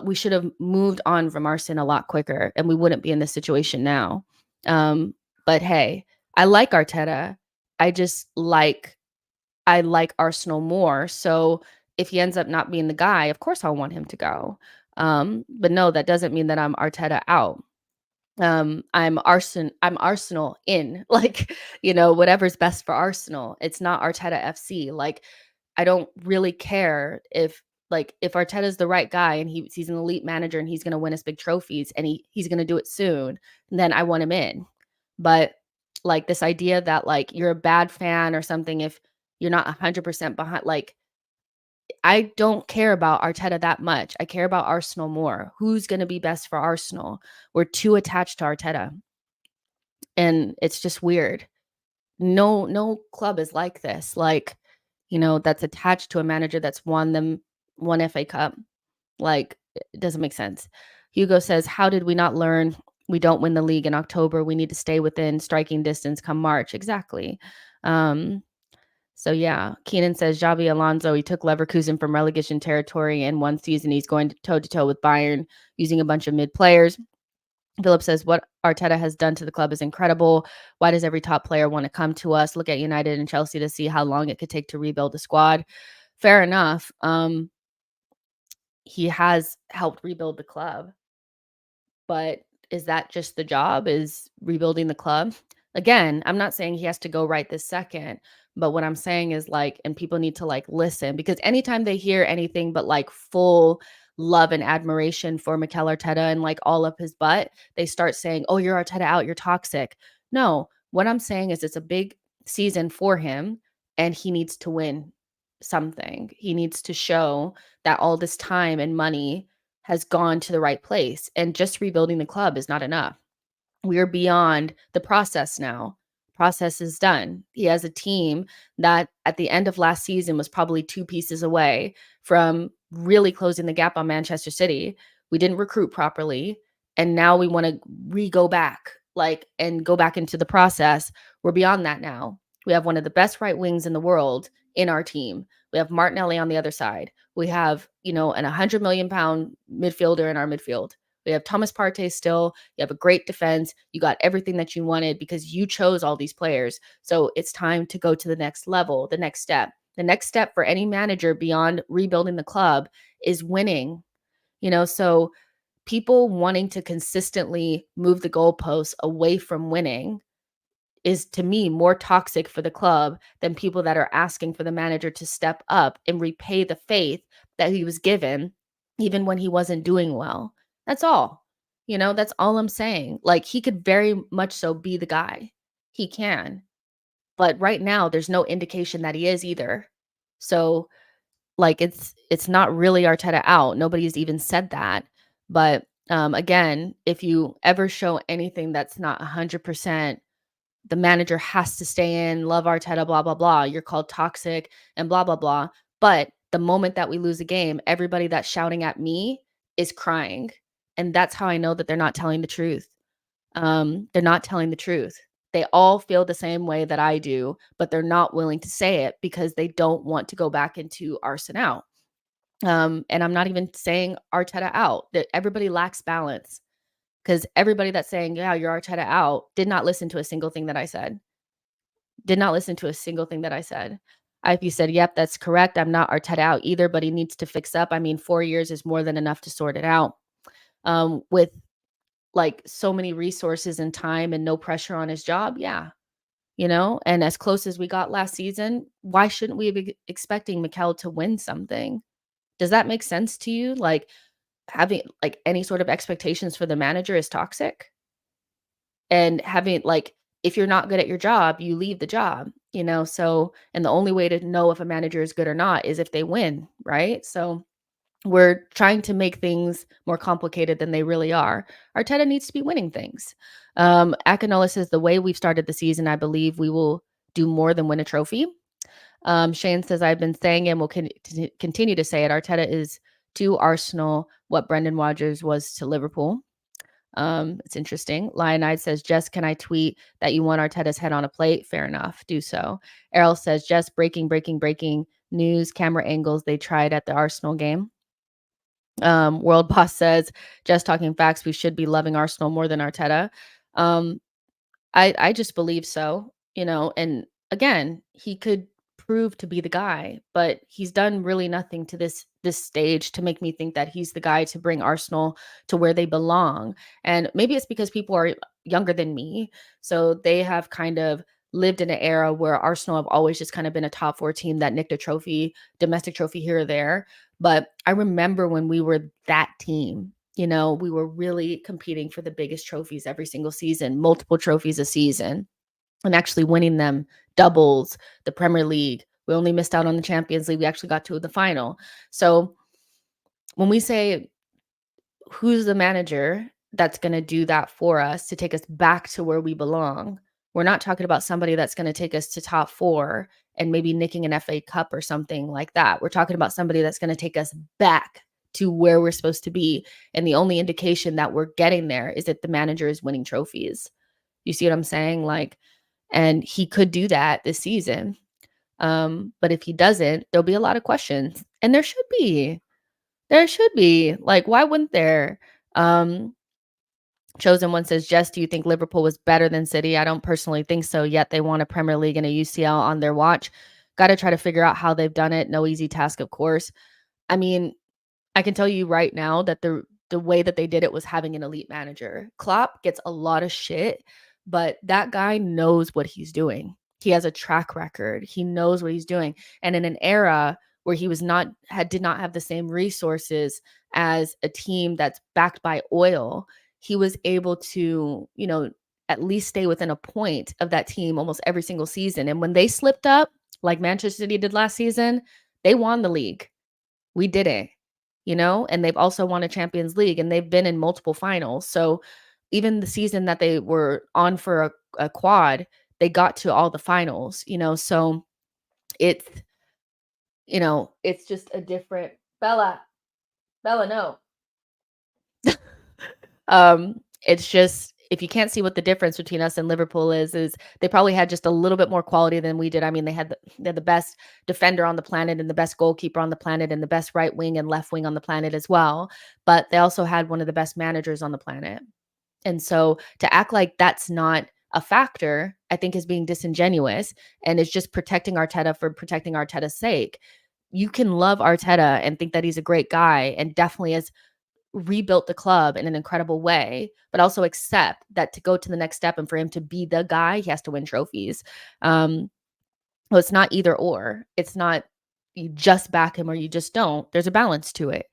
We should have moved on from Arsenal a lot quicker, and we wouldn't be in this situation now. But hey, I like Arteta. I like Arsenal more. So if he ends up not being the guy, of course I'll want him to go. But no, that doesn't mean that I'm Arteta out. I'm Arsenal in. Like, whatever's best for Arsenal. It's not Arteta FC. Like, I don't really care if Arteta's the right guy and he's an elite manager and he's going to win us big trophies and he's going to do it soon, then I want him in. But like this idea that like you're a bad fan or something if you're not 100% behind, like, I don't care about Arteta that much. I care about Arsenal more. Who's going to be best for Arsenal? We're too attached to Arteta. And it's just weird. No club is like this. Like, that's attached to a manager that's won one FA Cup. Like, it doesn't make sense. Hugo says, how did we not learn we don't win the league in October? We need to stay within striking distance come March. Exactly. So yeah, Keenan says Xabi Alonso, he took Leverkusen from relegation territory in one season. He's going toe-to-toe with Bayern using a bunch of mid players. Philip says what Arteta has done to the club is incredible. Why does every top player want to come to us? Look at United and Chelsea to see how long it could take to rebuild a squad. Fair enough. He has helped rebuild the club. But is that just the job? Is rebuilding the club? Again, I'm not saying he has to go right this second, but what I'm saying is like, and people need to like listen, because anytime they hear anything but like full love and admiration for Mikel Arteta and like all up his butt, they start saying, oh, you're Arteta out, you're toxic. No, what I'm saying is it's a big season for him and he needs to win something. He needs to show that all this time and money has gone to the right place, and just rebuilding the club is not enough. We are beyond the process now. Process is done. He has a team that at the end of last season was probably 2 pieces away from really closing the gap on Manchester City. We didn't recruit properly, and now we want to go back, and go back into the process. We're beyond that now. We have one of the best right wings in the world in our team. We have Martinelli on the other side. We have, an 100 million pound midfielder in our midfield. We have Thomas Partey still. You have a great defense. You got everything that you wanted because you chose all these players. So it's time to go to the next level, the next step. The next step for any manager beyond rebuilding the club is winning. So people wanting to consistently move the goalposts away from winning is, to me, more toxic for the club than people that are asking for the manager to step up and repay the faith that he was given, even when he wasn't doing well. That's all. That's all I'm saying. Like, he could very much so be the guy. He can. But right now, there's no indication that he is either. So, like, it's not really Arteta out. Nobody's even said that. But again, if you ever show anything that's not 100%, the manager has to stay in, love Arteta, blah, blah, blah. You're called toxic and blah, blah, blah. But the moment that we lose a game, everybody that's shouting at me is crying. And that's how I know that they're not telling the truth. They're not telling the truth. They all feel the same way that I do, but they're not willing to say it because they don't want to go back into Arsenal. And I'm not even saying Arteta out. That everybody lacks balance. Because everybody that's saying, yeah, you're Arteta out, did not listen to a single thing that I said. Did not listen to a single thing that I said. If you said, yep, that's correct, I'm not Arteta out either, but he needs to fix up. I mean, 4 years is more than enough to sort it out. With like so many resources and time and no pressure on his job, yeah. And as close as we got last season, why shouldn't we be expecting Mikel to win something? Does that make sense to you? Like, having like any sort of expectations for the manager is toxic, and having like, if you're not good at your job, you leave the job, so, and the only way to know if a manager is good or not is if they win, right? So we're trying to make things more complicated than they really are. Arteta needs to be winning things. Akinola says the way we've started the season, I believe we will do more than win a trophy. Shane says, I've been saying and will continue to say it. Arteta is to Arsenal what Brendan Rodgers was to Liverpool. It's interesting. Lionide says, Jess, can I tweet that you want Arteta's head on a plate? Fair enough. Do so. Errol says, Jess, breaking news, camera angles they tried at the Arsenal game. World Boss says, Jess, talking facts, we should be loving Arsenal more than Arteta. I just believe so, and again, he could prove to be the guy, but he's done really nothing to this stage to make me think that he's the guy to bring Arsenal to where they belong. And maybe it's because people are younger than me, so they have kind of lived in an era where Arsenal have always just kind of been a top 4 team that nicked a trophy, domestic trophy here or there. But I remember when we were that team. We were really competing for the biggest trophies every single season, multiple trophies a season, and actually winning them doubles, the Premier League. We only missed out on the Champions League. We actually got to the final. So when we say who's the manager that's going to do that for us to take us back to where we belong, we're not talking about somebody that's going to take us to top 4 and maybe nicking an FA Cup or something like that. We're talking about somebody that's going to take us back to where we're supposed to be. And the only indication that we're getting there is that the manager is winning trophies. You see what I'm saying? And he could do that this season. But if he doesn't, there'll be a lot of questions. And there should be. Why wouldn't there? Chosen One says, Jess, do you think Liverpool was better than City? I don't personally think so, yet they won a Premier League and a UCL on their watch. Got to try to figure out how they've done it. No easy task, of course. I mean, I can tell you right now that the way that they did it was having an elite manager. Klopp gets a lot of shit, but that guy knows what he's doing. He has a track record. He knows what he's doing. And in an era where he did not have the same resources as a team that's backed by oil, he was able to, at least stay within a point of that team almost every single season. And when they slipped up, like Manchester City did last season, they won the league. We didn't, and they've also won a Champions League and they've been in multiple finals. So even the season that they were on for a quad, they got to all the finals, so it's, it's just a different Bella, no. It's just, if you can't see what the difference between us and Liverpool is they probably had just a little bit more quality than we did. I mean, they had the best defender on the planet and the best goalkeeper on the planet and the best right wing and left wing on the planet as well. But they also had one of the best managers on the planet. And so to act like that's not a factor, I think is being disingenuous and is just protecting Arteta for protecting Arteta's sake. You can love Arteta and think that he's a great guy and definitely has rebuilt the club in an incredible way, but also accept that to go to the next step and for him to be the guy, he has to win trophies. Well, it's not either or. It's not you just back him or you just don't. There's a balance to it.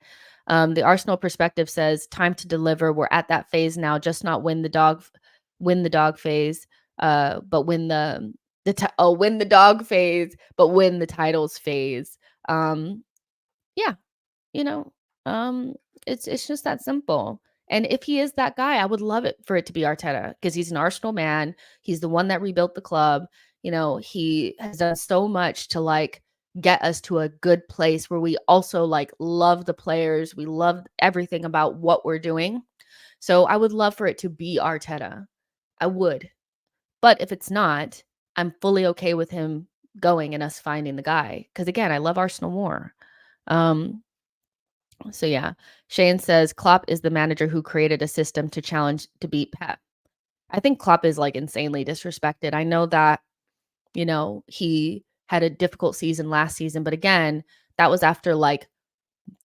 The Arsenal perspective says time to deliver. We're at that phase now. Just not win the dog phase, but win win the dog phase, but win the titles phase. Yeah, you know, it's just that simple. And if he is that guy, I would love it for it to be Arteta because he's an Arsenal man. He's the one that rebuilt the club. He has done so much to get us to a good place where we also love the players. We love everything about what we're doing. So I would love for it to be Arteta. I would. But if it's not, I'm fully okay with him going and us finding the guy. Because again, I love Arsenal more. So yeah, Shane says Klopp is the manager who created a system to challenge to beat Pep. I think Klopp is insanely disrespected. I know that, he had a difficult season last season, but again, that was after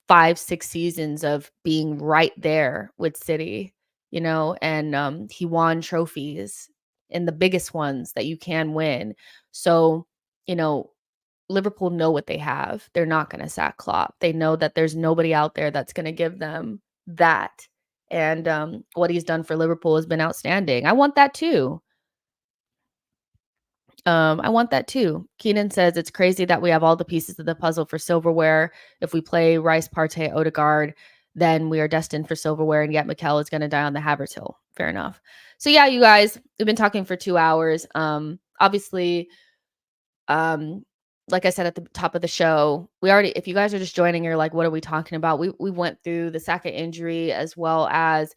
5-6 seasons of being right there with City, and he won trophies and the biggest ones that you can win. So, Liverpool know what they have. They're not going to sack Klopp. They know that there's nobody out there that's going to give them that. And what he's done for Liverpool has been outstanding. I want that too. Keenan says it's crazy that we have all the pieces of the puzzle for silverware. If we play Rice, Partey, Odegaard, then we are destined for silverware, and yet Mikel is going to die on the Havertz Hill. Fair enough. So yeah, you guys, we've been talking for 2 hours. Obviously, like I said at the top of the show, if you guys are just joining, you're like, what are we talking about? We went through the Saka injury, as well as,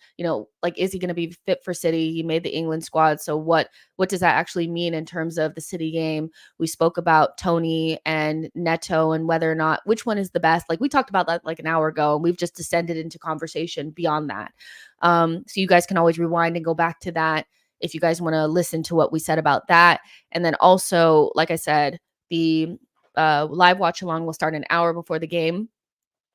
like, is he going to be fit for City? He made the England squad. So what does that actually mean in terms of the City game? We spoke about Toney and Neto and whether or not, which one is the best. Like, we talked about that like an hour ago, and we've just descended into conversation beyond that. So you guys can always rewind and go back to that if you guys want to listen to what we said about that. And then also, like I said, the live watch along will start an hour before the game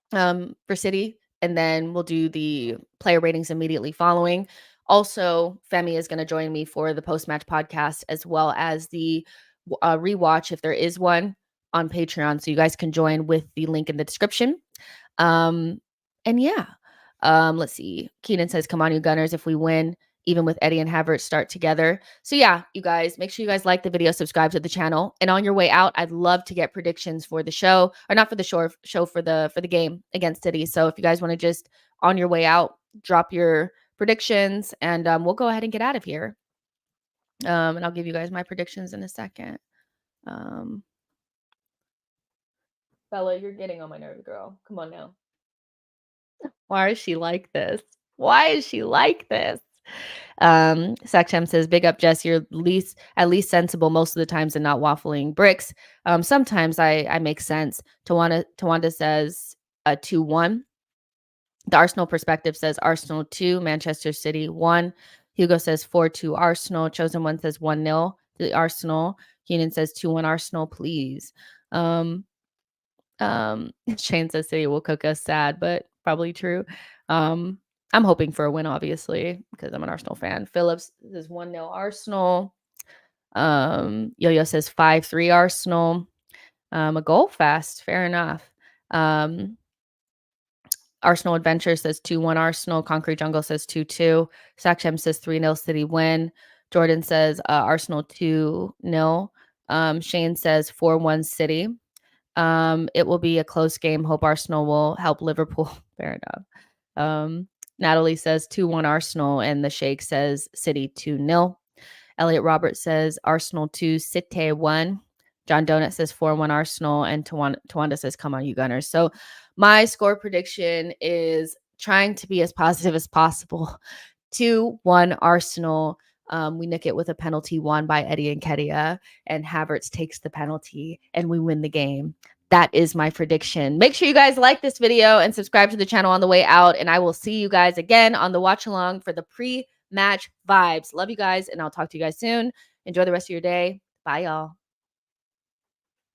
for City, and then we'll do the player ratings immediately following. Also, Femi is going to join me for the post-match podcast, as well as the rewatch, if there is one, on Patreon. So you guys can join with the link in the description. And yeah, let's see. Keenan says, come on, you Gunners, if we win, even with Eddie and Havertz start together. So yeah, you guys, make sure you guys like the video, subscribe to the channel. And on your way out, I'd love to get predictions for the show, or not for the show for the game against City. So if you guys want to just, on your way out, drop your predictions, and we'll go ahead and get out of here. And I'll give you guys my predictions in a second. Bella, you're getting on my nerves, girl. Come on now. Why is she like this? Why is she like this? Sakchem says, big up, Jess. You're at least sensible most of the times and not waffling bricks. Sometimes I make sense. Tawanda says 2-1. The Arsenal perspective says Arsenal 2, Manchester City 1. Hugo says 4-2 Arsenal. Chosen One says 1-0 to the Arsenal. Keenan says 2-1 Arsenal, please. Shane says City will cook us, sad, but probably true. I'm hoping for a win, obviously, because I'm an Arsenal fan. Phillips says 1-0 Arsenal. Yo-Yo says 5-3 Arsenal. A goal fast, fair enough. Arsenal Adventure says 2-1 Arsenal. Concrete Jungle says 2-2. Sakchem says 3-0 City win. Jordan says Arsenal 2-0. Shane says 4-1 City. It will be a close game. Hope Arsenal will help Liverpool. Fair enough. Natalie says 2-1 Arsenal, and the Sheikh says City 2-0. Elliot Roberts says Arsenal 2, City 1. John Donut says 4-1 Arsenal, and Tawanda says, come on, you Gunners. So my score prediction is trying to be as positive as possible. 2-1 Arsenal. We nick it with a penalty won by Eddie Nketiah, and Havertz takes the penalty, and we win the game. That is my prediction. Make sure you guys like this video and subscribe to the channel on the way out, and I will see you guys again on the watch along for the pre-match vibes. Love you guys, and I'll talk to you guys soon. Enjoy the rest of your day. Bye, y'all.